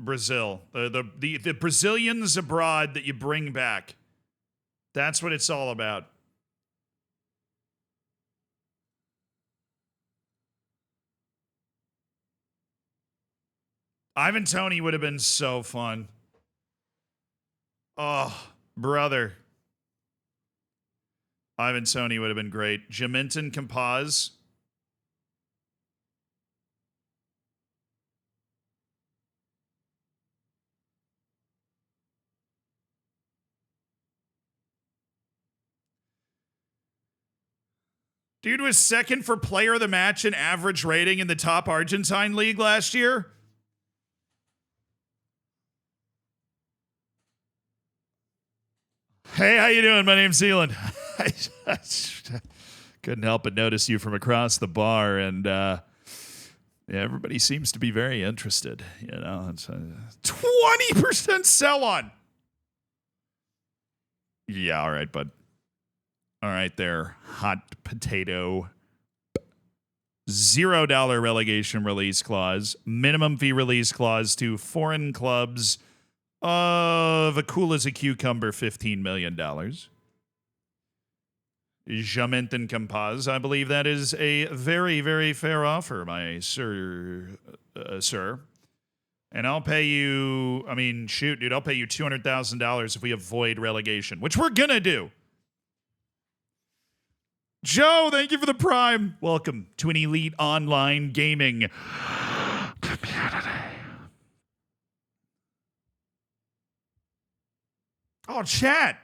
Brazil. The Brazilians abroad that you bring back. That's what it's all about. Ivan Toney would have been so fun. Oh, brother. Ivan Toney would have been great. Jaminton Campaz. Dude was second for player of the match in average rating in the top Argentine league last year. Hey, how you doing? My name's Zealand. I couldn't help but notice you from across the bar, and yeah, everybody seems to be very interested. You know, it's 20% sell on. Yeah, all right, bud. All right, there, hot potato $0 relegation release clause, minimum fee release clause to foreign clubs of a cool as a cucumber $15 million. Jamenten Campaz, I believe that is a very, very fair offer, my sir. And I'll pay you, I mean, shoot, dude, I'll pay you $200,000 if we avoid relegation, which we're going to do. Joe, thank you for the Prime. Welcome to an elite online gaming community. Oh, chat.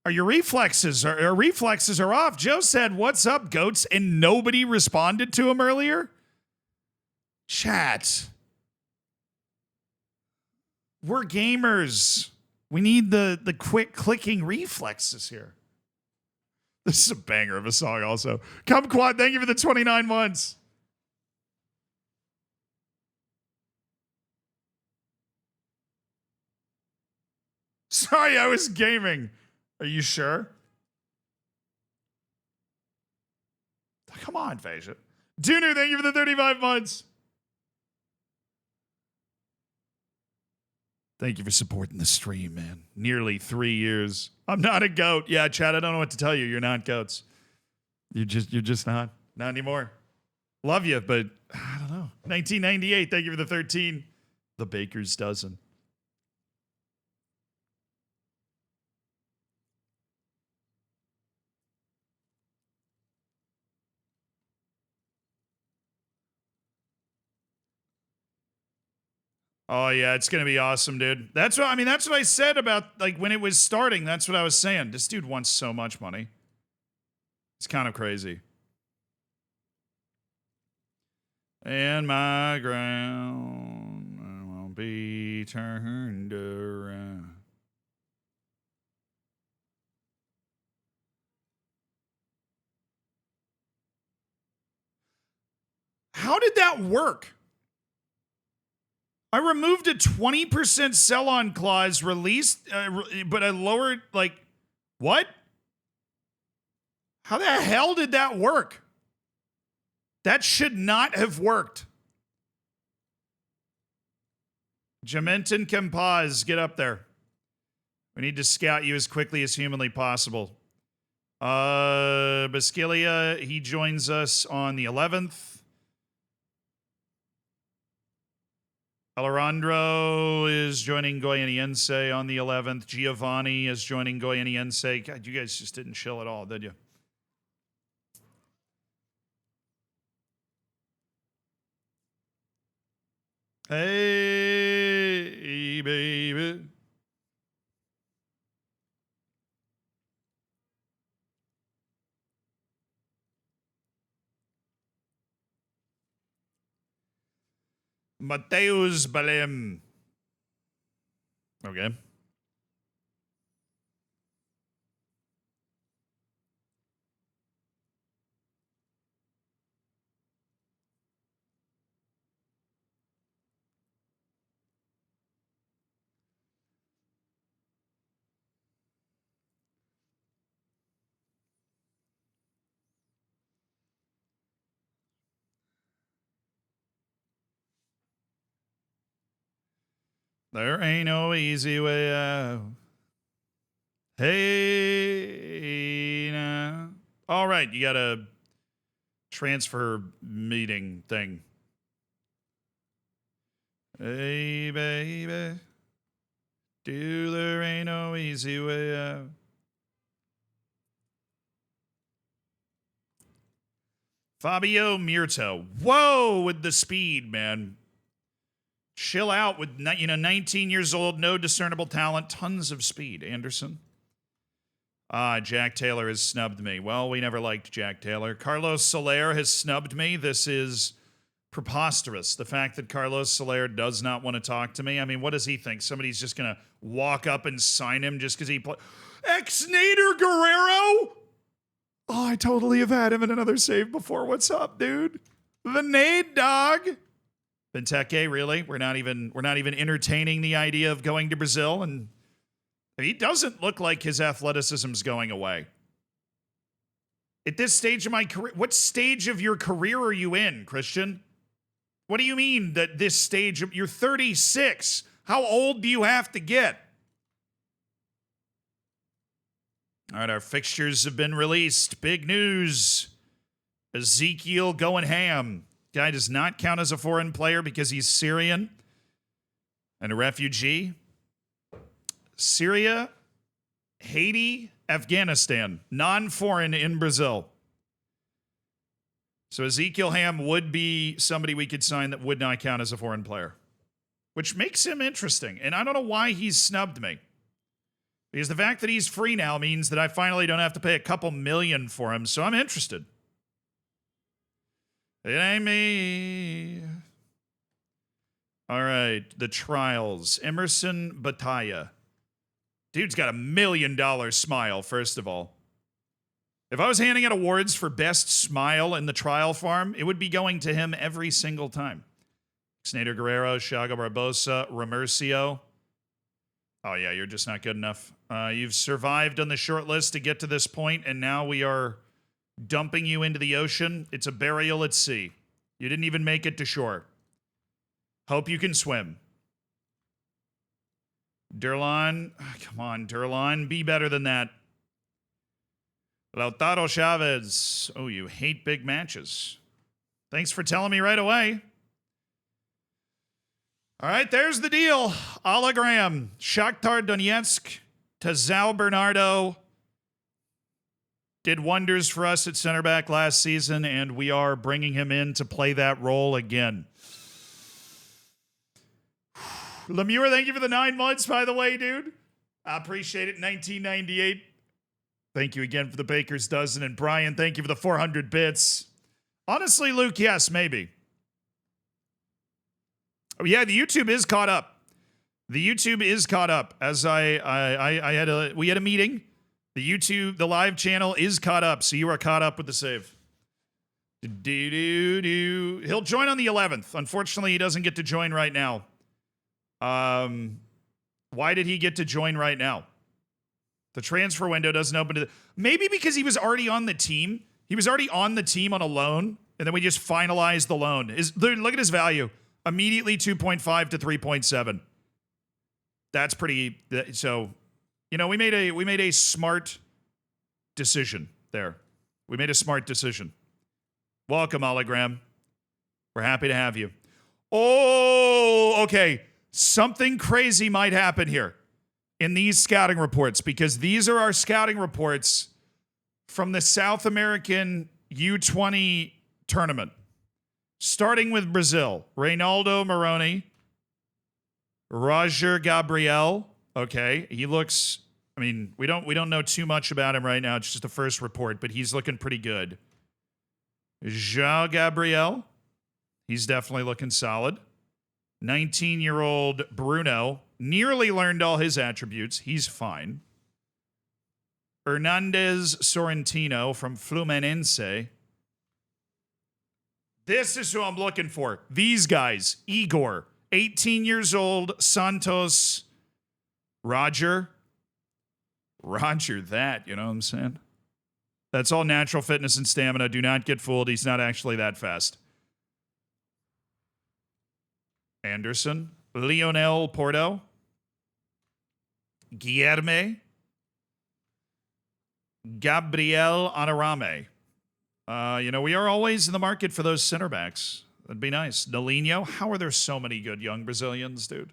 Are your reflexes are off? Joe said, "What's up, goats?" and nobody responded to him earlier. Chat. We're gamers. We need the quick clicking reflexes here. This is a banger of a song also. Kumquat, thank you for the 29 months. Sorry, I was gaming. Are you sure? Come on, Phasia. Dunu, thank you for the 35 months. Thank you for supporting the stream, man. Nearly 3 years. I'm not a goat. Yeah, Chad, I don't know what to tell you. You're not goats. You're just not. Not anymore. Love you, but I don't know. 1998, thank you for the 13. The Baker's Dozen. Oh yeah, it's gonna be awesome, dude. That's what I said about like when it was starting. That's what I was saying. This dude wants so much money. It's kind of crazy. And my ground will be turned around. How did that work? I removed a 20% sell-on clause, released, but I lowered, like, what? How the hell did that work? That should not have worked. Jamenten Campaz, get up there. We need to scout you as quickly as humanly possible. Basquilia, he joins us on the 11th. Alejandro is joining Goianiense on the 11th. Giovanni is joining Goianiense. God, you guys just didn't chill at all, did you? Hey, baby. Mateus Balem. Okay. There ain't no easy way out. Hey, now. All right, you got a transfer meeting thing. Hey, baby. There ain't no easy way out. Fabio Mirto. Whoa, with the speed, man. Chill out with, 19 years old, no discernible talent, tons of speed. Anderson. Jack Taylor has snubbed me. Well, we never liked Jack Taylor. Carlos Soler has snubbed me. This is preposterous. The fact that Carlos Soler does not want to talk to me. I mean, what does he think? Somebody's just going to walk up and sign him just because he played. Ex-Nader Guerrero? Oh, I totally have had him in another save before. What's up, dude? The Nade dog. Benteke, really? We're not even entertaining the idea of going to Brazil, and he doesn't look like his athleticism's going away. At this stage of my career, what stage of your career are you in, Christian? What do you mean that this stage of, you're 36. How old do you have to get? All right, our fixtures have been released. Big news. Ezekiel going ham. Guy does not count as a foreign player because he's Syrian and a refugee. Syria, Haiti, Afghanistan. Non-foreign in Brazil. So Ezekiel Ham would be somebody we could sign that would not count as a foreign player, which makes him interesting. And I don't know why he's snubbed me. Because the fact that he's free now means that I finally don't have to pay a couple million for him, so I'm interested. It ain't me. All right, the trials. Emerson Bataya. Dude's got $1 million smile, first of all. If I was handing out awards for best smile in the trial farm, it would be going to him every single time. Xnader Guerrero, Shago Barbosa, Remercio. Oh, yeah, you're just not good enough. You've survived on the short list to get to this point, and now we are dumping you into the ocean. It's a burial at sea. You didn't even make it to shore. Hope you can swim. Durlan, come on, Durlan, be better than that. Lautaro Chavez. Oh, you hate big matches. Thanks for telling me right away. All right, there's the deal. Hologram. Shakhtar Donetsk to Zao Bernardo. Did wonders for us at center back last season, and we are bringing him in to play that role again. Lemure, thank you for the 9 months, by the way, dude. I appreciate it. 1998. Thank you again for the baker's dozen. And Brian, thank you for the 400 bits. Honestly, Luke, yes, maybe. Oh, yeah, the YouTube is caught up. The YouTube is caught up. As we had a meeting. The live channel is caught up, so you are caught up with the save. He'll join on the 11th. Unfortunately, he doesn't get to join right now. Why did he get to join right now? The transfer window doesn't open to maybe because he was already on the team. He was already on the team on a loan, and then we just finalized the loan. Look at his value. Immediately 2.5 to 3.7. That's pretty. So, you know, we made a smart decision there. We made a smart decision. Welcome, Hologram. We're happy to have you. Oh, okay. Something crazy might happen here in these scouting reports, because these are our scouting reports from the South American U20 tournament. Starting with Brazil, Reynaldo Moroni, Roger Gabriel. Okay, he looks, I mean, we don't know too much about him right now. It's just the first report, but he's looking pretty good. João Gabriel, he's definitely looking solid. 19-year-old Bruno, nearly learned all his attributes. He's fine. Hernandez Sorrentino from Fluminense. This is who I'm looking for. These guys. Igor, 18 years old. Santos. Roger that, you know what I'm saying? That's all natural fitness and stamina. Do not get fooled. He's not actually that fast. Anderson. Lionel Porto. Guilherme. Gabriel Anarame. You know, we are always in the market for those center backs. That'd be nice. Nalinho. How are there so many good young Brazilians, dude?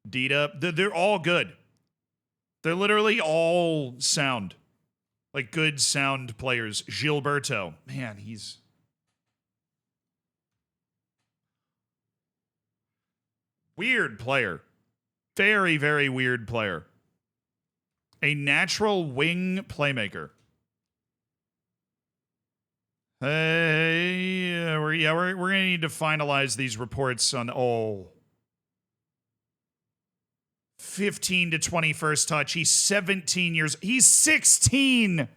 Dita. They're all good. They're literally all sound. Like good sound players. Gilberto. Man, he's... weird player. Very, very weird player. A natural wing playmaker. Hey, we're going to need to finalize these reports on... 15 to 21st touch. He's 17 years... He's 16!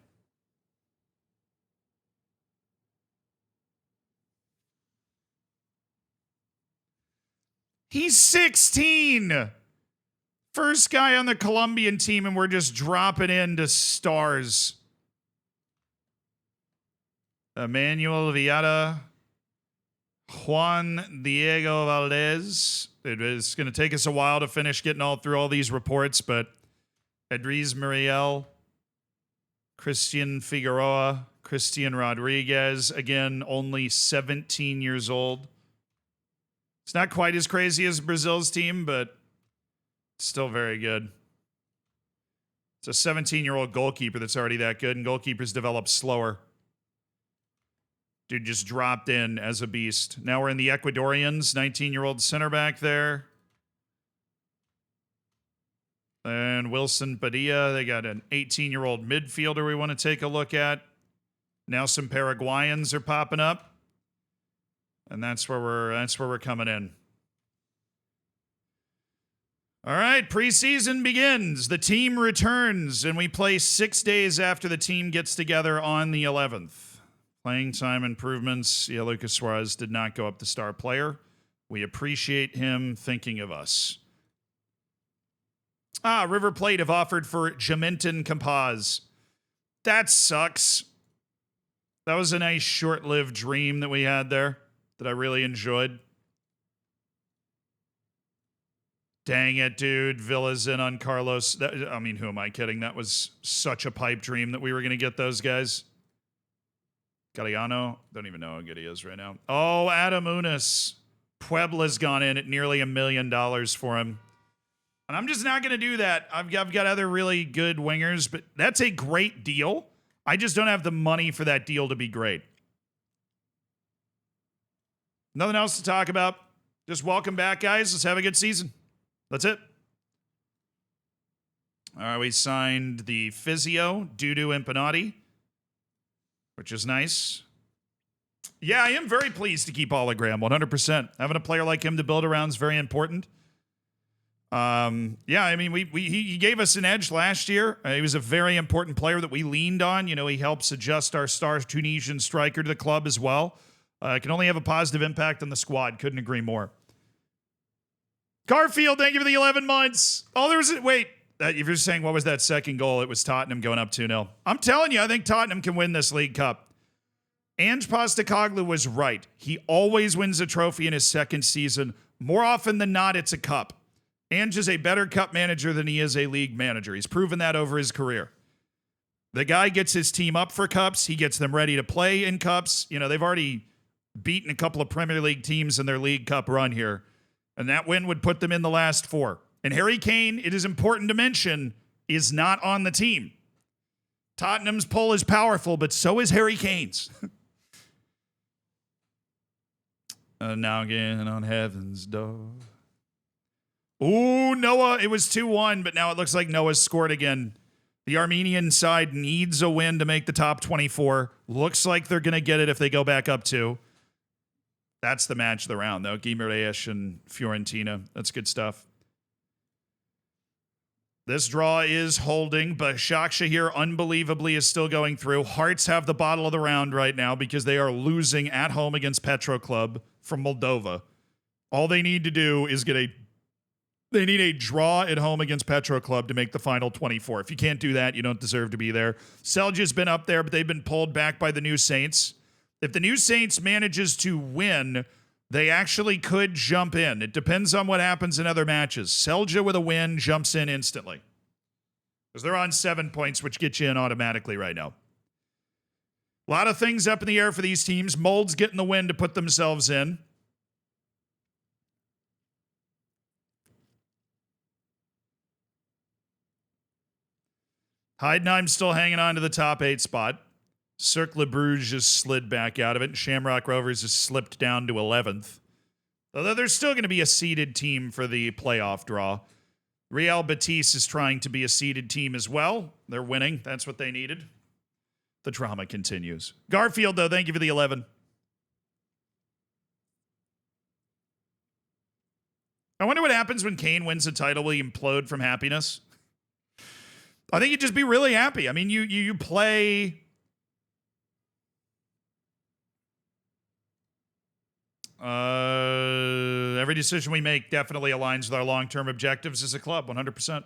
He's 16! First guy on the Colombian team, and we're just dropping into stars. Emmanuel Villada, Juan Diego Valdez. It's going to take us a while to finish getting through all these reports, but Edriz Muriel, Christian Figueroa, Christian Rodriguez, again, only 17 years old. It's not quite as crazy as Brazil's team, but still very good. It's a 17-year-old goalkeeper that's already that good, and goalkeepers develop slower. Dude just dropped in as a beast. Now we're in the Ecuadorians, 19-year-old center back there. And Wilson Padilla, they got an 18-year-old midfielder we want to take a look at. Now some Paraguayans are popping up. And that's where we're coming in. All right, preseason begins. The team returns, and we play 6 days after the team gets together on the 11th. Playing time improvements. Yeah, Lucas Suarez did not go up the star player. We appreciate him thinking of us. River Plate have offered for Jaminton Campaz. That sucks. That was a nice short-lived dream that we had there that I really enjoyed. Dang it, dude. Villa's in on Carlos. I mean, who am I kidding? That was such a pipe dream that we were going to get those guys. Galeano. Don't even know how good he is right now. Oh, Adam Unis. Puebla's gone in at nearly $1 million for him. And I'm just not going to do that. I've got other really good wingers, but that's a great deal. I just don't have the money for that deal to be great. Nothing else to talk about. Just welcome back, guys. Let's have a good season. That's it. All right, we signed the physio, Dudu Impanati, which is nice. Yeah, I am very pleased to keep Hologram, 100%. Having a player like him to build around is very important. Yeah, I mean, he gave us an edge last year. He was a very important player that we leaned on. You know, he helps adjust our star Tunisian striker to the club as well. Can only have a positive impact on the squad. Couldn't agree more. Garfield, thank you for the 11 months. Oh, there was a... Wait. If you're saying what was that second goal, it was Tottenham going up 2-0. I'm telling you, I think Tottenham can win this League Cup. Ange Postecoglou was right. He always wins a trophy in his second season. More often than not, it's a cup. Ange is a better cup manager than he is a league manager. He's proven that over his career. The guy gets his team up for cups. He gets them ready to play in cups. You know, they've already beaten a couple of Premier League teams in their League Cup run here. And that win would put them in the last four. And Harry Kane, it is important to mention, is not on the team. Tottenham's pull is powerful, but so is Harry Kane's. Now again on heaven's door. Ooh, Noah, it was 2-1, but now it looks like Noah's scored again. The Armenian side needs a win to make the top 24. Looks like they're going to get it if they go back up 2. That's the match of the round, though. Guimaraes and Fiorentina. That's good stuff. This draw is holding, but Shakhtar here unbelievably is still going through. Hearts have the bottle of the round right now because they are losing at home against Petro Club from Moldova. All they need to do is they need a draw at home against Petro Club to make the final 24. If you can't do that, you don't deserve to be there. Celje's been up there, but they've been pulled back by the New Saints. If the New Saints manages to win, they actually could jump in. It depends on what happens in other matches. Celje with a win jumps in instantly. Because they're on 7 points, which gets you in automatically right now. A lot of things up in the air for these teams. Mold's getting the win to put themselves in. Heidenheim's still hanging on to the top 8 spot. Cercle Bruges just slid back out of it. And Shamrock Rovers just slipped down to 11th. Although there's still going to be a seeded team for the playoff draw. Real Betis is trying to be a seeded team as well. They're winning. That's what they needed. The drama continues. Garfield, though, thank you for the 11. I wonder what happens when Kane wins a title. Will he implode from happiness? I think you'd just be really happy. I mean, you play... every decision we make definitely aligns with our long-term objectives as a club, 100%.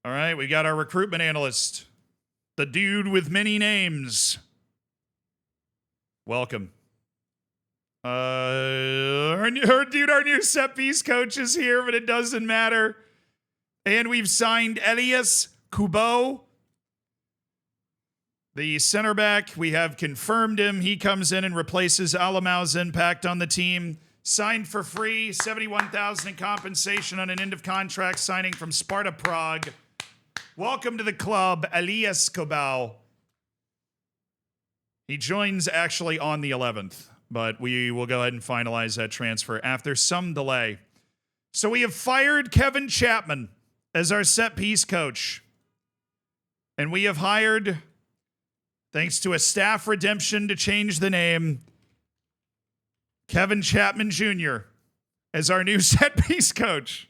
All right, we got our recruitment analyst, the dude with many names. Welcome. Our new set piece coach is here, but it doesn't matter. And we've signed Elias Kubo, the center back. We have confirmed him. He comes in and replaces Alamau's impact on the team. Signed for free, $71,000 in compensation on an end of contract signing from Sparta Prague. Welcome to the club, Elias Kubo. He joins actually on the 11th, but we will go ahead and finalize that transfer after some delay. So we have fired Kevin Chapman as our set piece coach. And we have hired, thanks to a staff redemption to change the name, Kevin Chapman Jr. as our new set piece coach.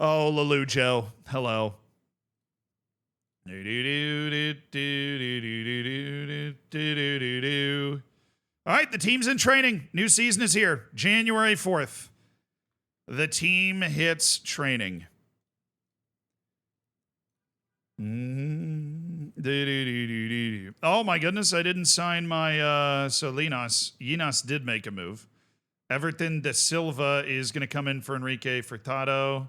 Oh, Lelujo. Hello. All right, the team's in training. New season is here. January 4th. The team hits training. Oh my goodness, I didn't sign my so Yinas did make a move. Everton de Silva is going to come in for Enrique Furtado.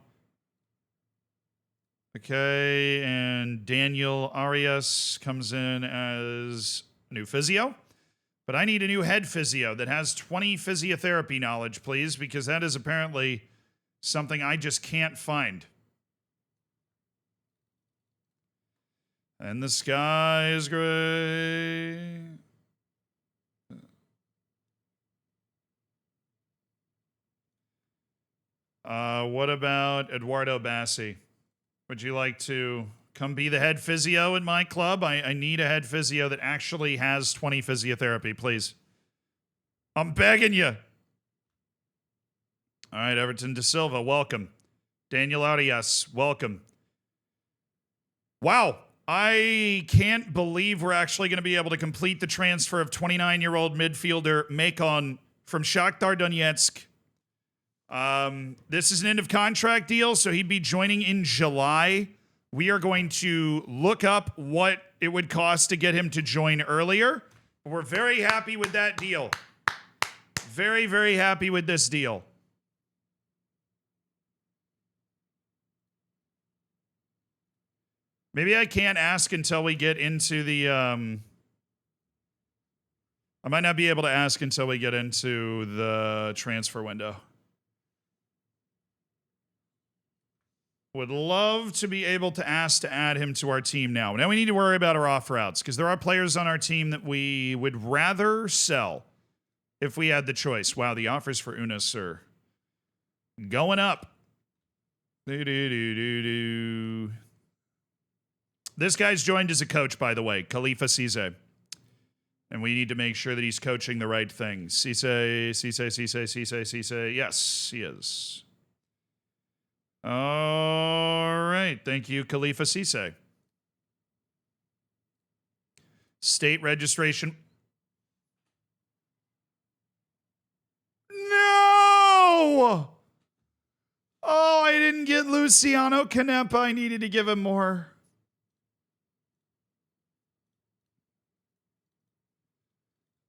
Okay, and Daniel Arias comes in as new physio. But I need a new head physio that has 20 physiotherapy knowledge, please, because that is apparently something I just can't find. And the sky is gray. What about Eduardo Bassi? Would you like to come be the head physio in my club? I need a head physio that actually has 20 physiotherapy, please. I'm begging you. All right, Everton de Silva, welcome. Daniel Arias, welcome. Wow, I can't believe we're actually going to be able to complete the transfer of 29-year-old midfielder Makon from Shakhtar Donetsk. This is an end of contract deal, so he'd be joining in July. We are going to look up what it would cost to get him to join earlier. We're very happy with that deal. Very, very happy with this deal. Maybe I can't ask until we get into the, I might not be able to ask until we get into the transfer window. Would love to be able to ask to add him to our team now. Now we need to worry about our offer outs because there are players on our team that we would rather sell if we had the choice. Wow, the offers for Unis are going up. This guy's joined as a coach, by the way, Khalifa Cisse. And we need to make sure that he's coaching the right things. Cisse. Yes, he is. All right. Thank you, Khalifa Cisse. State registration. No! Oh, I didn't get Luciano Canepa. I needed to give him more.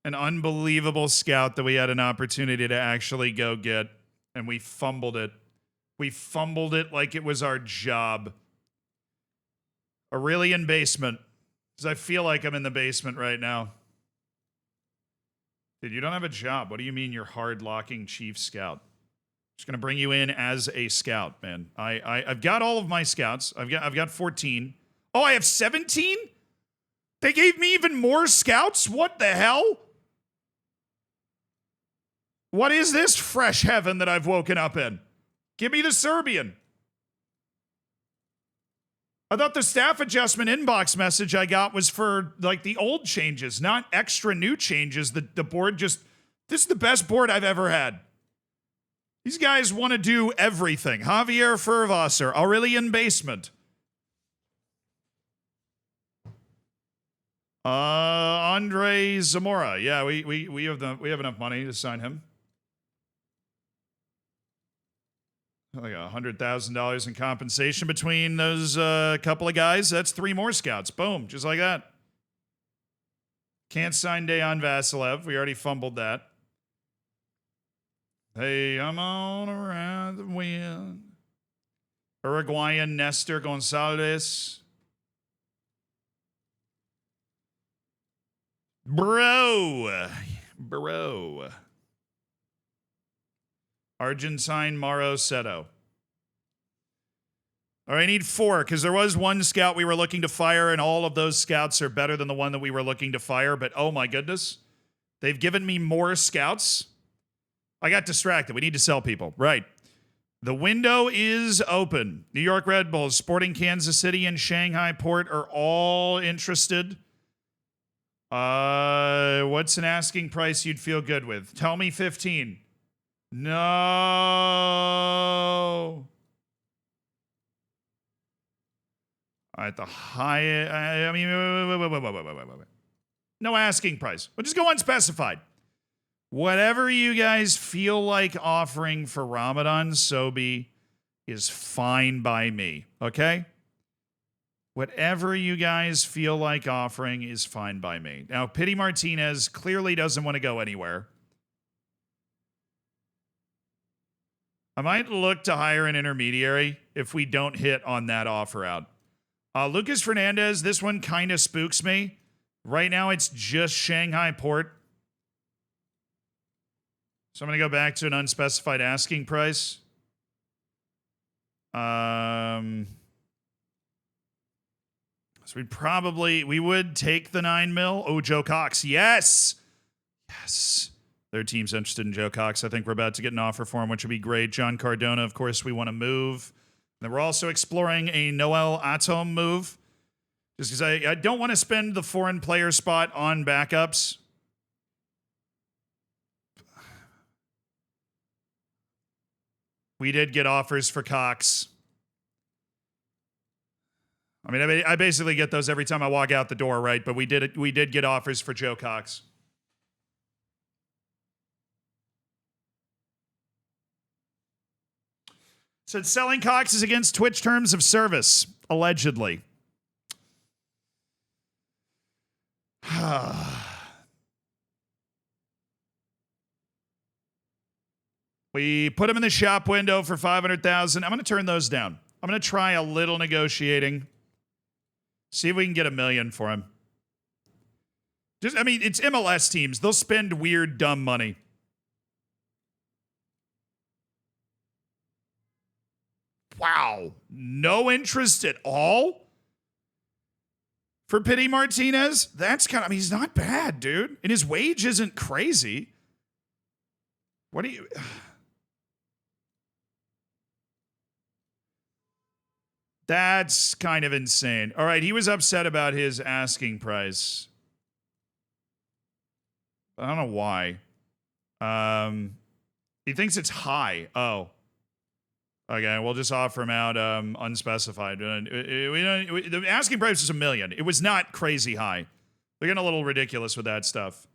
An unbelievable scout that we had an opportunity to actually go get, and we fumbled it. We fumbled it like it was our job. Aurelian basement. Because I feel like I'm in the basement right now. Dude, you don't have a job. What do you mean you're hard-locking chief scout? Just going to bring you in as a scout, man. I've got all of my scouts. I've got 14. Oh, I have 17? They gave me even more scouts? What the hell? What is this fresh heaven that I've woken up in? Give me the Serbian. I thought the staff adjustment inbox message I got was for, like, the old changes, not extra new changes. The board just... This is the best board I've ever had. These guys want to do everything. Javier Furvasser, Aurelian Basement. Andre Zamora. Yeah, we have enough money to sign him. Like $100,000 in compensation between those couple of guys. That's 3 more scouts. Boom, just like that. Can't sign Dejan Vasilev. We already fumbled that. Hey, I'm on around the wind. Uruguayan Nestor Gonzalez. Bro. Argentine Mauro Seto. All right, I need 4 because there was 1 scout we were looking to fire, and all of those scouts are better than the one that we were looking to fire. But oh my goodness, they've given me more scouts. I got distracted. We need to sell people. Right. The window is open. New York Red Bulls, Sporting Kansas City, and Shanghai Port are all interested. What's an asking price you'd feel good with? Tell me 15. No. At the high, I mean, wait. No asking price. We'll just go unspecified. Whatever you guys feel like offering for Ramadan Sobi is fine by me, okay? Whatever you guys feel like offering is fine by me. Now, Pity Martinez clearly doesn't want to go anywhere. I might look to hire an intermediary if we don't hit on that offer out. Lucas Fernandez, this one kind of spooks me. Right now, it's just Shanghai Port. So I'm going to go back to an unspecified asking price. So we would take the 9 mil. Oh, Joe Cox. Yes. Their team's interested in Joe Cox. I think we're about to get an offer for him, which would be great. John Cardona, of course, we want to move. And then we're also exploring a Noel Atom move. Just because I don't want to spend the foreign player spot on backups. We did get offers for Cox. I mean, I basically get those every time I walk out the door, right? But we did get offers for Joe Cox. Said selling Cox is against Twitch terms of service, allegedly. We put him in the shop window for $500,000. I'm going to turn those down. I'm going to try a little negotiating. See if we can get $1 million for him. It's MLS teams. They'll spend weird, dumb money. Wow. No interest at all for Pity Martinez? That's he's not bad, dude. And his wage isn't crazy. What do you... That's kind of insane. All right, he was upset about his asking price. I don't know why. He thinks it's high. Oh. Okay, we'll just offer him out unspecified. The asking price is $1 million. It was not crazy high. They're getting a little ridiculous with that stuff.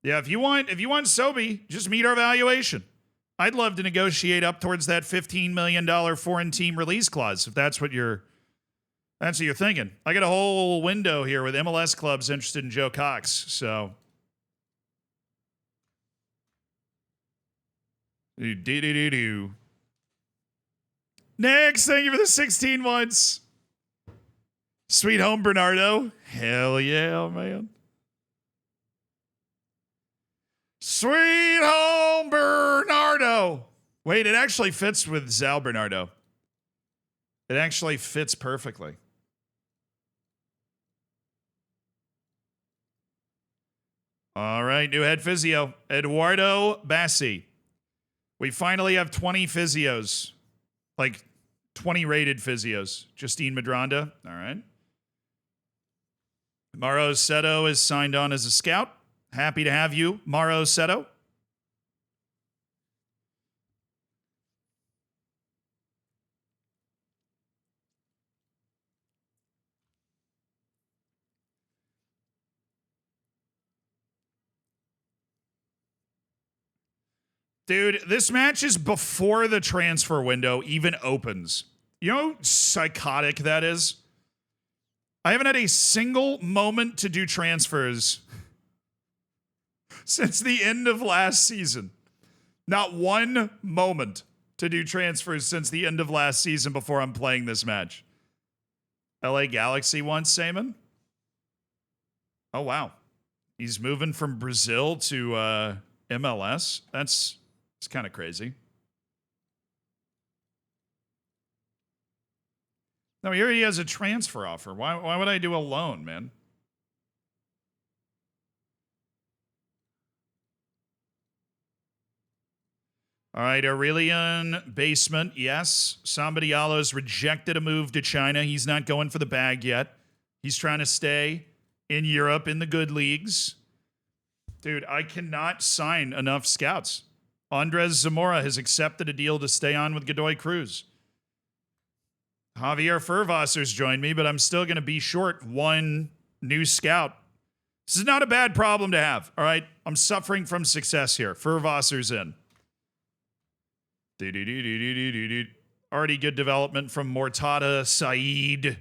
Yeah, if you want Sobi, just meet our valuation. I'd love to negotiate up towards that $15 million foreign team release clause, if that's what you're thinking. I got a whole window here with MLS clubs interested in Joe Cox, so. Next, thank you for the 16 months. Sweet home, Bernardo. Hell yeah, man. Sweet home, Bernardo. Wait, it actually fits with Zal Bernardo. It actually fits perfectly. All right, new head physio, Eduardo Bassi. We finally have 20 physios. Like 20 rated physios. Justine Madronda. All right. Mauro Seto is signed on as a scout. Happy to have you, Mauro Seto. Dude, this match is before the transfer window even opens. You know how psychotic that is? I haven't had a single moment to do transfers since the end of last season. Not one moment to do transfers since the end of last season before I'm playing this match. LA Galaxy wants Saman? Oh, wow. He's moving from Brazil to MLS? It's kind of crazy. No, he already has a transfer offer. Why would I do a loan, man? All right, Aurelian Basement, yes. Sambadialo's rejected a move to China. He's not going for the bag yet. He's trying to stay in Europe in the good leagues. Dude, I cannot sign enough scouts. Andres Zamora has accepted a deal to stay on with Godoy Cruz. Javier Furvasser's joined me, but I'm still going to be short one new scout. This is not a bad problem to have, all right? I'm suffering from success here. Furvasser's in. Already good development from Mortada Saeed.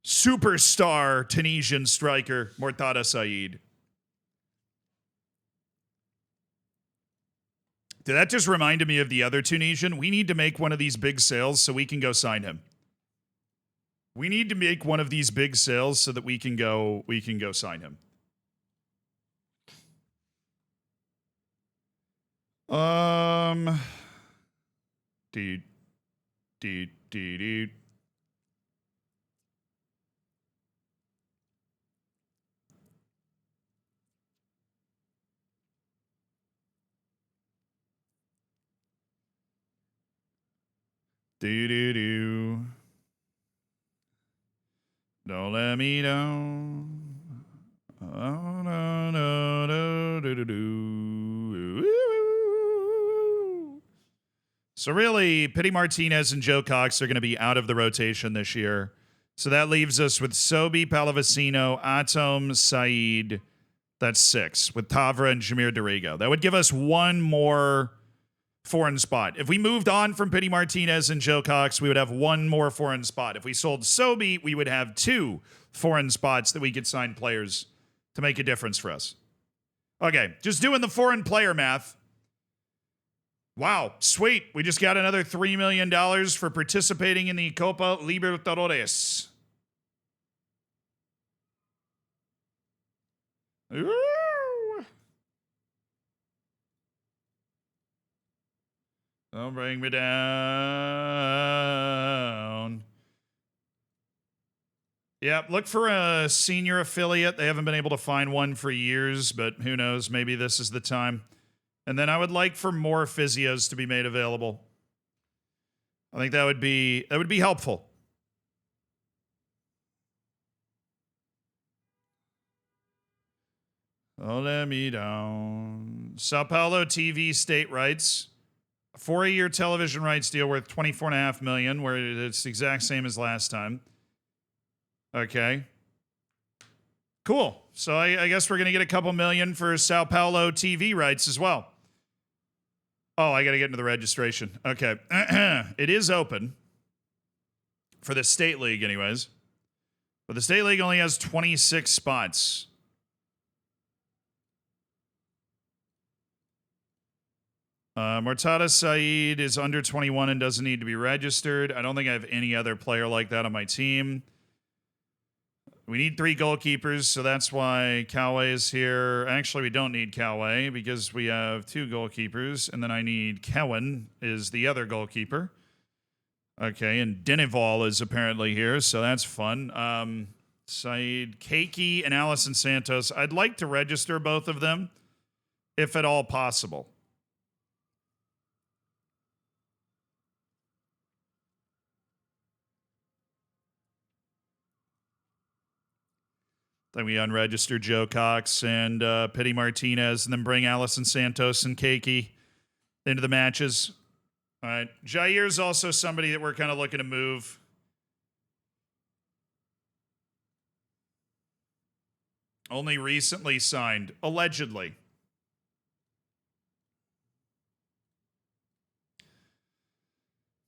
Superstar Tunisian striker, Mortada Saeed. Did that just reminded me of the other Tunisian? We need to make one of these big sales so we can go sign him. We need to make one of these big sales so that we can go sign him. Dude. Don't let me down. Oh, no. So really, Pity Martinez and Joe Cox are going to be out of the rotation this year. So that leaves us with Sobi, Palavecino, Atom, Saeed. That's 6, with Tavra and Jamir Dorigo. That would give us one more foreign spot. If we moved on from Pity Martinez and Joe Cox, we would have one more foreign spot. If we sold Sobi, we would have 2 foreign spots that we could sign players to make a difference for us. Okay, just doing the foreign player math. Wow, sweet. We just got another $3 million for participating in the Copa Libertadores. Ooh. Don't bring me down. Yep, look for a senior affiliate. They haven't been able to find one for years, but who knows? Maybe this is the time. And then I would like for more physios to be made available. I think that would be helpful. Oh, let me down. Sao Paulo TV state rights. A 4-year television rights deal worth $24.5 million, where it's the exact same as last time. Okay. Cool. So I guess we're going to get a couple million for Sao Paulo TV rights as well. Oh, I got to get into the registration. Okay. It is open. For the State League, anyways. But the State League only has 26 spots. Mortada Saeed is under 21 and doesn't need to be registered. I don't think I have any other player like that on my team. We need 3 goalkeepers, so that's why Coway is here. Actually, we don't need Coway because we have 2 goalkeepers, and then I need Cowan is the other goalkeeper. Okay, and Denival is apparently here, so that's fun. Saeed, Keiki, and Allison Santos. I'd like to register both of them, if at all possible. Then we unregister Joe Cox and Pity Martinez, and then bring Allison Santos and Keiki into the matches. All right. Jair's also somebody that we're kind of looking to move. Only recently signed, allegedly.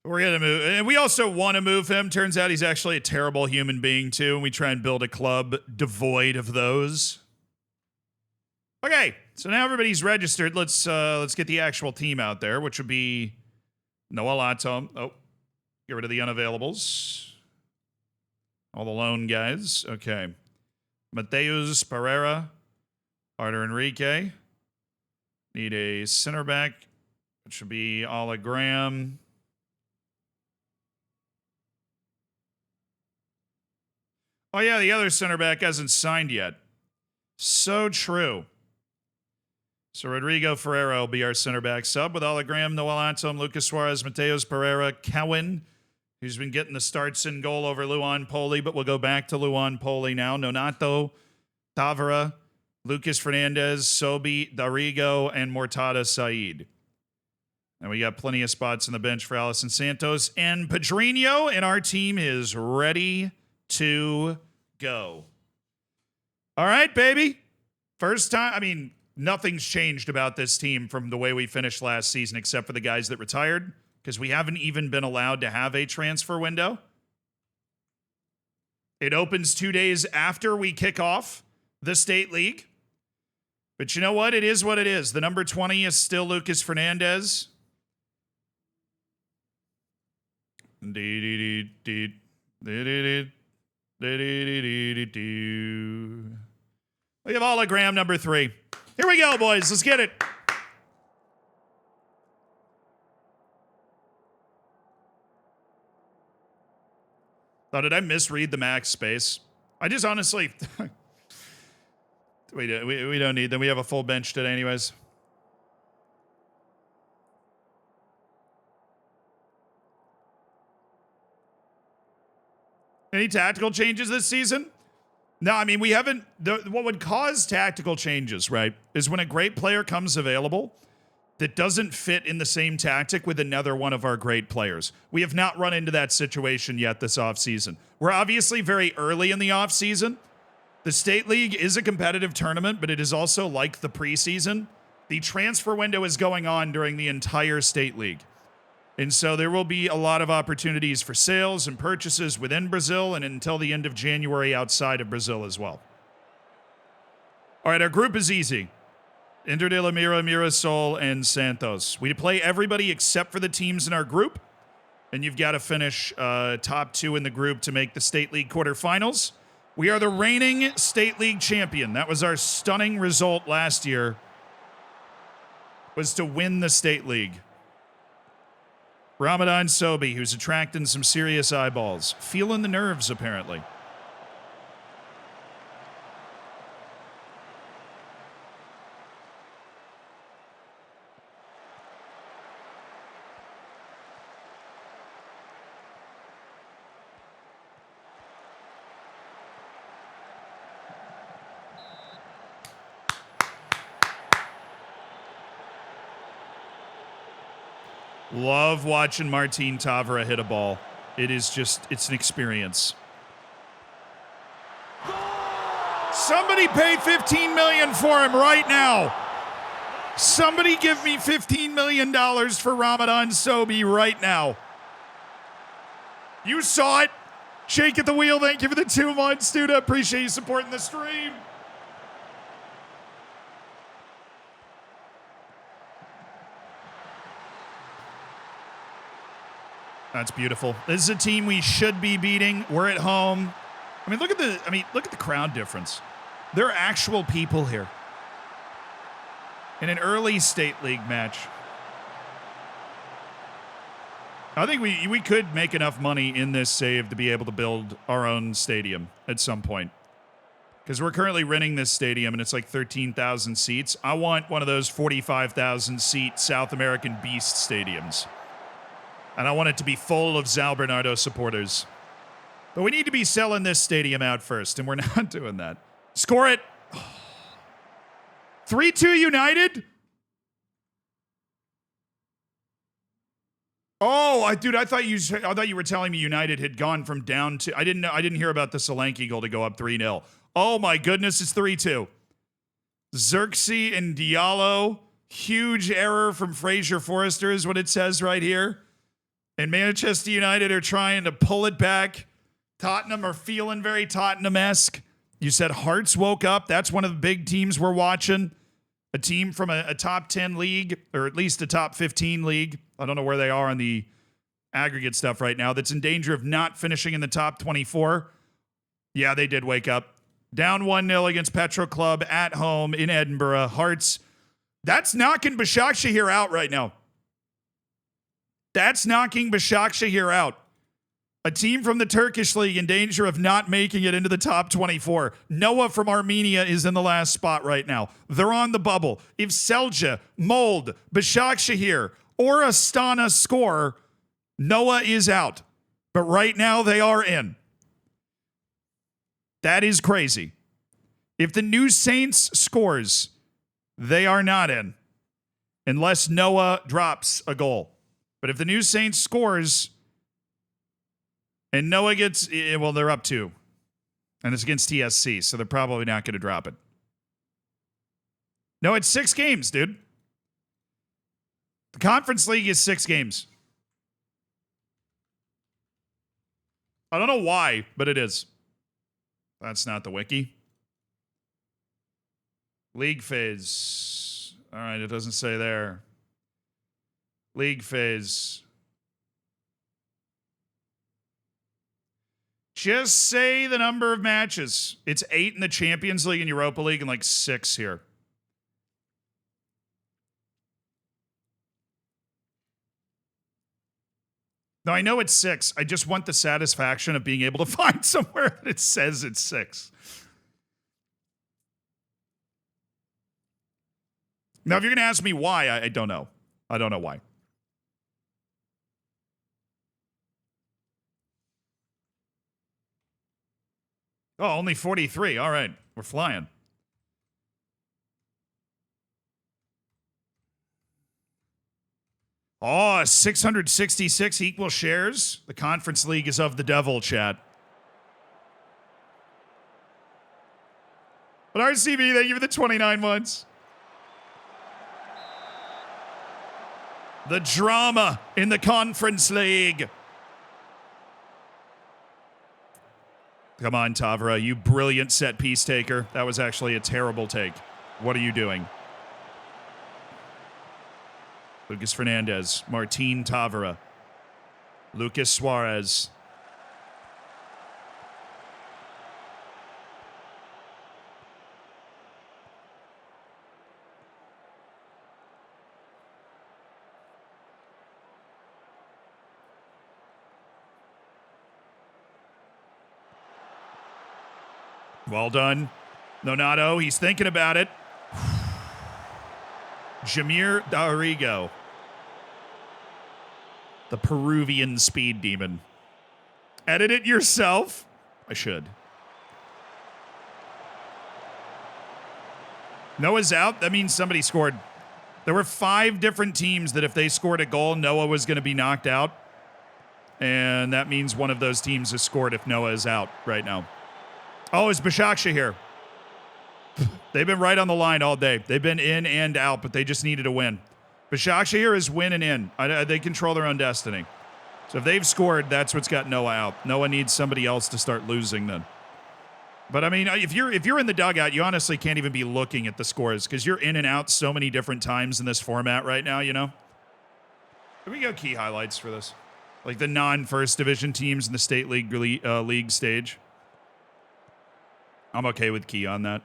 We're going to move. And we also want to move him. Turns out he's actually a terrible human being, too. And we try and build a club devoid of those. Okay. So now everybody's registered. Let's get the actual team out there, which would be Noah Latom. Oh, get rid of the unavailables. All the lone guys. Okay. Mateus Pereira. Arter Enrique. Need a center back, which should be Ala Graham. Oh, yeah, the other center back hasn't signed yet. So true. So Rodrigo Ferreira will be our center back sub with Ala Graham, Noel Antom, Lucas Suarez, Mateos Pereira, Cowan, who's been getting the starts in goal over Luan Poli, but we'll go back to Luan Poli now. Nonato, Tavera, Lucas Fernandez, Sobi, Darigo, and Mortada Said. And we got plenty of spots on the bench for Alison Santos and Pedrinho, and our team is ready to go. All right, baby. First time. I mean, nothing's changed about this team from the way we finished last season, except for the guys that retired, because we haven't even been allowed to have a transfer window. It opens 2 days after we kick off the state league. But you know what? It is what it is. The number 20 is still Lucas Fernandez. We have hologram number 3. Here we go, boys. Let's get it. Oh, did I misread the max space? I just honestly... we don't need them. We have a full bench today anyways. Any tactical changes this season? No, I mean, we haven't... what would cause tactical changes, right, is when a great player comes available that doesn't fit in the same tactic with another one of our great players. We have not run into that situation yet this offseason. We're obviously very early in the offseason. The State League is a competitive tournament, but it is also like the preseason. The transfer window is going on during the entire State League. And so there will be a lot of opportunities for sales and purchases within Brazil and until the end of January outside of Brazil as well. All right, our group is easy. Inter de la Mira, Mirasol, and Santos. We play everybody except for the teams in our group. And you've got to finish top 2 in the group to make the State League quarterfinals. We are the reigning State League champion. That was our stunning result last year, was to win the State League. Ramadan Sobi, who's attracting some serious eyeballs. Feeling the nerves, apparently. Love watching Martin Tavera hit a ball. It is just, it's an experience. Somebody pay $15 million for him right now. Somebody give me $15 million for Ramadan Sobi right now. You saw it. Shake at the wheel. Thank you for the 2 months, dude. I appreciate you supporting the stream. That's beautiful. This is a team we should be beating. We're at home. Look at the crowd difference. There are actual people here. In an early State League match. I think we could make enough money in this save to be able to build our own stadium at some point. Because we're currently renting this stadium and it's like 13,000 seats. I want one of those 45,000 seat South American Beast stadiums. And I want it to be full of Zal Bernardo supporters. But we need to be selling this stadium out first, and we're not doing that. Score it. 3-2 United? Oh, I thought you were telling me United had gone from down to... I didn't hear about the Solanke goal to go up 3-0. Oh my goodness, it's 3-2. Xerxes and Diallo. Huge error from Fraser Forrester is what it says right here. And Manchester United are trying to pull it back. Tottenham are feeling very Tottenham-esque. You said Hearts woke up. That's one of the big teams we're watching. A team from a top 10 league, or at least a top 15 league. I don't know where they are on the aggregate stuff right now. That's in danger of not finishing in the top 24. Yeah, they did wake up. Down 1-0 against Petro Club at home in Edinburgh. Hearts. That's knocking Başakşehir out right now. That's knocking Başakşehir out. A team from the Turkish league in danger of not making it into the top 24. Noah from Armenia is in the last spot right now. They're on the bubble. If Selja, Mold, Başakşehir, or Astana score, Noah is out. But right now they are in. That is crazy. If the New Saints scores, they are not in. Unless Noah drops a goal. But if the New Saints scores and Noah gets, well, they're up 2. And it's against TSC, so they're probably not going to drop it. No, it's 6 games, dude. The Conference League is 6 games. I don't know why, but it is. That's not the wiki. League phase. All right, it doesn't say there. League phase. Just say the number of matches. It's 8 in the Champions League and Europa League and like 6 here. No, I know it's 6. I just want the satisfaction of being able to find somewhere that it says it's 6. Now, if you're going to ask me why, I don't know. I don't know why. Oh, only 43. All right. We're flying. Oh, 666 equal shares. The Conference League is of the devil, chat. But RCB, thank you for the 29 months. The drama in the Conference League. Come on, Tavra, you brilliant set piece taker. That was actually a terrible take. What are you doing? Lucas Fernandez, Martin Tavra, Lucas Suarez. Well done. Nonato, he's thinking about it. Jamir Darrigo. The Peruvian speed demon. Edit it yourself? I should. Noah's out? That means somebody scored. There were 5 different teams that if they scored a goal, Noah was going to be knocked out. And that means one of those teams has scored if Noah is out right now. Oh, it's Başakşehir here. They've been right on the line all day. They've been in and out, but they just needed a win. Başakşehir is win and in. They control their own destiny. So if they've scored, that's what's got Noah out. Noah needs somebody else to start losing then. But I mean, if you're in the dugout, you honestly can't even be looking at the scores because you're in and out so many different times in this format right now, you know? Can we go key highlights for this? Like the non-first division teams in the state league stage. I'm okay with key on that.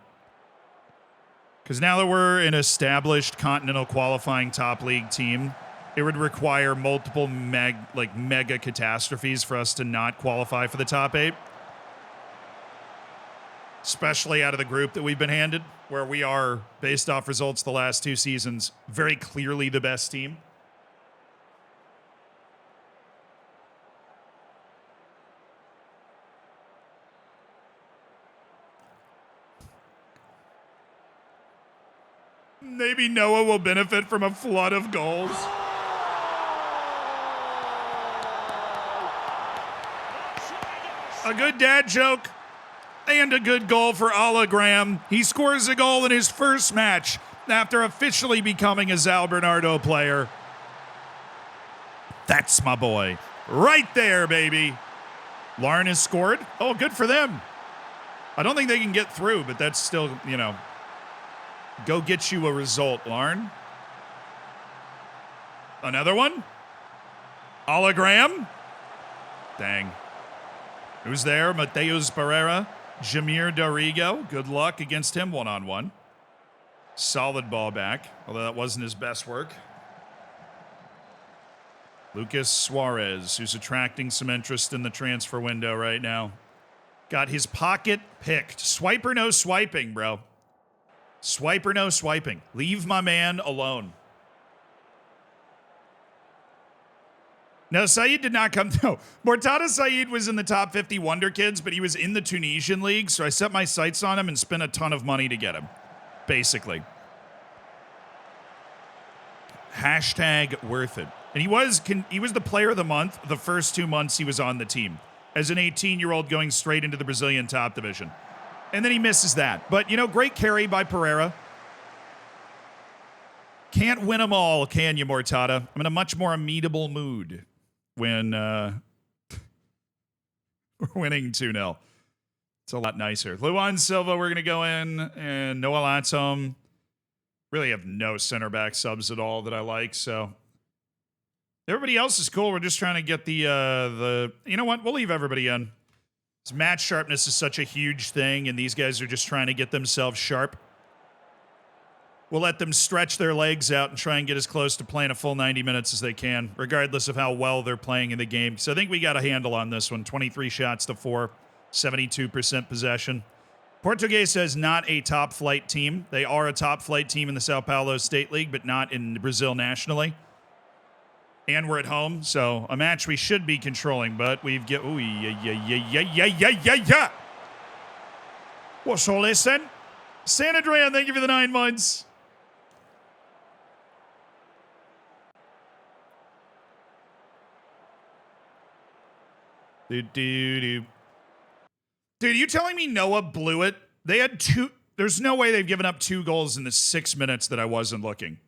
Because now that we're an established continental qualifying top league team, it would require multiple mega catastrophes for us to not qualify for the top 8. Especially out of the group that we've been handed, where we are, based off results the last 2 seasons, very clearly the best team. Maybe Noah will benefit from a flood of goals. A good dad joke and a good goal for Alagram. He scores a goal in his first match after officially becoming a Zal Bernardo player. That's my boy. Right there, baby. Larn has scored. Oh, good for them. I don't think they can get through, but that's still, you know, go get you a result, Larn. Another one? Hologram? Dang. Who's there? Mateus Barrera. Jamir Dorigo. Good luck against him one-on-one. Solid ball back, although that wasn't his best work. Lucas Suarez, who's attracting some interest in the transfer window right now. Got his pocket picked. Swiper no swiping, bro. Swiper no swiping. Leave my man alone. No, Saeed did not come. No, Mortada Saeed was in the top 50 Wonder Kids, but he was in the Tunisian league, so I set my sights on him and spent a ton of money to get him, basically. Hashtag worth it. And he was the player of the month the first 2 months he was on the team, as an 18-year-old going straight into the Brazilian top division. And then he misses that. But, you know, great carry by Pereira. Can't win them all, can you, Mortada? I'm in a much more amenable mood when we're winning 2-0. It's a lot nicer. Luan Silva, we're going to go in, and Noah Latom. Really have no center back subs at all that I like, so everybody else is cool. We're just trying to get the you know what? We'll leave everybody in. This match sharpness is such a huge thing, and these guys are just trying to get themselves sharp. We'll let them stretch their legs out and try and get as close to playing a full 90 minutes as they can, regardless of how well they're playing in the game. So I think we got a handle on this one. 23 shots to 4, 72% possession. Portuguesa is not a top-flight team. They are a top-flight team in the Sao Paulo State League, but not in Brazil nationally. And we're at home, so a match we should be controlling, but we've get... Ooh, yeah. What's all this then? San Adrian, thank you for the 9 months. Dude, you telling me Noah blew it? They had 2... There's no way they've given up 2 goals in the 6 minutes that I wasn't looking.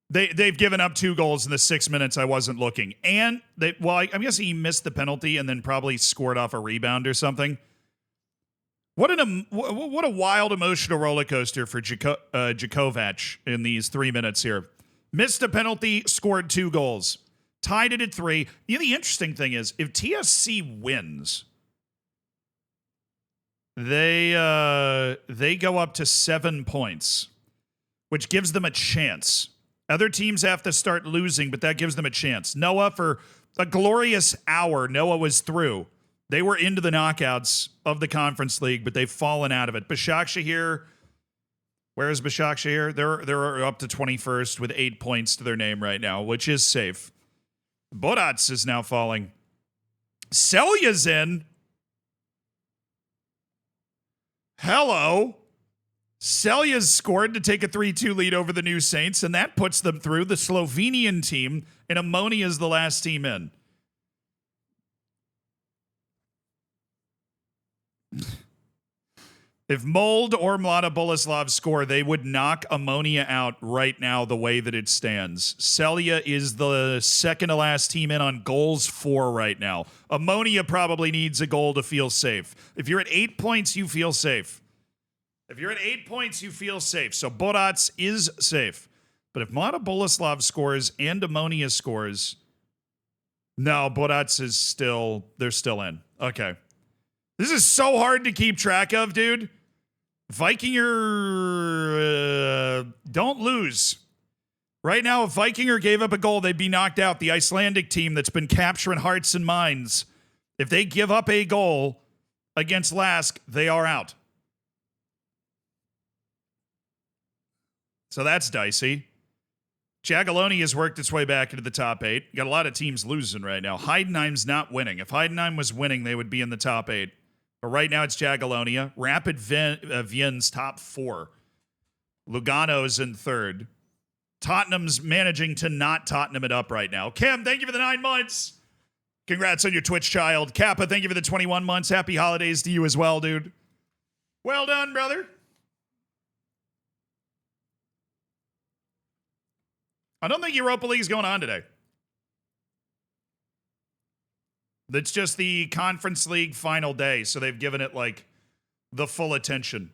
They've given up 2 goals in the 6 minutes I wasn't looking. And, I'm guessing he missed the penalty and then probably scored off a rebound or something. What a wild emotional roller coaster for Djokovic in these 3 minutes here. Missed a penalty, scored 2 goals. Tied it at 3. You know, the interesting thing is, if TSC wins, they go up to 7 points, which gives them a chance. Other teams have to start losing, but that gives them a chance. Noah, for a glorious hour, Noah was through. They were into the knockouts of the Conference League, but they've fallen out of it. Başakşehir, where is Başakşehir? They're up to 21st with 8 points to their name right now, which is safe. Borac is now falling. Celya's in. Hello. Celya's scored to take a 3-2 lead over the New Saints, and that puts them through. The Slovenian team, and Ammonia is the last team in. If Mold or Mlada Boleslav score, they would knock Ammonia out right now the way that it stands. Celya is the second to last team in on goals for right now. Ammonia probably needs a goal to feel safe. If you're at 8 points, you feel safe. So Borac is safe. But if Mlada Boleslav scores and Ammonia scores, no, Borac is still, they're still in. Okay. This is so hard to keep track of, dude. Vikinger, don't lose. Right now, if Vikinger gave up a goal, they'd be knocked out. The Icelandic team that's been capturing hearts and minds. If they give up a goal against Lask, they are out. So that's dicey. Jagiellony has worked its way back into the top 8. You got a lot of teams losing right now. Heidenheim's not winning. If Heidenheim was winning, they would be in the top 8. But right now it's Jagiellonia. Rapid Vien's top 4. Lugano's in 3rd. Tottenham's managing to not Tottenham it up right now. Kim, thank you for the 9 months. Congrats on your Twitch child. Kappa, thank you for the 21 months. Happy holidays to you as well, dude. Well done, brother. I don't think Europa League's going on today. It's just the Conference League final day, so they've given it, like, the full attention.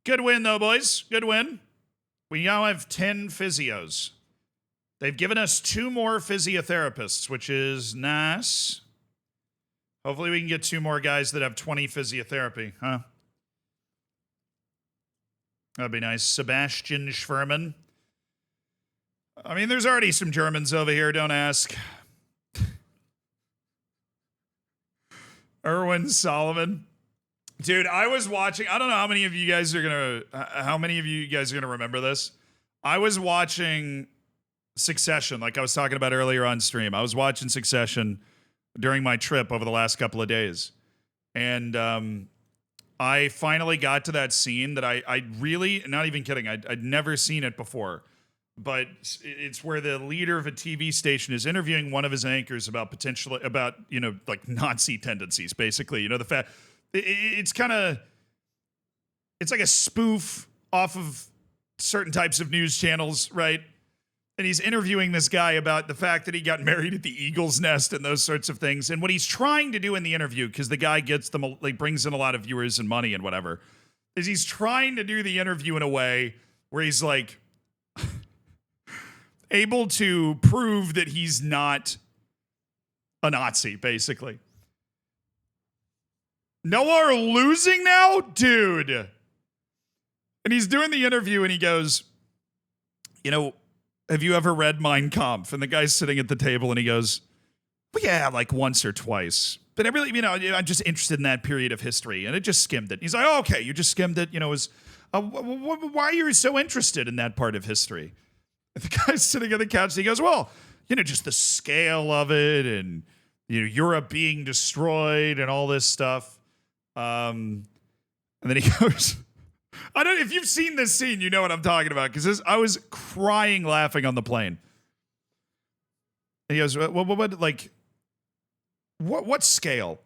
Good win, though, boys. Good win. We now have 10 physios. They've given us 2 more physiotherapists, which is nice. Hopefully we can get 2 more guys that have 20 physiotherapy, huh? That'd be nice. Sebastian Schwerman. I mean, there's already some Germans over here, don't ask. Erwin Solomon. Dude, I was watching, I don't know how many of you guys are gonna remember this. I was watching Succession, like I was talking about earlier on stream. I was watching Succession during my trip over the last couple of days. And I finally got to that scene that I really, not even kidding, I'd never seen it before. But it's where the leader of a TV station is interviewing one of his anchors about like Nazi tendencies, basically. You know, the fact it's like a spoof off of certain types of news channels, right? And he's interviewing this guy about the fact that he got married at the Eagle's Nest and those sorts of things. And what he's trying to do in the interview, because the guy gets them, like, brings in a lot of viewers and money and whatever, is he's trying to do the interview in a way where he's like able to prove that he's not a Nazi, basically. Noah are losing now? Dude. And he's doing the interview and he goes, you know, have you ever read Mein Kampf? And the guy's sitting at the table and he goes, well, yeah, like once or twice. But I really, I'm just interested in that period of history. And it just skimmed it. He's like, oh, okay, you just skimmed it. Why are you so interested in that part of history? And the guy's sitting on the couch and he goes, well, just the scale of it and, Europe being destroyed and all this stuff. And then he goes... I don't know if you've seen this scene, you know what I'm talking about, because I was crying laughing on the plane. And he goes, what scale?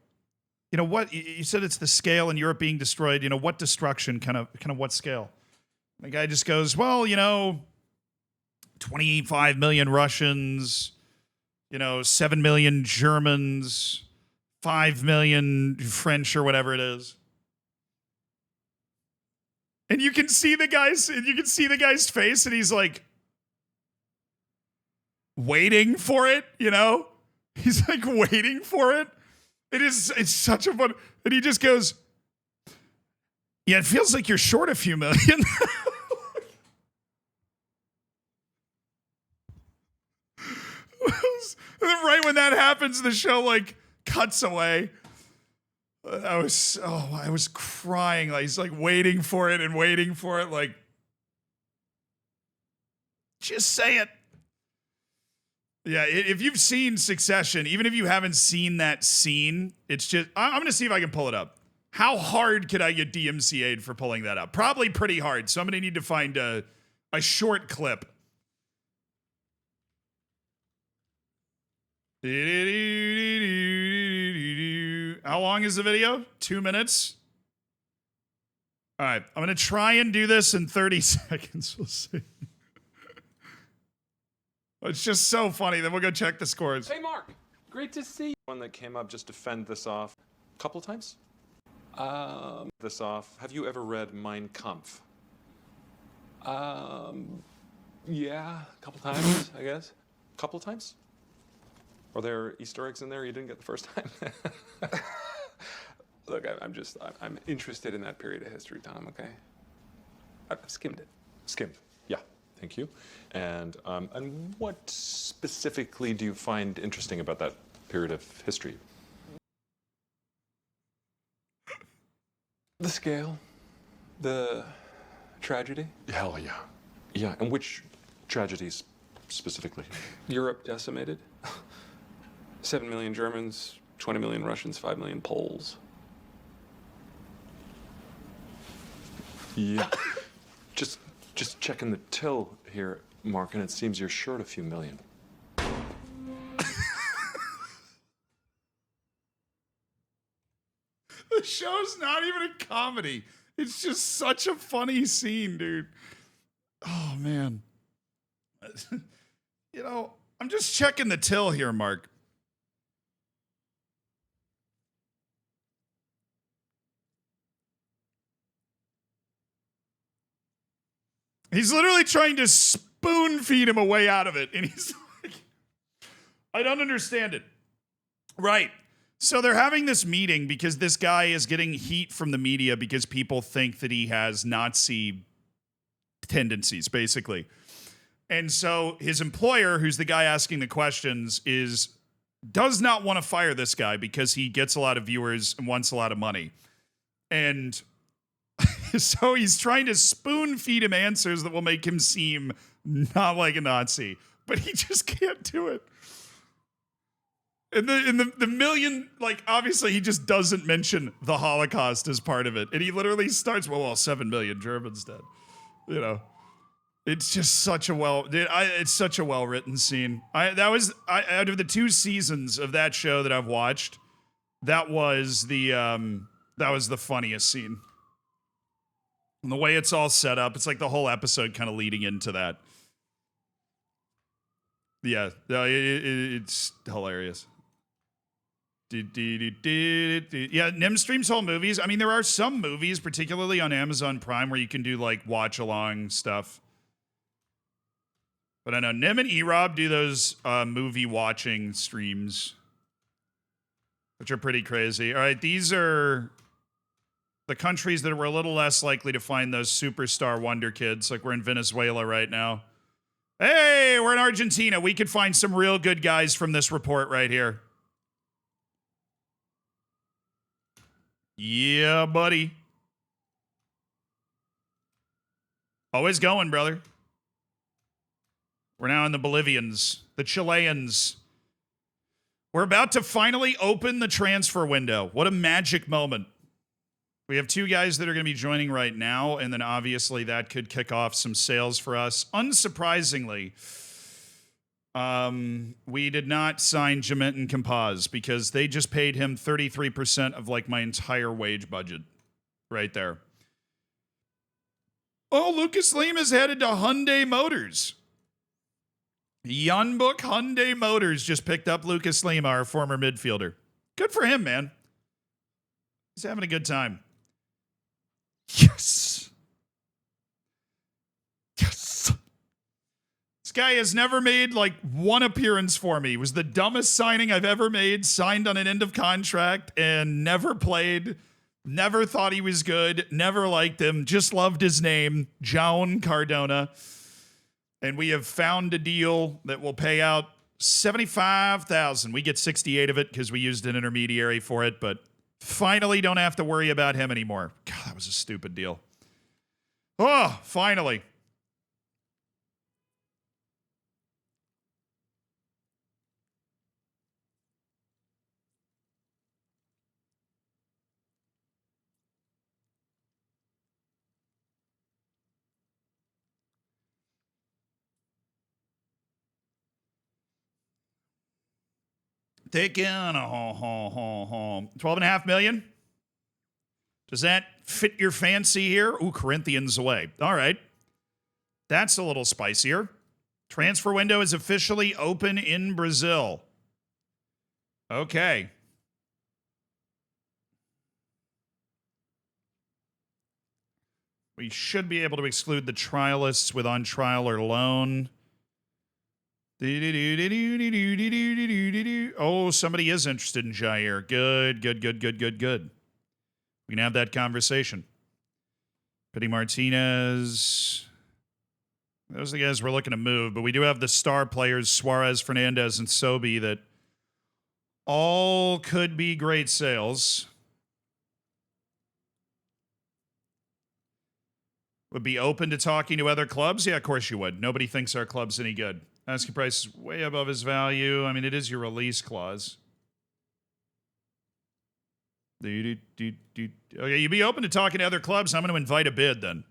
What you said it's the scale and Europe being destroyed, what destruction, kind of what scale? And the guy just goes, well, 25 million Russians, 7 million Germans, 5 million French or whatever it is. And you can see the guy's face, and he's like waiting for it, He's like waiting for it. It's such a fun. And he just goes, yeah, it feels like you're short a few million. And then right when that happens, the show like cuts away. I was crying. Like, he's like waiting for it, like, just say it. Yeah, if you've seen Succession, even if you haven't seen that scene, it's just, I'm going to see if I can pull it up. How hard could I get DMCA'd for pulling that up? Probably pretty hard. So I'm going to need to find a short clip. How long is the video? 2 minutes? All right, I'm going to try and do this in 30 seconds. We'll see. It's just so funny. Then we'll go check the scores. Hey, Mark. Great to see you. One that came up just to fend this off a couple of times. This off. Have you ever read Mein Kampf? Yeah, a couple times, I guess. A couple of times? Are there Easter eggs in there you didn't get the first time? Look, I'm interested in that period of history, Tom, okay? I've skimmed it. Skimmed, yeah, thank you. And what specifically do you find interesting about that period of history? The scale, the tragedy. Hell yeah. Yeah, and which tragedies specifically? Europe decimated. 7 million Germans, 20 million Russians, 5 million Poles. Yeah. just checking the till here, Mark, and it seems you're short a few million. The show's not even a comedy. It's just such a funny scene, dude. Oh, man. You know, I'm just checking the till here, Mark. He's literally trying to spoon feed him a way out of it. And he's like, I don't understand it. Right. So they're having this meeting because this guy is getting heat from the media because people think that he has Nazi tendencies, basically. And so his employer, who's the guy asking the questions, does not want to fire this guy because he gets a lot of viewers and wants a lot of money. And so he's trying to spoon feed him answers that will make him seem not like a Nazi, but he just can't do it. And the million, like, obviously he just doesn't mention the Holocaust as part of it. And he literally starts, well, 7 million Germans dead. You know, it's just such a it's such a well-written scene. Out of the 2 seasons of that show that I've watched, that was the funniest scene. And the way it's all set up, it's like the whole episode kind of leading into that. Yeah, it's hilarious. Yeah, Nim streams whole movies. I mean, there are some movies, particularly on Amazon Prime, where you can do like watch along stuff. But I know Nim and E-Rob do those movie watching streams, which are pretty crazy. All right, these are the countries that were a little less likely to find those superstar wonder kids. Like we're in Venezuela right now. Hey, we're in Argentina. We could find some real good guys from this report right here. Yeah, buddy. Always going, brother. We're now in the Bolivians, the Chileans. We're about to finally open the transfer window. What a magic moment. We have 2 guys that are going to be joining right now, and then obviously that could kick off some sales for us. Unsurprisingly, we did not sign Jament and Compaz because they just paid him 33% of like my entire wage budget right there. Oh, Lucas Lim is headed to Hyundai Motors. Yunbuk Hyundai Motors just picked up Lucas Lim, our former midfielder. Good for him, man. He's having a good time. Yes. Yes. This guy has never made like one appearance for me. It was the dumbest signing I've ever made. Signed on an end of contract and never played. Never thought he was good. Never liked him. Just loved his name, Joan Cardona. And we have found a deal that will pay out $75,000. We get 68 of it because we used an intermediary for it, but finally don't have to worry about him anymore. God, that was a stupid deal. Oh, finally. Taking a 12.5 million. Does that fit your fancy here? Ooh, Corinthians away. All right. That's a little spicier. Transfer window is officially open in Brazil. Okay. We should be able to exclude the trialists with on trial or loan. Oh, somebody is interested in Jair. Good. We can have that conversation. Pity Martinez. Those are the guys we're looking to move, but we do have the star players, Suarez, Fernandez, and Sobi, that all could be great sales. Would be open to talking to other clubs? Yeah, of course you would. Nobody thinks our club's any good. Asking price is way above his value. I mean, it is your release clause. Okay, you'd be open to talking to other clubs. I'm going to invite a bid then.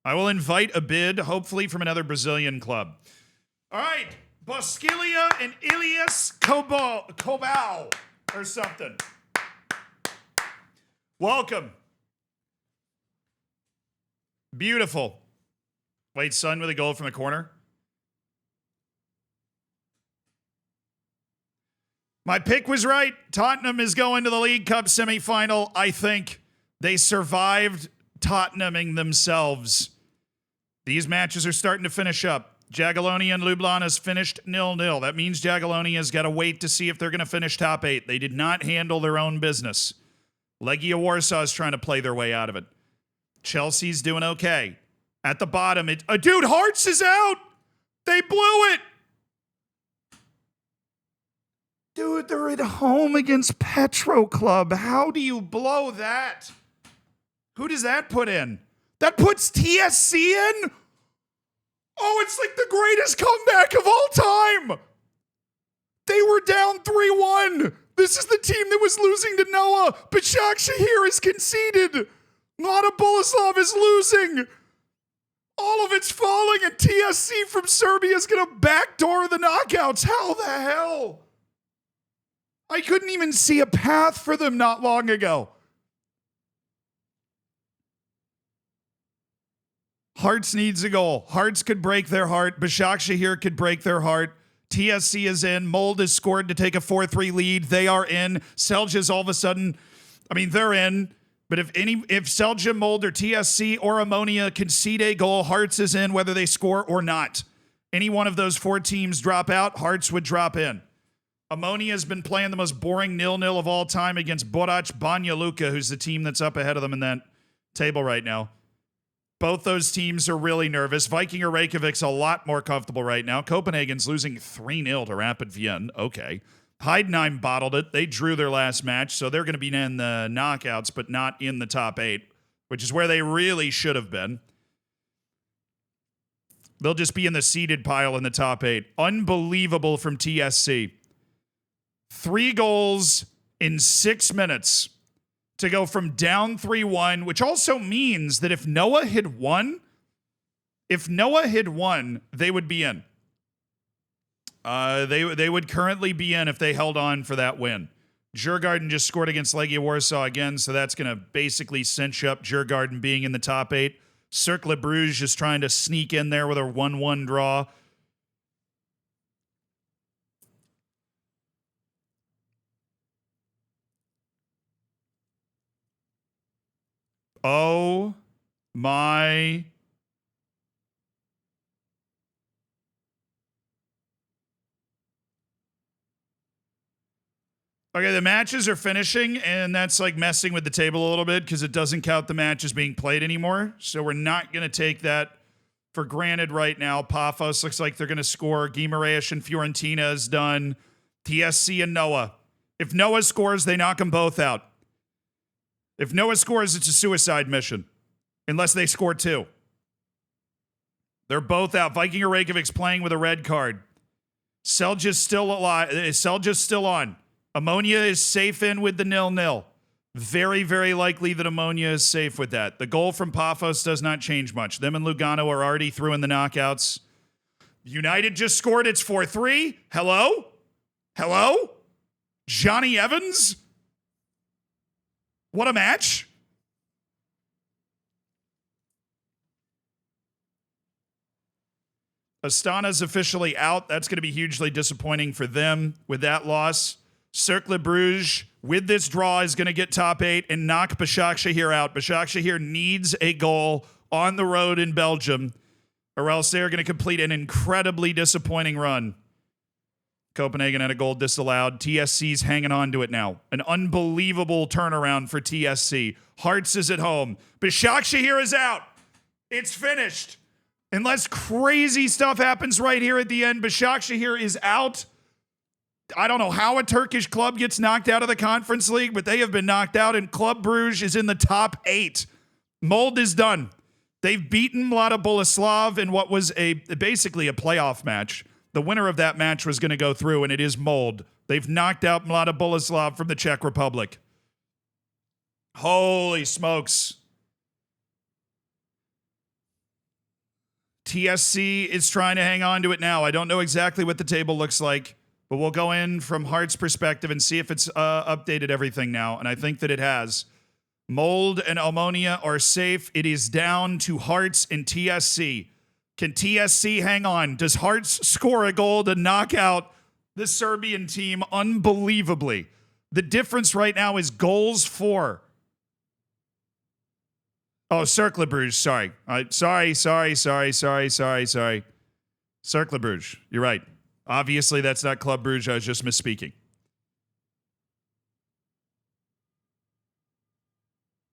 I will invite a bid, hopefully from another Brazilian club. All right, Bosquilia and Ilias Cobal or something. Welcome. Beautiful. Wait, son with a goal from the corner. My pick was right. Tottenham is going to the League Cup semifinal. I think they survived Tottenhaming themselves. These matches are starting to finish up. Jagiellonian and Ljubljana's finished 0-0. That means Jagiellonia's got to wait to see if they're going to finish top 8. They did not handle their own business. Legia Warsaw is trying to play their way out of it. Chelsea's doing okay. At the bottom, dude, Hearts is out! They blew it! Dude, they're at home against Petro Club. How do you blow that? Who does that put in? That puts TSC in? Oh, it's like the greatest comeback of all time. They were down 3-1. This is the team that was losing to Noah. Başakşehir is conceded. Mlada Boleslav is losing. All of it's falling, and TSC from Serbia is going to backdoor the knockouts. How the hell? I couldn't even see a path for them not long ago. Hearts needs a goal. Hearts could break their heart. Başakşehir could break their heart. TSC is in. Mold has scored to take a 4-3 lead. They are in. Celje all of a sudden, they're in. But if Celje, Mold, or TSC or Ammonia concede a goal, Hearts is in whether they score or not. Any one of those 4 teams drop out, Hearts would drop in. Ammonia has been playing the most boring 0-0 of all time against Borac Banja Luka, who's the team that's up ahead of them in that table right now. Both those teams are really nervous. Viking Reykjavik's a lot more comfortable right now. Copenhagen's losing 3-0 to Rapid Vienna. Okay. Heidenheim bottled it. They drew their last match, so they're going to be in the knockouts, but not in the top 8, which is where they really should have been. They'll just be in the seeded pile in the top 8. Unbelievable from TSC. 3 goals in 6 minutes to go from down 3-1, which also means that if Noah had won, they would be in. They would currently be in if they held on for that win. Djurgården just scored against Legia Warsaw again, so that's going to basically cinch up Djurgården being in the top 8. Cercle Bruges is trying to sneak in there with a 1-1 draw. Oh my. Okay, the matches are finishing, and that's like messing with the table a little bit because it doesn't count the matches being played anymore. So we're not going to take that for granted right now. Paphos looks like they're going to score. Guimarães and Fiorentina is done. TSC and Noah. If Noah scores, they knock them both out. If Noah scores, it's a suicide mission. Unless they score 2. They're both out. Viking Reykjavik's playing with a red card. Celje's still alive. Celje's still on. Ammonia is safe in with the 0-0. Very, very likely that Ammonia is safe with that. The goal from Paphos does not change much. Them and Lugano are already through in the knockouts. United just scored. It's 4-3. Hello? Hello? Johnny Evans? What a match. Astana's officially out. That's going to be hugely disappointing for them with that loss. Cercle Bruges, with this draw, is going to get top 8 and knock Başakşehir out. Başakşehir needs a goal on the road in Belgium, or else they're going to complete an incredibly disappointing run. Copenhagen had a goal disallowed. TSC's hanging on to it now. An unbelievable turnaround for TSC. Hearts is at home. Başakşehir is out. It's finished. Unless crazy stuff happens right here at the end, Başakşehir is out. I don't know how a Turkish club gets knocked out of the Conference League, but they have been knocked out, and Club Bruges is in the top 8. Mold is done. They've beaten Mlada Boleslav in what was basically a playoff match. The winner of that match was going to go through, and it is Mold. They've knocked out Mlada Boleslav from the Czech Republic. Holy smokes. TSC is trying to hang on to it now. I don't know exactly what the table looks like, but we'll go in from Hearts' perspective and see if it's updated everything now, and I think that it has. Mold and Ammonia are safe. It is down to Hearts and TSC. Can TSC hang on? Does Hearts score a goal to knock out the Serbian team unbelievably. The difference right now is goals for. Oh, Cercle Bruges. Sorry. Sorry. Cercle Bruges. You're right. Obviously, that's not Club Bruges. I was just misspeaking.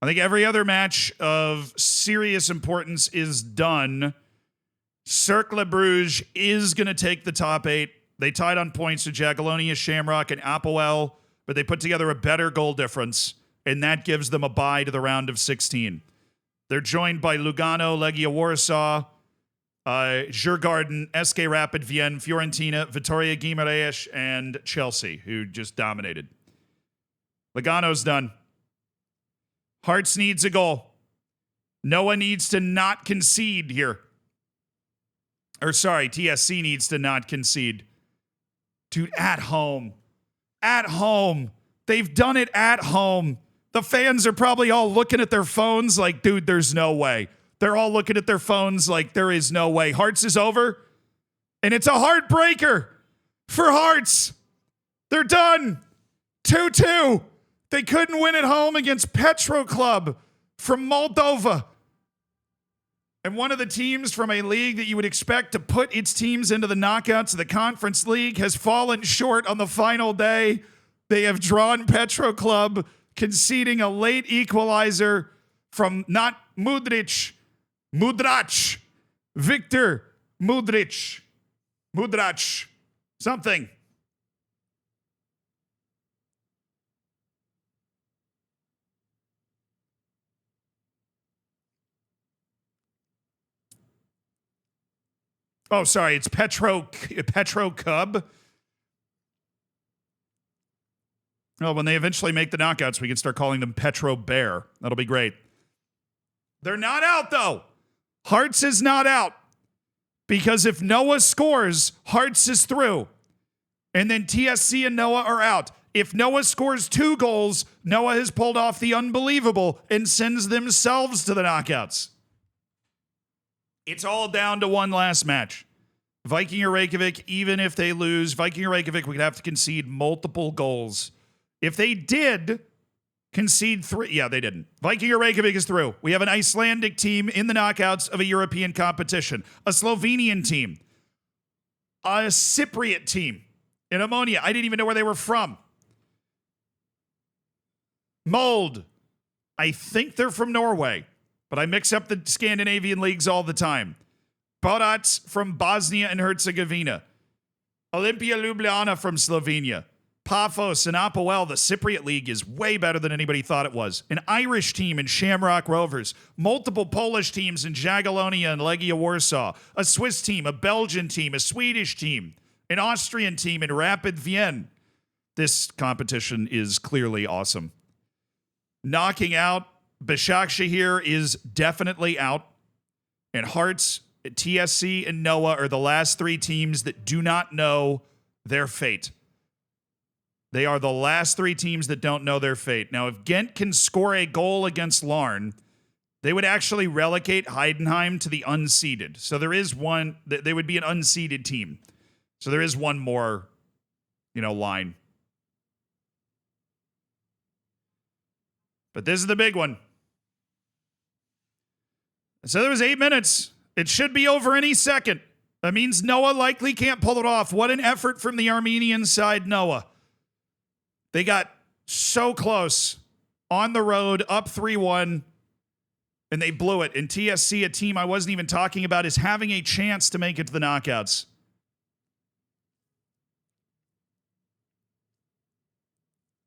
I think every other match of serious importance is done. Cercle Bruges is going to take the top 8. They tied on points with Jagiellonia, Shamrock, and Apoel, but they put together a better goal difference, and that gives them a bye to the round of 16. They're joined by Lugano, Legia Warsaw, Djurgården, SK Rapid Vienna, Fiorentina, Vitória Guimarães, and Chelsea, who just dominated. Lugano's done. Hearts needs a goal. Noah needs to not concede here. Or sorry, TSC needs to not concede. Dude, at home. At home. They've done it at home. The fans are probably all looking at their phones like, dude, there's no way. They're all looking at their phones like, there is no way. Hearts is over. And it's a heartbreaker for Hearts. They're done. 2-2. They couldn't win at home against Petro Club from Moldova. And one of the teams from a league that you would expect to put its teams into the knockouts of the Conference League has fallen short on the final day. They have drawn Petro Club, conceding a late equalizer from not Mudrac, Victor Mudrac, something. Oh, sorry, it's Petro Cub. Well, when they eventually make the knockouts, we can start calling them Petro Bear. That'll be great. They're not out, though. Hearts is not out. Because if Noah scores, Hearts is through. And then TSC and Noah are out. If Noah scores 2 goals, Noah has pulled off the unbelievable and sends themselves to the knockouts. It's all down to one last match. Viking or Reykjavik, even if they lose, Viking or Reykjavik would have to concede multiple goals. If they did concede 3, yeah, they didn't. Viking or Reykjavik is through. We have an Icelandic team in the knockouts of a European competition, a Slovenian team, a Cypriot team in Ammonia. I didn't even know where they were from. Mold. I think they're from Norway, but I mix up the Scandinavian leagues all the time. Borac from Bosnia and Herzegovina. Olimpia Ljubljana from Slovenia. Paphos and Apoel, the Cypriot League, is way better than anybody thought it was. An Irish team in Shamrock Rovers. Multiple Polish teams in Jagiellonia and Legia Warsaw. A Swiss team, a Belgian team, a Swedish team. An Austrian team in Rapid Vienna. This competition is clearly awesome. Knocking out Başakşehir is definitely out. And Hearts, TSC, and Noah are the last 3 teams that do not know their fate. They are the last 3 teams that don't know their fate. Now, if Ghent can score a goal against Larn, they would actually relegate Heidenheim to the unseeded. So there is one, they would be an unseeded team. So there is one more, line. But this is the big one. So there was 8 minutes. It should be over any second. That means Noah likely can't pull it off. What an effort from the Armenian side, Noah. They got so close on the road, up 3-1, and they blew it. And TSC, a team I wasn't even talking about, is having a chance to make it to the knockouts.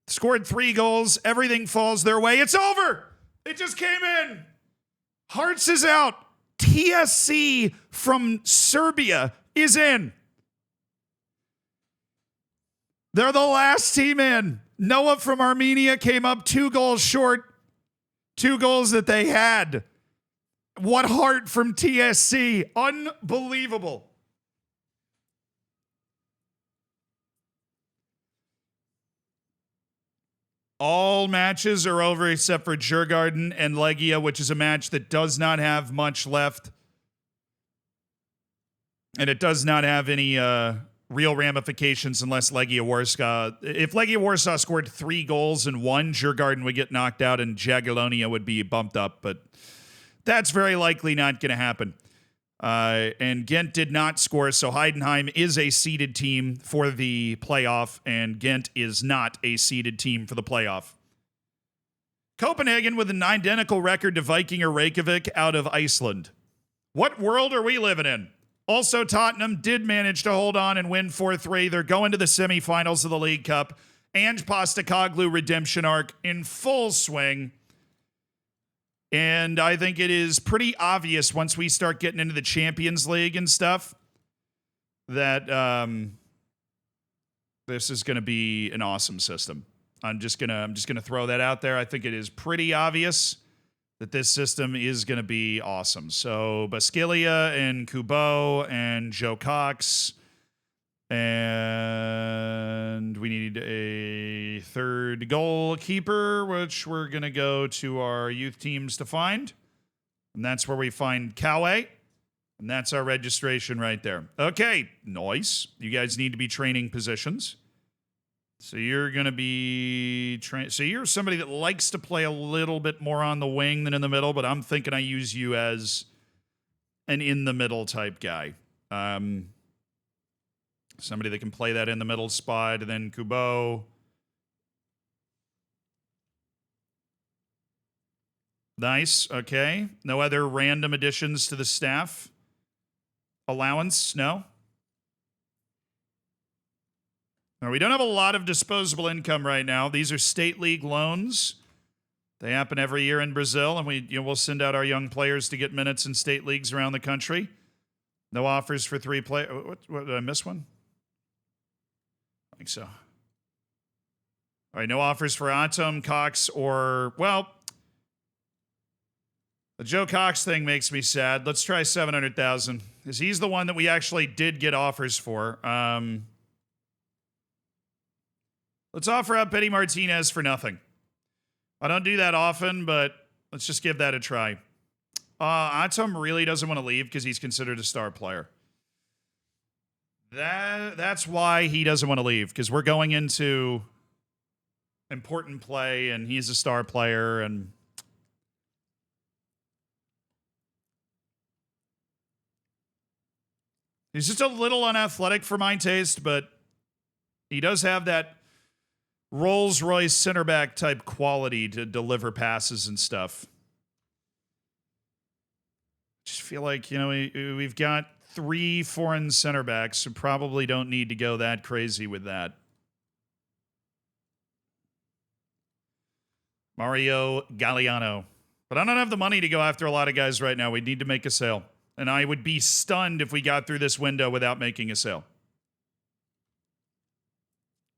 Scored 3 goals. Everything falls their way. It's over. It just came in. Hearts is out. TSC from Serbia is in. They're the last team in. Noah from Armenia came up 2 goals short. 2 goals that they had. What heart from TSC. Unbelievable. All matches are over except for Djurgården and Legia, which is a match that does not have much left. And it does not have any real ramifications unless Legia Warsaw. If Legia Warsaw scored 3 goals and won, Djurgården would get knocked out and Jagiellonia would be bumped up, but that's very likely not going to happen. And Ghent did not score, so Heidenheim is a seeded team for the playoff, and Ghent is not a seeded team for the playoff. Copenhagen with an identical record to Viking or Reykjavik out of Iceland. What world are we living in? Also, Tottenham did manage to hold on and win 4-3. They're going to the semifinals of the League Cup. Ange Postecoglou redemption arc in full swing. And I think it is pretty obvious once we start getting into the Champions League and stuff that this is going to be an awesome system. I'm just gonna throw that out there. I think it is pretty obvious that this system is going to be awesome. So Basquilia and Kubo and Joe Cox. And we need a third goalkeeper, which we're going to go to our youth teams to find. And that's where we find Kawe. And that's our registration right there. Okay, nice. You guys need to be training positions. So you're going to be... So you're somebody that likes to play a little bit more on the wing than in the middle, but I'm thinking I use you as an in-the-middle type guy. Somebody that can play that in the middle spot, and then Kubo. Nice, okay. No other random additions to the staff? Allowance? No? No, we don't have a lot of disposable income right now. These are state league loans. They happen every year in Brazil, and we'll send out our young players to get minutes in state leagues around the country. No offers for 3 players. What, did I miss one? I think so. All right, no offers for Atom, Cox, or, well, the Joe Cox thing makes me sad. Let's try 700,000, because he's the one that we actually did get offers for. Let's offer up Petty Martinez for nothing. I don't do that often, but let's just give that a try. Atom really doesn't want to leave because he's considered a star player. That's why he doesn't want to leave, because we're going into important play, and he's a star player, and he's just a little unathletic for my taste, but he does have that Rolls-Royce center back type quality to deliver passes and stuff. Just feel like, we've got 3 foreign center backs who probably don't need to go that crazy with that. Mario Galliano. But I don't have the money to go after a lot of guys right now. We need to make a sale. And I would be stunned if we got through this window without making a sale.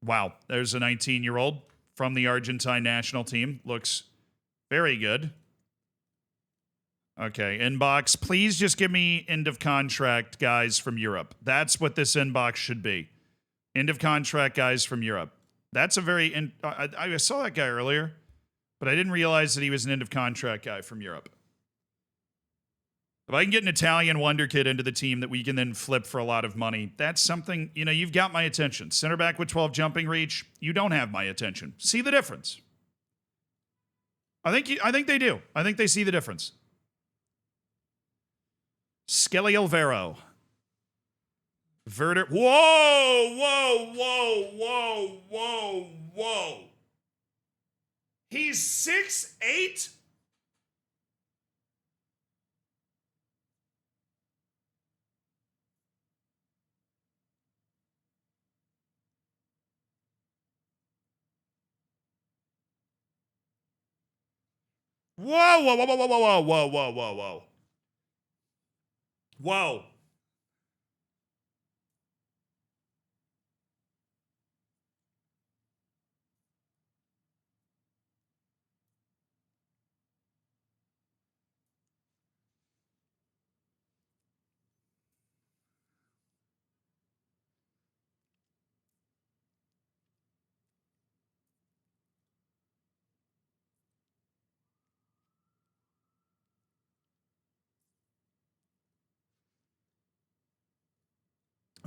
Wow, there's a 19-year-old from the Argentine national team. Looks very good. Okay, inbox. Please just give me end of contract guys from Europe. That's what this inbox should be. End of contract guys from Europe. That's a very... I saw that guy earlier, but I didn't realize that he was an end of contract guy from Europe. If I can get an Italian wonder kid into the team that we can then flip for a lot of money, that's something, you've got my attention. Center back with 12 jumping reach, you don't have my attention. See the difference? I think they do. I think they see the difference. Skelly Alvaro. Werder. Whoa. He's 6'8"? Whoa. Whoa.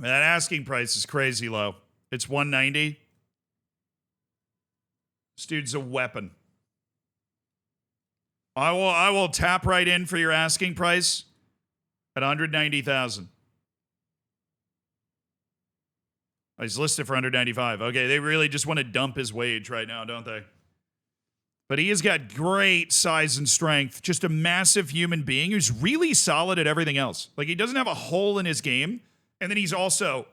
I mean, that asking price is crazy low. It's 190. This dude's a weapon. I will tap right in for your asking price at 190,000. He's listed for 195. Okay, they really just want to dump his wage right now, don't they? But he has got great size and strength. Just a massive human being who's really solid at everything else. Like, he doesn't have a hole in his game. And then he's also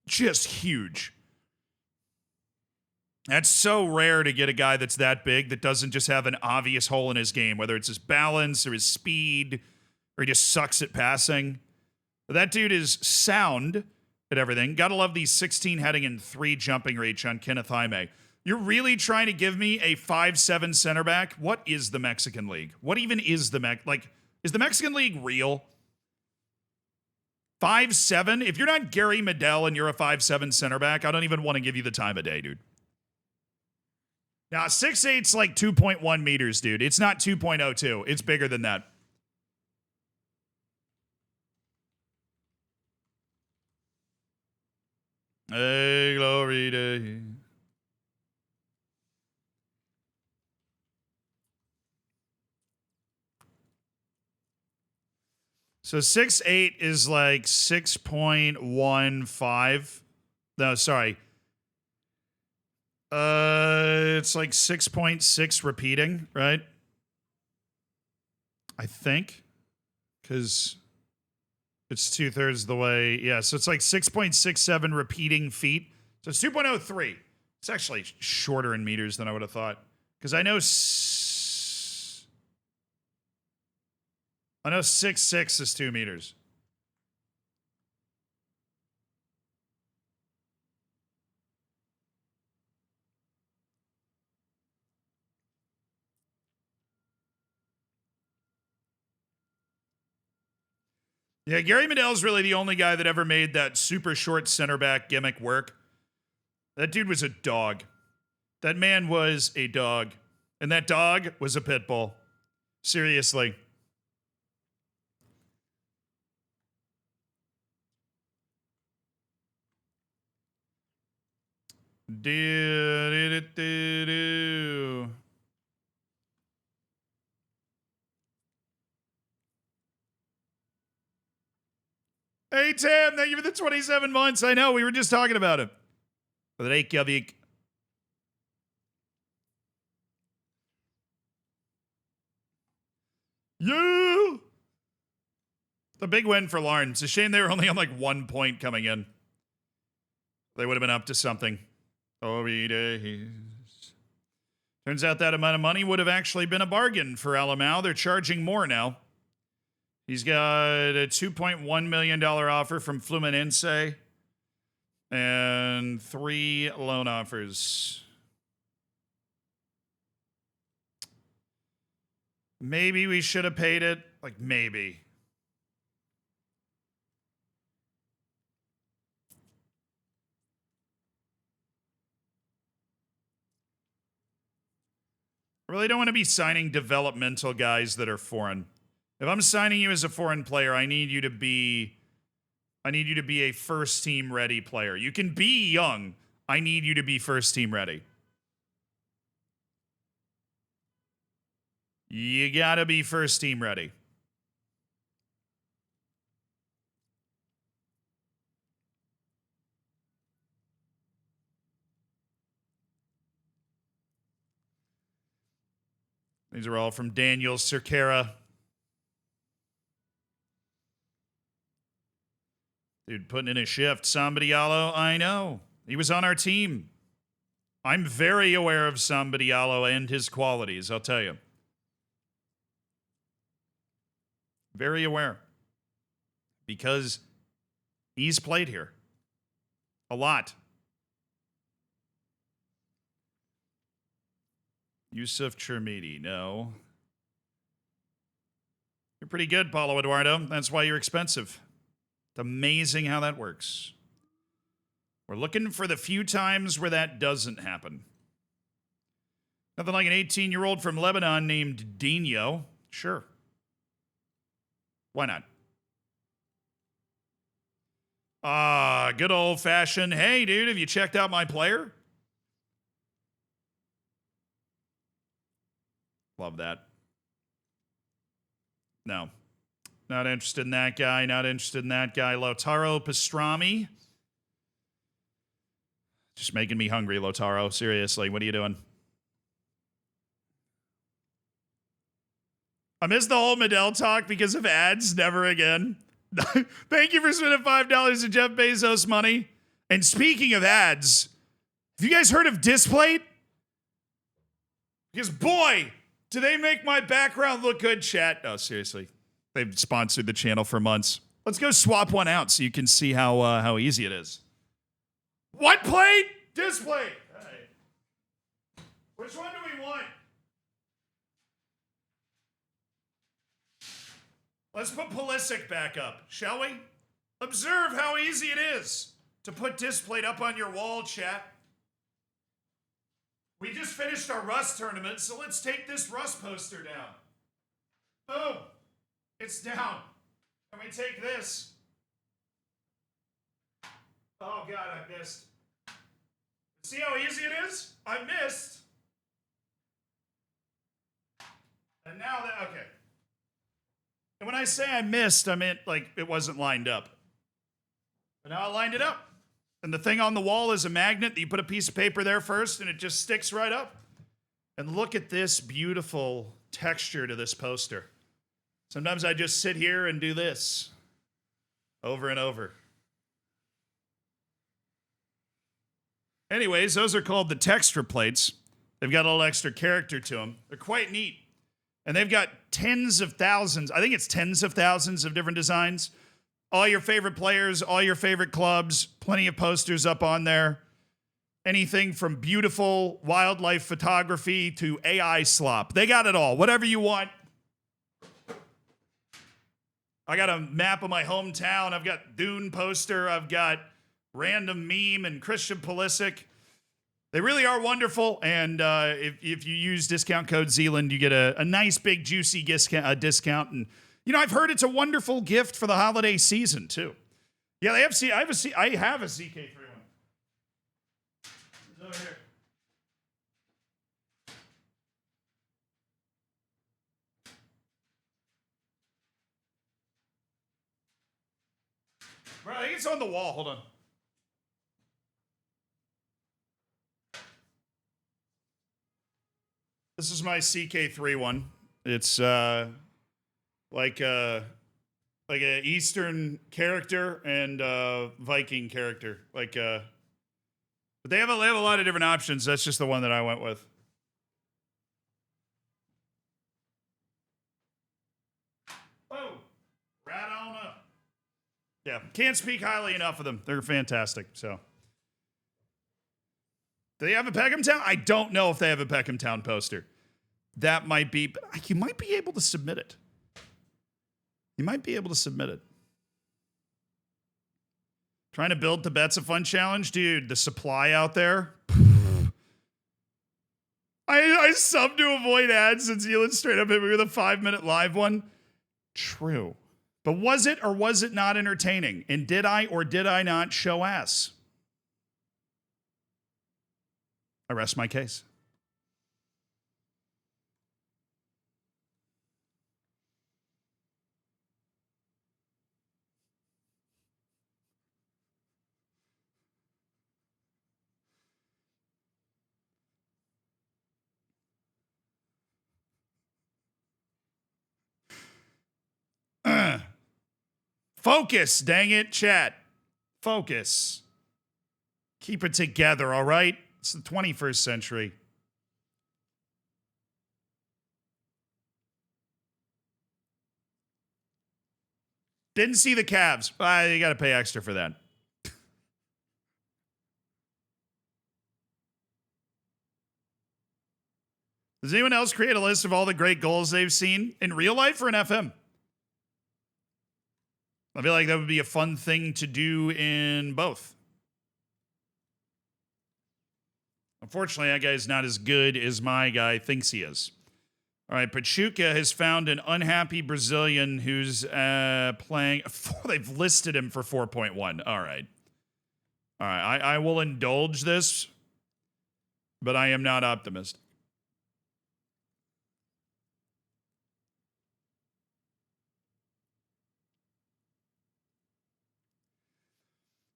just huge. That's so rare to get a guy that's that big that doesn't just have an obvious hole in his game, whether it's his balance or his speed or he just sucks at passing. But that dude is sound at everything. Gotta love these 16 heading and 3 jumping reach on Kenneth Jaime. You're really trying to give me a 5'7" center back? What is the Mexican League? What even is the is the Mexican League real? 5'7"? If you're not Gary Medel and you're a 5'7" center back, I don't even want to give you the time of day, dude. Now, 6'8's like 2.1 meters, dude. It's not 2.02. It's bigger than that. Hey, glory day. So 6'8 is like 6.15. No, sorry. It's like 6.6 repeating, right? I think. Because it's 2/3 of the way. Yeah, so it's like 6.67 repeating feet. So it's 2.03. It's actually shorter in meters than I would have thought. Because I know 6'6 is 2 meters. Yeah, Gary Medel's really the only guy that ever made that super short center back gimmick work. That dude was a dog. That man was a dog. And that dog was a pit bull. Seriously. Do. Hey, Tim, thank you for the 27 months. I know, we were just talking about it. Reykjavik. Yeah! The big win for Lauren. It's a shame they were only on like 1 point coming in. They would have been up to something. Turns out that amount of money would have actually been a bargain for Alamau. They're charging more now. He's got a $2.1 million offer from Fluminense and 3 loan offers. Maybe we should have paid it. Like, maybe. I really don't want to be signing developmental guys that are foreign. If I'm signing you as a foreign player, I need you to be a first team ready player. You can be young. I need you to be first team ready. You gotta be first team ready. These are all from Daniel Cerquera. Dude, putting in a shift. Samba Diallo, I know. He was on our team. I'm very aware of Samba Diallo and his qualities, I'll tell you. Very aware. Because he's played here. A lot. Yusuf Chermidi, no. You're pretty good, Paulo Eduardo. That's why you're expensive. It's amazing how that works. We're looking for the few times where that doesn't happen. Nothing like an 18-year-old from Lebanon named Dino. Sure. Why not? Good old-fashioned, hey, dude, have you checked out my player? Love that. No. Not interested in that guy. Not interested in that guy. Lautaro Pastrami. Just making me hungry, Lautaro. Seriously, what are you doing? I missed the whole Medell talk because of ads. Never again. Thank you for spending $5 of Jeff Bezos money. And speaking of ads, have you guys heard of Displate? Because boy, do they make my background look good, chat. No, seriously. They've sponsored the channel for months. Let's go swap one out so you can see how easy it is. What plate? Displate. All right. Which one do we want? Let's put Pulisic back up, shall we? Observe how easy it is to put Displate up on your wall, chat. We just finished our Rust tournament, so let's take this Rust poster down. Boom. It's down. Can we take this? Oh, God, I missed. See how easy it is? I missed. And now that, okay. And when I say I missed, I meant like it wasn't lined up. But now I lined it up. And the thing on the wall is a magnet that you put a piece of paper there first and it just sticks right up. And look at this beautiful texture to this poster. Sometimes I just sit here and do this over and over. Anyways, those are called the texture plates. They've got a little extra character to them. They're quite neat. And they've got tens of thousands, I think it's tens of thousands of different designs. All your favorite players, all your favorite clubs, plenty of posters up on there. Anything from beautiful wildlife photography to AI slop. They got it all. Whatever you want. I got a map of my hometown. I've got Dune poster. I've got random meme and Christian Pulisic. They really are wonderful, and if you use discount code Zealand, you get a nice big juicy discount. And you know, I've heard it's a wonderful gift for the holiday season too. Yeah, they have. I have a CK31. It's over here. Bro, I think it's on the wall. Hold on. This is my CK3 one. It's like a Eastern character and Viking character. But they have a lot of different options. That's just the one that I went with. Oh, right on up. Yeah, can't speak highly enough of them. They're fantastic. So. Do they have a Peckham Town? I don't know if they have a Peckham Town poster. That might be, but you might be able to submit it. You might be able to submit it. Trying to build Tibet's a fun challenge? Dude, the supply out there. I subbed to avoid ads since Elon straight up hit me with a 5-minute live one. True. But was it or was it not entertaining? And did I or did I not show ass? I rest my case. Focus, dang it, chat. Focus. Keep it together, all right? It's the 21st century. Didn't see the Cavs. You got to pay extra for that. Does anyone else create a list of all the great goals they've seen in real life or in FM? I feel like that would be a fun thing to do in both. Unfortunately, that guy's not as good as my guy thinks he is. All right, Pachuca has found an unhappy Brazilian who's playing. They've listed him for 4.1. All right. All right, I will indulge this, but I am not optimistic.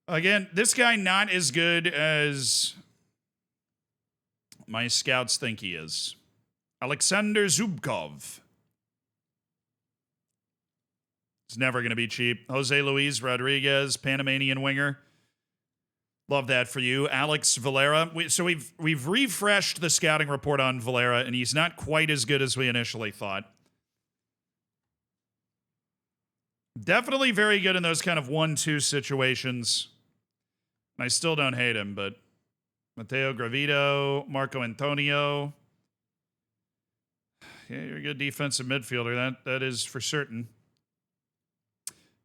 Again, this guy not as good as my scouts think he is. Alexander Zubkov. It's never going to be cheap. Jose Luis Rodriguez, Panamanian winger. Love that for you. Alex Valera. So we've refreshed the scouting report on Valera, and he's not quite as good as we initially thought. Definitely very good in those kind of 1-2 situations. I still don't hate him, but Mateo Gravito, Marco Antonio. Yeah, you're a good defensive midfielder. That is for certain.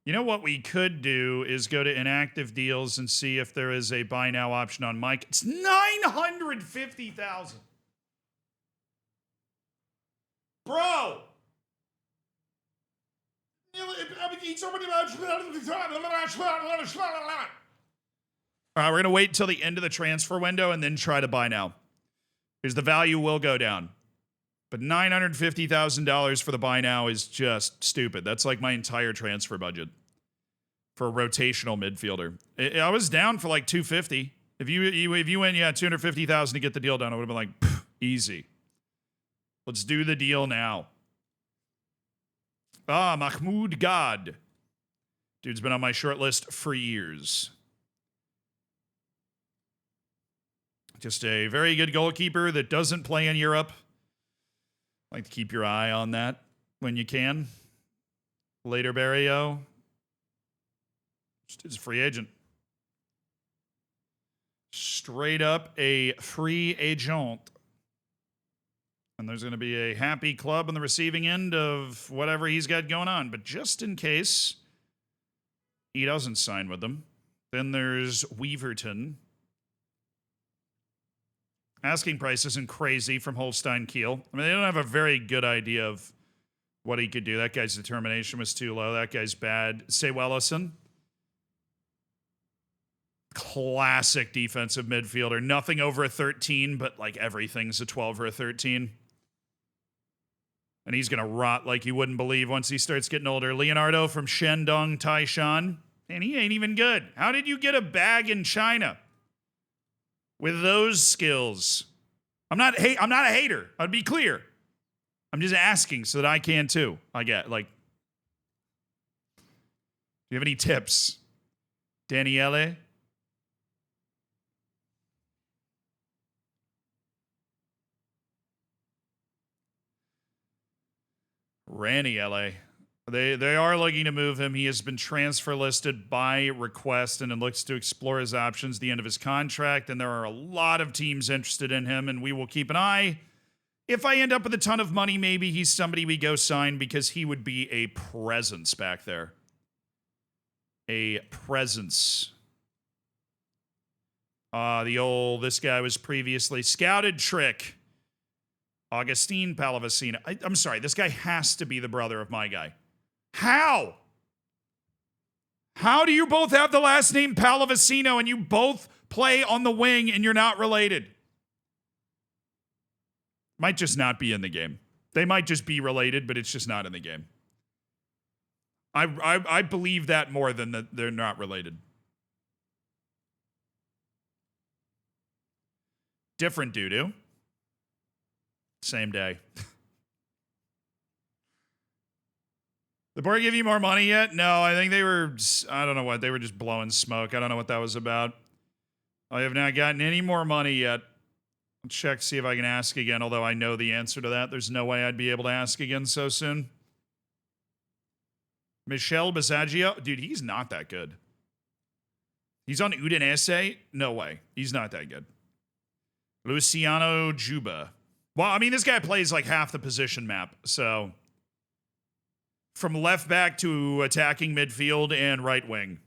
You know what we could do is go to inactive deals and see if there is a buy now option on Mike. It's $950,000. Bro! All right, we're going to wait until the end of the transfer window and then try to buy now. Because the value will go down. But $950,000 for the buy now is just stupid. That's like my entire transfer budget for a rotational midfielder. I was down for like $250. If you went, yeah, $250,000 to get the deal done, I would have been like, easy. Let's do the deal now. Mahmoud Gad. Dude's been on my short list for years. Just a very good goalkeeper that doesn't play in Europe. Like to keep your eye on that when you can. Later Barrio. Just a free agent. Straight up a free agent. And there's going to be a happy club on the receiving end of whatever he's got going on. But just in case he doesn't sign with them, then there's Weaverton. Asking price isn't crazy from Holstein Kiel. I mean, they don't have a very good idea of what he could do. That guy's determination was too low. That guy's bad. Sewellison. Classic defensive midfielder. Nothing over a 13, but like everything's a 12 or a 13. And he's going to rot like you wouldn't believe once he starts getting older. Leonardo from Shandong Taishan. And he ain't even good. How did you get a bag in China? With those skills. I'm not a hater. I'd be clear. I'm just asking so that I can too. I get, like, do you have any tips? Daniele? Raniele. They are looking to move him. He has been transfer listed by request and it looks to explore his options at the end of his contract. And there are a lot of teams interested in him, and we will keep an eye. If I end up with a ton of money, maybe he's somebody we go sign because he would be a presence back there. A presence. This guy was previously scouted trick. Augustine Palavicino. I'm sorry, this guy has to be the brother of my guy. How? How do you both have the last name Palavicino and you both play on the wing and you're not related? Might just not be in the game. They might just be related, but it's just not in the game. I believe that more than that they're not related. Different doo-doo. Same day. The board give you more money yet? No, I think they were, I don't know what, they were just blowing smoke. I don't know what that was about. I have not gotten any more money yet. I'll check, see if I can ask again, although I know the answer to that. There's no way I'd be able to ask again so soon. Michel Basaggio? Dude, he's not that good. He's on Udinese? No way. He's not that good. Luciano Juba. Well, I mean, this guy plays like half the position map, so from left back to attacking midfield and right wing.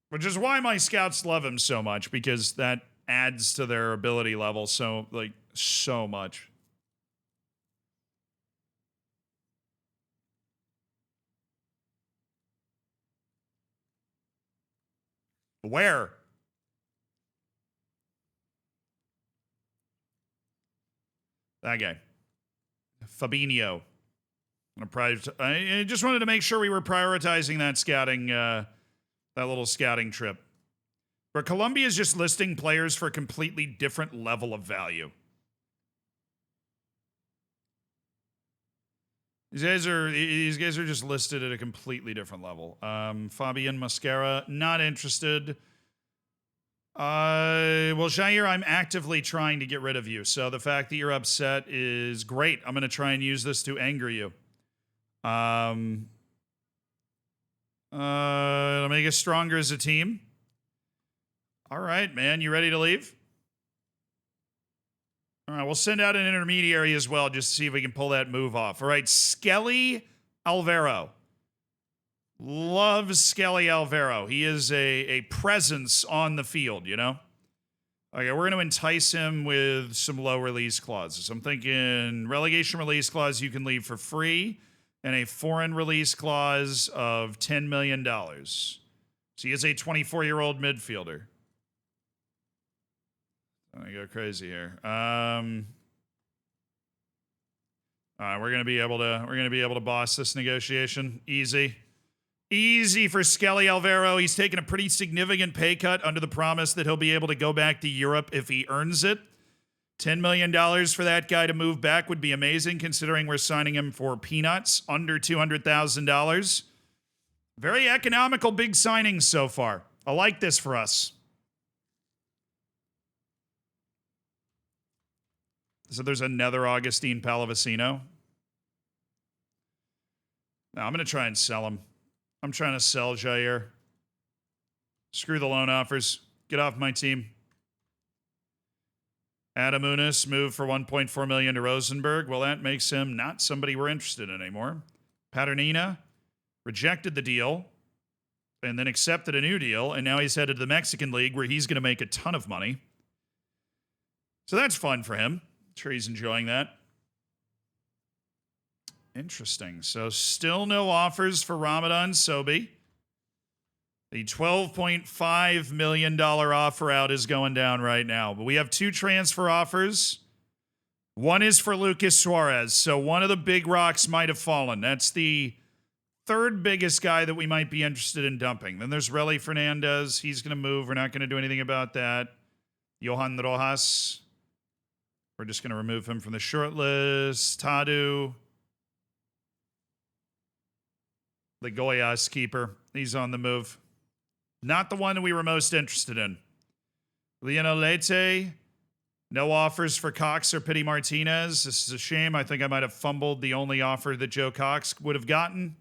Which is why my scouts love him so much, because that adds to their ability level so much. Where? That guy. Fabinho. I just wanted to make sure we were prioritizing that scouting, that little scouting trip. But Colombia is just listing players for a completely different level of value. These guys are just listed at a completely different level. Fabian Mascara, not interested. Well, Jair, I'm actively trying to get rid of you. So the fact that you're upset is great. I'm going to try and use this to anger you. It'll make us stronger as a team. All right, man. You ready to leave? All right, we'll send out an intermediary as well just to see if we can pull that move off. All right, Skelly Alvaro. Loves Skelly Alvaro. He is a presence on the field, you know? Okay, we're going to entice him with some low release clauses. I'm thinking relegation release clause you can leave for free and a foreign release clause of $10 million. So he is a 24-year-old midfielder. I go crazy here. All right, we're gonna be able to boss this negotiation. Easy for Skelly Alvaro. He's taken a pretty significant pay cut under the promise that he'll be able to go back to Europe if he earns it. $10 million for that guy to move back would be amazing, considering we're signing him for peanuts, under $200,000. Very economical, big signings so far. I like this for us. So there's another Augustine Palavecino. Now I'm going to try and sell him. I'm trying to sell Jair. Screw the loan offers. Get off my team. Adam Unis moved for $1.4 million to Rosenborg. Well, that makes him not somebody we're interested in anymore. Paternina rejected the deal and then accepted a new deal, and now he's headed to the Mexican League where he's going to make a ton of money. So that's fun for him. I'm sure he's enjoying that. Interesting. So still no offers for Ramadan Sobhi. The $12.5 million offer out is going down right now. But we have two transfer offers. One is for Lucas Suarez. So one of the big rocks might have fallen. That's the third biggest guy that we might be interested in dumping. Then there's Relly Fernandez. He's going to move. We're not going to do anything about that. Johan Rojas. We're just going to remove him from the short list. Tadu. The Goiás keeper. He's on the move. Not the one that we were most interested in. Lionel Leite. No offers for Cox or Pity Martinez. This is a shame. I think I might have fumbled the only offer that Joe Cox would have gotten.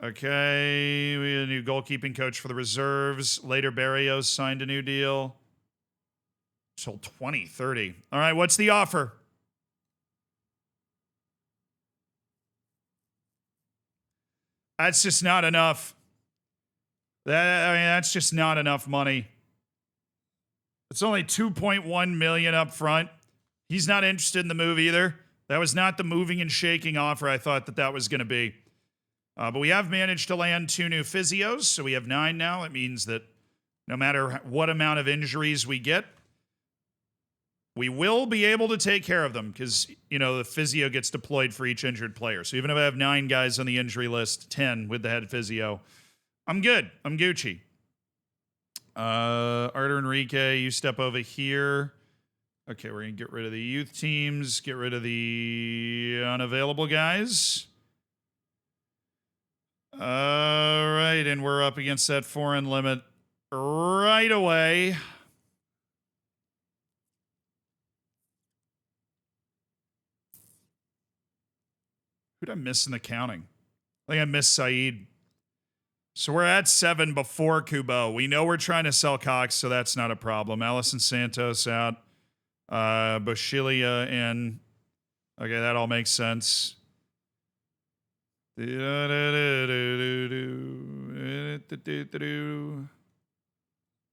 Okay. We had a new goalkeeping coach for the reserves. Later Barrios signed a new deal. Till 2030. All right, what's the offer? That's just not enough. That's just not enough money. It's only $2.1 million up front. He's not interested in the move either. That was not the moving and shaking offer I thought that was going to be. But we have managed to land 2 new physios, so we have 9 now. It means that no matter what amount of injuries we get, we will be able to take care of them because, you know, the physio gets deployed for each injured player. So even if I have 9 guys on the injury list, 10 with the head physio, I'm good. I'm Gucci. Artur Enrique, you step over here. Okay, we're going to get rid of the youth teams, get rid of the unavailable guys. All right, and we're up against that foreign limit right away. Who'd I miss in the counting? I think I missed Saeed. So we're at 7 before Kubo. We know we're trying to sell Cox, so that's not a problem. Allison Santos out. Boshilia in. Okay, that all makes sense. All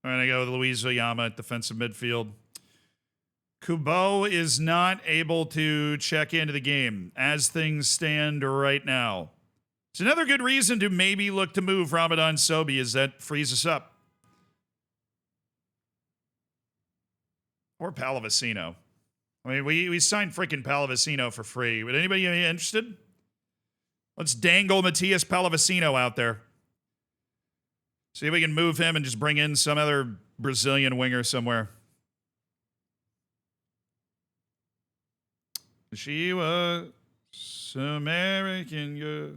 I'm going to go with Luis Oyama at defensive midfield. Kubo is not able to check into the game as things stand right now. It's another good reason to maybe look to move Ramadan Sobhi, as that frees us up. Or Pallavicino. I mean, we signed freaking Pallavicino for free. Would anybody be interested? Let's dangle Matias Pallavicino out there. See if we can move him and just bring in some other Brazilian winger somewhere. She was American girl.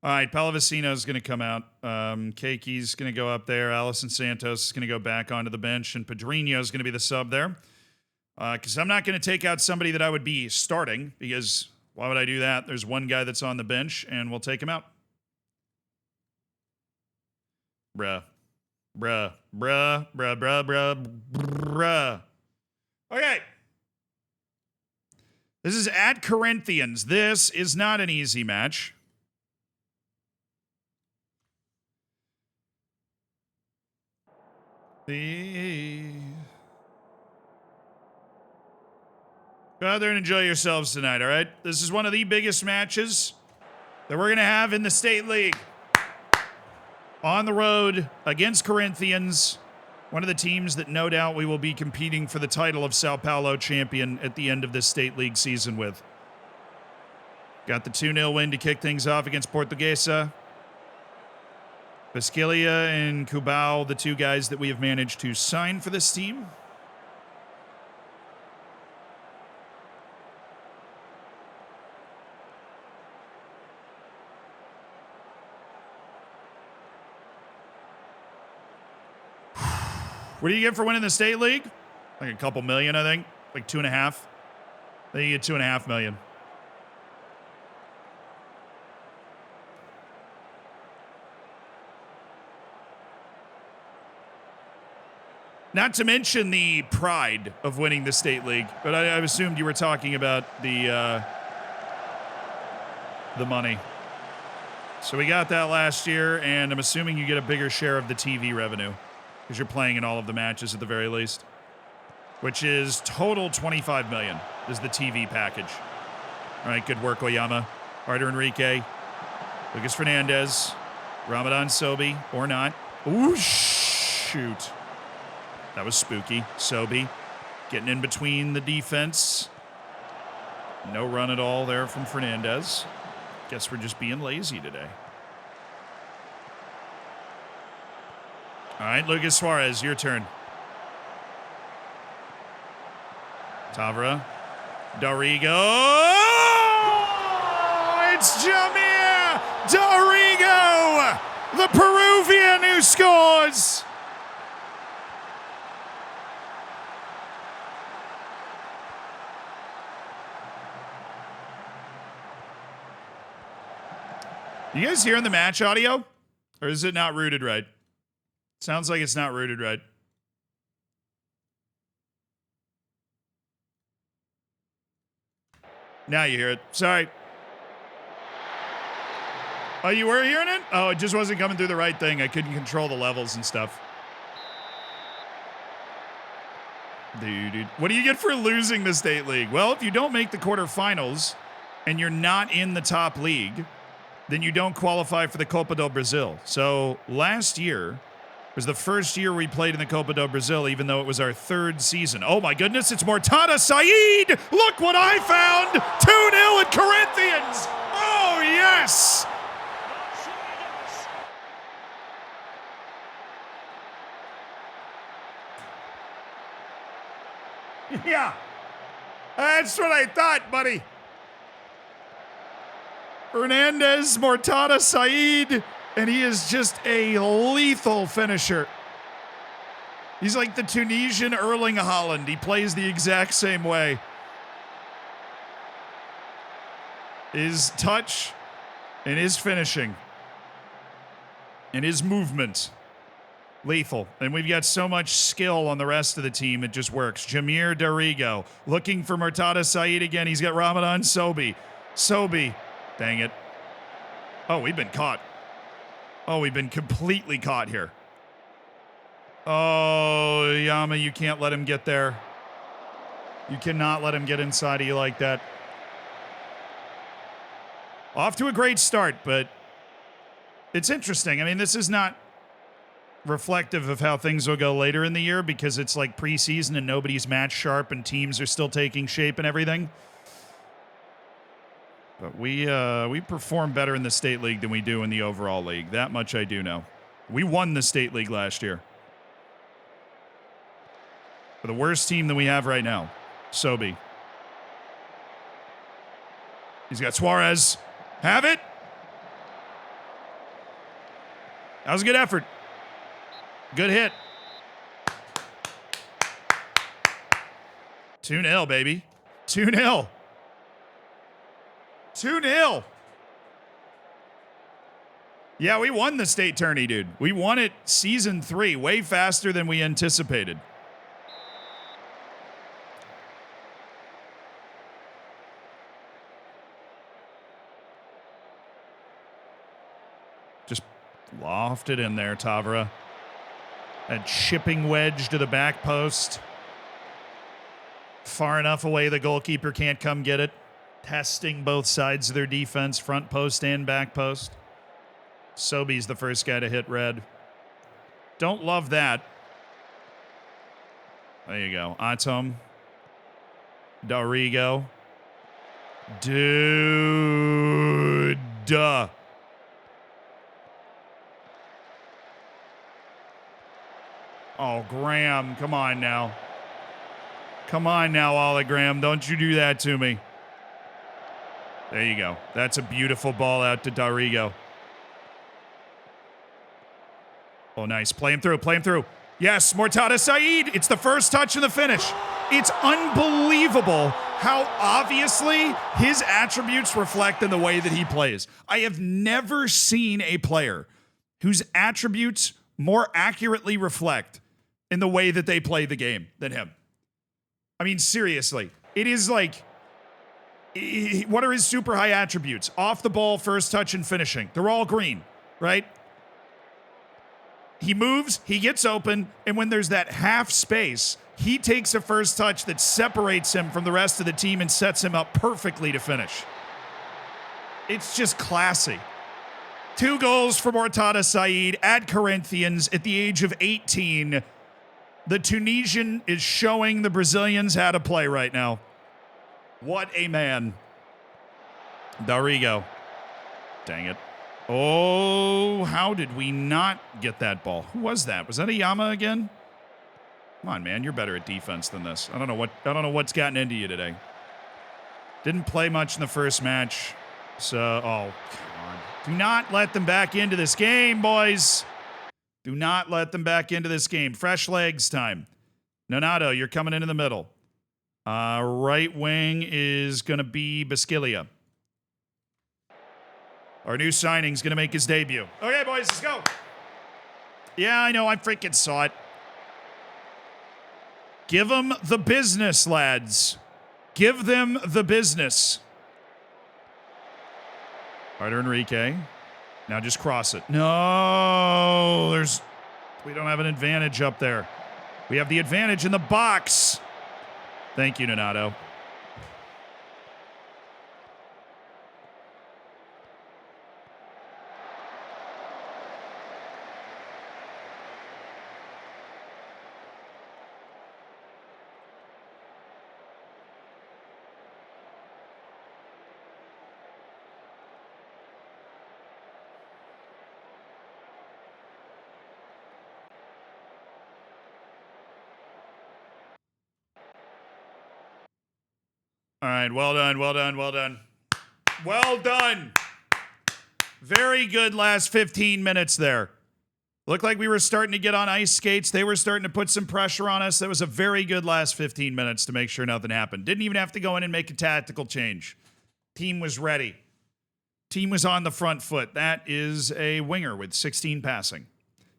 All right, Pallavicino's going to come out. Keiki's going to go up there. Alison Santos is going to go back onto the bench. And Pedrinho's going to be the sub there. Because I'm not going to take out somebody that I would be starting. Because why would I do that? There's one guy that's on the bench, and we'll take him out. Bruh. Okay. This is at Corinthians. This is not an easy match. Go out there and enjoy yourselves tonight, all right? This is one of the biggest matches that we're going to have in the State League. On the road against Corinthians, one of the teams that no doubt we will be competing for the title of Sao Paulo champion at the end of this State League season with. Got the 2-0 win to kick things off against Portuguesa. Pasquilia and Cubao, the two guys that we have managed to sign for this team. What do you get for winning the State League? Like a couple million, I think. Like 2.5. I think you get 2.5 million. Not to mention the pride of winning the State League. But I assumed you were talking about the money. So we got that last year, and I'm assuming you get a bigger share of the TV revenue. Because you're playing in all of the matches at the very least. Which is total 25 million is the TV package. All right, good work, Oyama. Artur Enrique. Lucas Fernandez. Ramadan Sobhi, or not. Ooh, shoot. That was spooky. Sobhi getting in between the defense. No run at all there from Fernandez. Guess we're just being lazy today. All right, Lucas Suarez, your turn. Tavra. Dorigo. Oh, it's Jamir Dorigo, the Peruvian who scores. You guys hearing the match audio? Or is it not rooted right? Sounds like it's not rooted right. Now you hear it. Sorry. Oh, you were hearing it? Oh, it just wasn't coming through the right thing. I couldn't control the levels and stuff. Dude. What do you get for losing the State League? Well, if you don't make the quarterfinals and you're not in the top league, then you don't qualify for the Copa do Brasil. So last year was the first year we played in the Copa do Brasil, even though it was our third season. Oh my goodness, it's Mortada Saeed! Look what I found! 2-0 at Corinthians! Oh yes! Yeah, that's what I thought, buddy. Fernandez, Mortada Saeed, and he is just a lethal finisher. He's like the Tunisian Erling Haaland. He plays the exact same way. His touch and his finishing and his movement, lethal. And we've got so much skill on the rest of the team, it just works. Jamir Dorigo looking for Mortada Saeed again. He's got Ramadan Sobhi. Sobhi. Dang it. Oh, we've been caught. Oh, we've been completely caught here. Oh, Yama, you can't let him get there. You cannot let him get inside of you like that. Off to a great start, but it's interesting. I mean, this is not reflective of how things will go later in the year because it's like preseason and nobody's match sharp and teams are still taking shape and everything. But we perform better in the state league than we do in the overall league. That much I do know. We won the state league last year. For the worst team that we have right now, Sobe. He's got Suarez. Have it. That was a good effort. Good hit. 2-0, baby. 2-0. 2-0. Yeah, we won the state tourney, dude. We won it season 3 way faster than we anticipated. Just loft it in there, Tavra. A chipping wedge to the back post. Far enough away the goalkeeper can't come get it. Testing both sides of their defense, front post and back post. Sobe's the first guy to hit red. Don't love that. There you go. Atom. Dorigo. Dude. Duh. Oh, Graham. Come on now. Come on now, Ollie Graham. Don't you do that to me. There you go. That's a beautiful ball out to Dorigo. Oh, nice. Play him through. Play him through. Yes, Mortada Saeed. It's the first touch and the finish. It's unbelievable how obviously his attributes reflect in the way that he plays. I have never seen a player whose attributes more accurately reflect in the way that they play the game than him. I mean, seriously. It is like, what are his super high attributes? Off the ball, first touch, and finishing. They're all green, right? He moves, he gets open, and when there's that half space, he takes a first touch that separates him from the rest of the team and sets him up perfectly to finish. It's just classy. 2 goals for Mortada Saeed at Corinthians at the age of 18. The Tunisian is showing the Brazilians how to play right now. What a man. Dorigo. Dang it. Oh, how did we not get that ball? Who was that? Was that a Yama again? Come on, man. You're better at defense than this. I don't know what's gotten into you today. Didn't play much in the first match. So, oh, come on. Do not let them back into this game, boys. Do not let them back into this game. Fresh legs time. Nonato, you're coming into the middle. Right wing is going to be Basquilia. Our new signing's going to make his debut. Okay, boys, let's go. Yeah, I know. I freaking saw it. Give them the business, lads. Give them the business. Carter Enrique. Now just cross it. No, we don't have an advantage up there. We have the advantage in the box. Thank you, Nonato. All right, well done, well done, well done. Well done. Very good last 15 minutes there. Looked like we were starting to get on ice skates. They were starting to put some pressure on us. That was a very good last 15 minutes to make sure nothing happened. Didn't even have to go in and make a tactical change. Team was ready. Team was on the front foot. That is a winger with 16 passing.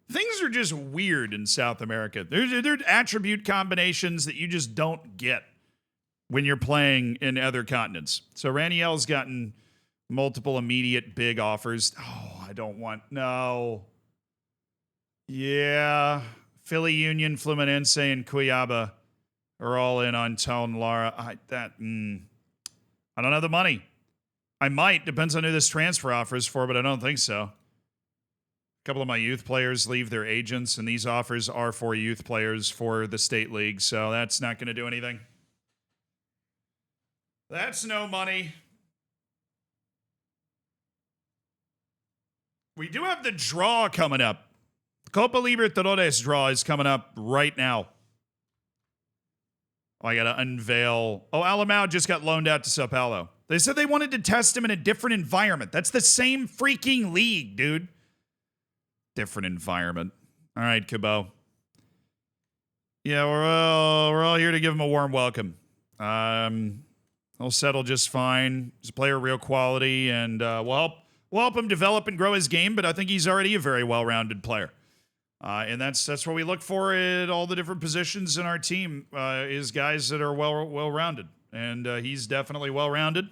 Things are just weird in South America. There are attribute combinations that you just don't get when you're playing in other continents. So Raniel's gotten multiple immediate big offers. Oh, I don't want... No. Yeah. Philly Union, Fluminense, and Cuiabá are all in on Town Lara. I don't have the money. I might. Depends on who this transfer offer is for, but I don't think so. A couple of my youth players leave their agents, and these offers are for youth players for the state league, so that's not going to do anything. That's no money. We do have the draw coming up. Copa Libertadores draw is coming up right now. Oh, I got to unveil. Oh, Alamao just got loaned out to Sao Paulo. They said they wanted to test him in a different environment. That's the same freaking league, dude. Different environment. All right, Cabot. Yeah, we're all here to give him a warm welcome. He'll settle just fine. He's a player of real quality, and we'll help him develop and grow his game, but I think he's already a very well-rounded player. And that's what we look for at all the different positions in our team, is guys that are well-rounded. And he's definitely well-rounded.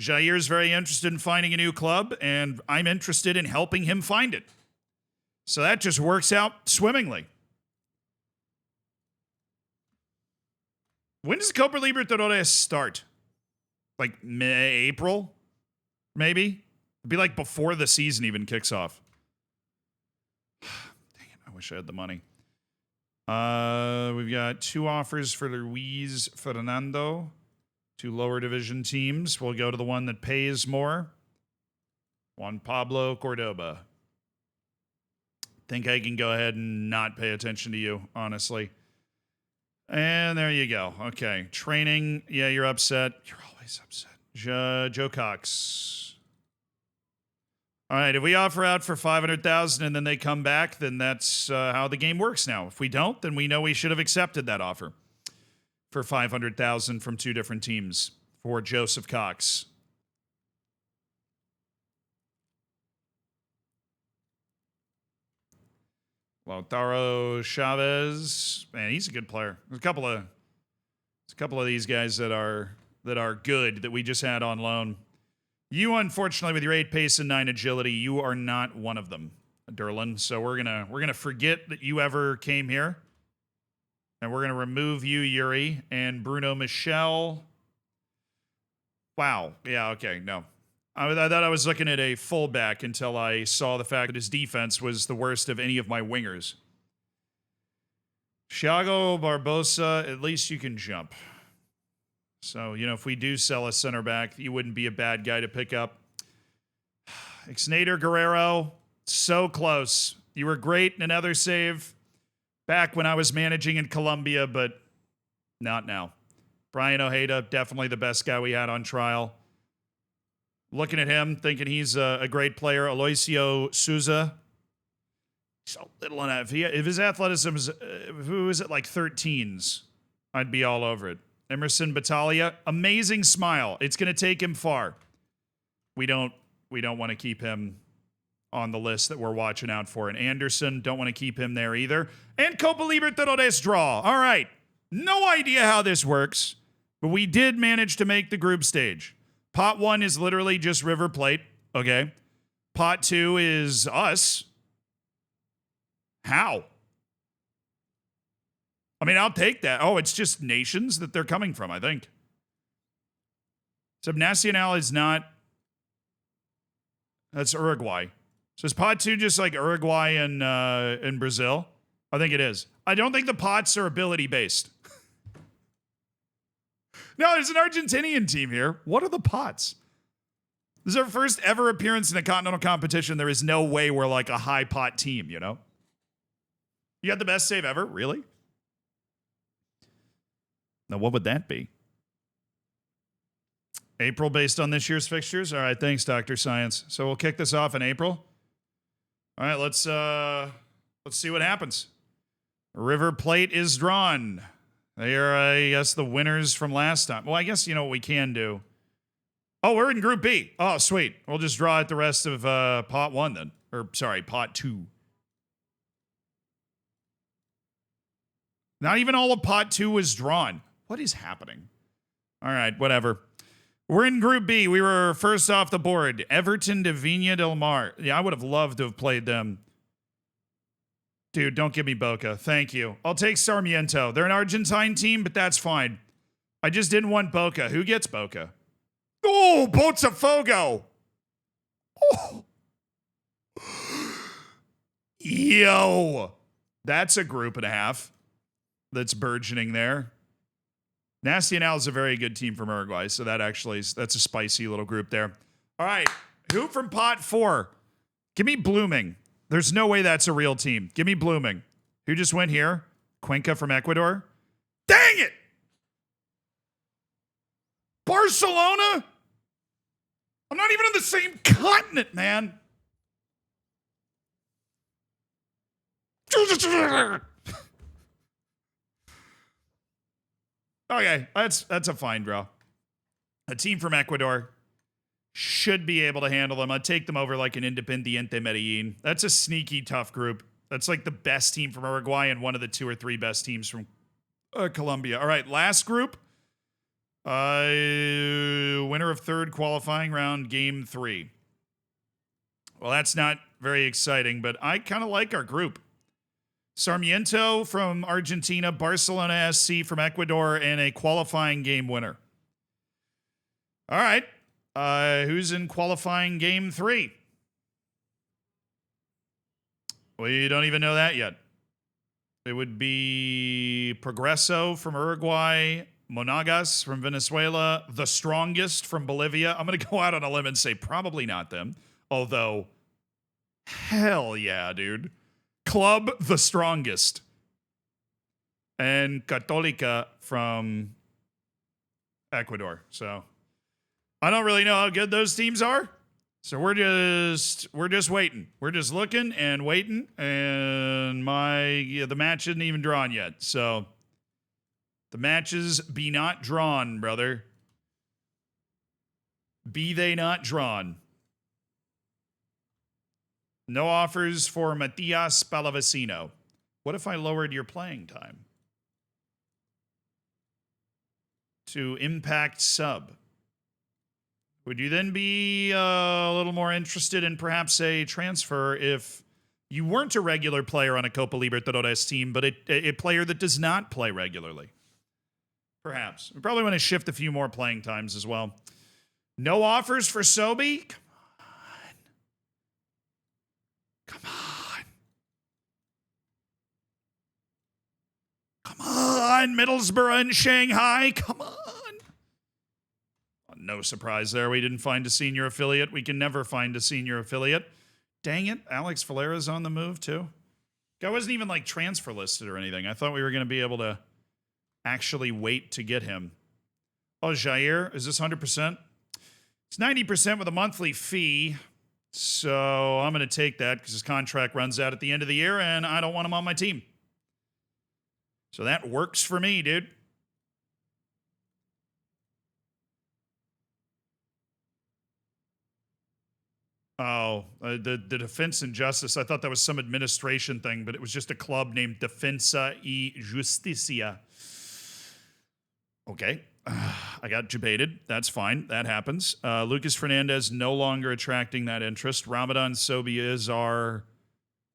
Jair's very interested in finding a new club, and I'm interested in helping him find it. So that just works out swimmingly. When does Copa Libertadores start? Like April? Maybe? It'd be like before the season even kicks off. Dang it, I wish I had the money. We've got 2 offers for Luis Fernando. 2 lower division teams. We'll go to the one that pays more. Juan Pablo Cordoba. Think I can go ahead and not pay attention to you, honestly. And there you go. Okay. Training. Yeah, you're upset. You're always upset. Joe Cox. All right. If we offer out for $500,000 and then they come back, then that's how the game works now. If we don't, then we know we should have accepted that offer for $500,000 from 2 different teams for Joseph Cox. Lautaro Chavez, man, he's a good player. There's a couple of these guys that are good that we just had on loan. You, unfortunately, with your 8 pace and 9 agility, you are not one of them, Derlin. So we're gonna forget that you ever came here, and we're gonna remove you, Yuri, and Bruno Michel. Wow. Yeah. Okay. No. I thought I was looking at a fullback until I saw the fact that his defense was the worst of any of my wingers. Thiago Barbosa, at least you can jump. So, if we do sell a center back, you wouldn't be a bad guy to pick up. Ixnader Guerrero, so close. You were great in another save back when I was managing in Colombia, but not now. Brian Ojeda, definitely the best guy we had on trial. Looking at him, thinking he's a great player. Aloisio Souza. He's a little on that. If his athleticism is, who is it, like 13s, I'd be all over it. Emerson Battaglia, amazing smile. It's going to take him far. We don't want to keep him on the list that we're watching out for. And Anderson, don't want to keep him there either. And Copa Libertadores draw. All right. No idea how this works, but we did manage to make the group stage. Pot 1 is literally just River Plate, okay? Pot 2 is us. How? I mean, I'll take that. Oh, it's just nations that they're coming from, I think. Subnacional is not... That's Uruguay. So is Pot 2 just like Uruguay and Brazil? I think it is. I don't think the pots are ability-based. No, there's an Argentinian team here. What are the pots? This is our first ever appearance in a continental competition. There is no way we're like a high pot team, You got the best save ever? Really? Now, what would that be? April based on this year's fixtures? All right, thanks, Dr. Science. So we'll kick this off in April. All right, let's see what happens. River Plate is drawn. They are, I guess, the winners from last time. Well, I guess you know what we can do. Oh, we're in Group B. Oh, sweet. We'll just draw out the rest of Pot 1 then. Or, sorry, Pot 2. Not even all of Pot 2 was drawn. What is happening? All right, whatever. We're in Group B. We were first off the board. Everton de Viña del Mar. Yeah, I would have loved to have played them. Dude, don't give me Boca. Thank you. I'll take Sarmiento. They're an Argentine team, but that's fine. I just didn't want Boca. Who gets Boca? Oh, Botafogo. Oh. Yo. That's a group and a half that's burgeoning there. Nacional is a very good team from Uruguay, so that's a spicy little group there. All right. Who from pot 4? Give me Blooming. There's no way that's a real team. Give me Blooming. Who just went here? Cuenca from Ecuador? Dang it! Barcelona? I'm not even on the same continent, man. Okay, that's a fine draw. A team from Ecuador should be able to handle them. I'd take them over like an Independiente Medellin. That's a sneaky tough group. That's like the best team from Uruguay and one of the 2 or 3 best teams from Colombia. All right, last group. Winner of 3rd qualifying round, game 3. Well, that's not very exciting, but I kind of like our group. Sarmiento from Argentina, Barcelona SC from Ecuador, and a qualifying game winner. All right. Who's in qualifying game 3? We don't even know that yet. It would be Progreso from Uruguay, Monagas from Venezuela, The Strongest from Bolivia. I'm going to go out on a limb and say probably not them. Although, hell yeah, dude. Club The Strongest. And Católica from Ecuador. So, I don't really know how good those teams are. So we're just waiting. We're just looking and waiting, and the match isn't even drawn yet. So the matches be not drawn, brother. Be they not drawn. No offers for Matias Pallavicino. What if I lowered your playing time to impact sub? Would you then be a little more interested in perhaps a transfer if you weren't a regular player on a Copa Libertadores team, but a player that does not play regularly? Perhaps. We probably want to shift a few more playing times as well. No offers for Sobi? Come on. Come on, Middlesbrough and Shanghai. Come on. No surprise there. We didn't find a senior affiliate. We can never find a senior affiliate. Dang it. Alex Valera's on the move too. Guy wasn't even like transfer listed or anything. I thought we were going to be able to actually wait to get him. Oh, Jair, is this 100%? It's 90% with a monthly fee. So I'm going to take that because his contract runs out at the end of the year and I don't want him on my team. So that works for me, dude. Oh, the Defensa and Justice. I thought that was some administration thing, but it was just a club named Defensa y Justicia. Okay. I got debated. That's fine. That happens. Lucas Fernandez no longer attracting that interest. Ramadan Sobi is our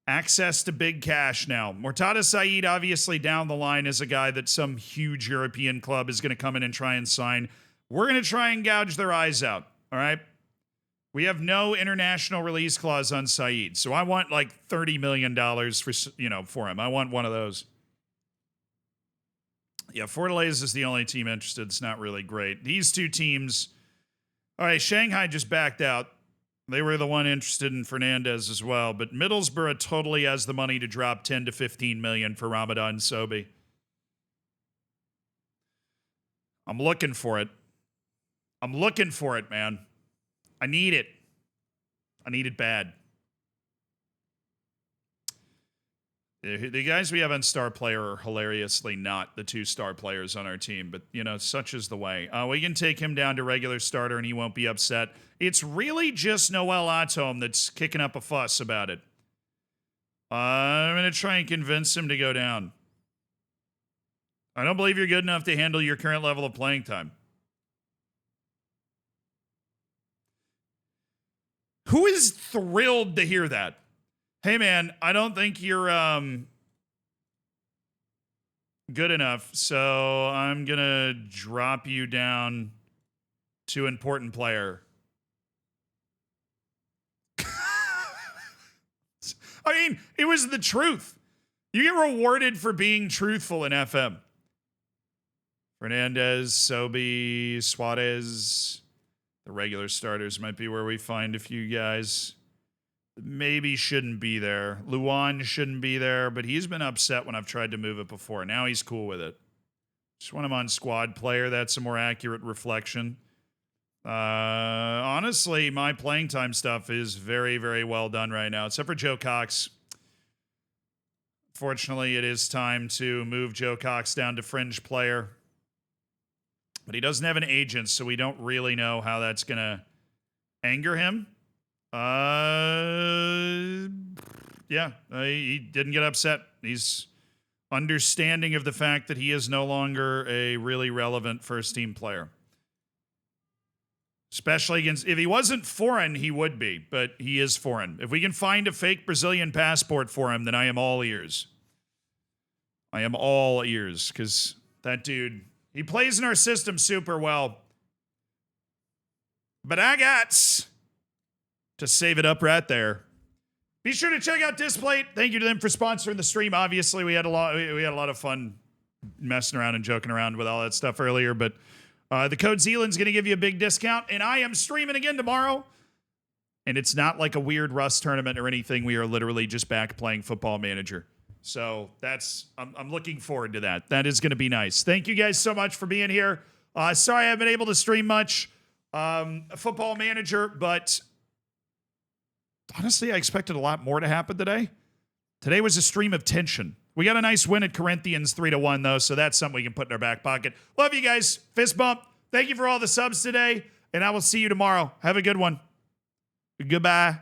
access to big cash now. Murtada Saeed, obviously down the line, is a guy that some huge European club is going to come in and try and sign. We're going to try and gouge their eyes out. All right. We have no international release clause on Saeed, so I want like $30 million for him. I want one of those. Yeah, Fortaleza is the only team interested. It's not really great. These two teams, all right, Shanghai just backed out. They were the one interested in Fernandez as well, but Middlesbrough totally has the money to drop 10 to 15 million for Ramadan Sobi. I'm looking for it. I'm looking for it, man. I need it. I need it bad. The guys we have on Star Player are hilariously not the 2 star players on our team, but, such is the way. We can take him down to regular starter and he won't be upset. It's really just Noel Atom that's kicking up a fuss about it. I'm going to try and convince him to go down. I don't believe you're good enough to handle your current level of playing time. Who is thrilled to hear that? Hey, man, I don't think you're good enough. So I'm going to drop you down to important player. I mean, it was the truth. You get rewarded for being truthful in FM. Fernandez, Sobey, Suarez. The regular starters might be where we find a few guys that maybe shouldn't be there. Luan shouldn't be there, but he's been upset when I've tried to move it before. Now he's cool with it. Just want him on squad player. That's a more accurate reflection. Honestly, my playing time stuff is very, very well done right now, except for Joe Cox. Fortunately, it is time to move Joe Cox down to fringe player. But he doesn't have an agent, so we don't really know how that's going to anger him. He didn't get upset. He's understanding of the fact that he is no longer a really relevant first-team player. Especially against, if he wasn't foreign, he would be, but he is foreign. If we can find a fake Brazilian passport for him, then I am all ears. I am all ears, because that dude, he plays in our system super well. But I got to save it up right there. Be sure to check out Displate. Thank you to them for sponsoring the stream. Obviously, we had a lot of fun messing around and joking around with all that stuff earlier, but the code Zealand's going to give you a big discount, and I am streaming again tomorrow. And it's not like a weird Rust tournament or anything. We are literally just back playing Football Manager. So I'm looking forward to that. That is going to be nice. Thank you guys so much for being here. Sorry I haven't been able to stream much Football Manager, but honestly, I expected a lot more to happen today. Today was a stream of tension. We got a nice win at Corinthians 3-1, though, so that's something we can put in our back pocket. Love you guys. Fist bump. Thank you for all the subs today, and I will see you tomorrow. Have a good one. Goodbye.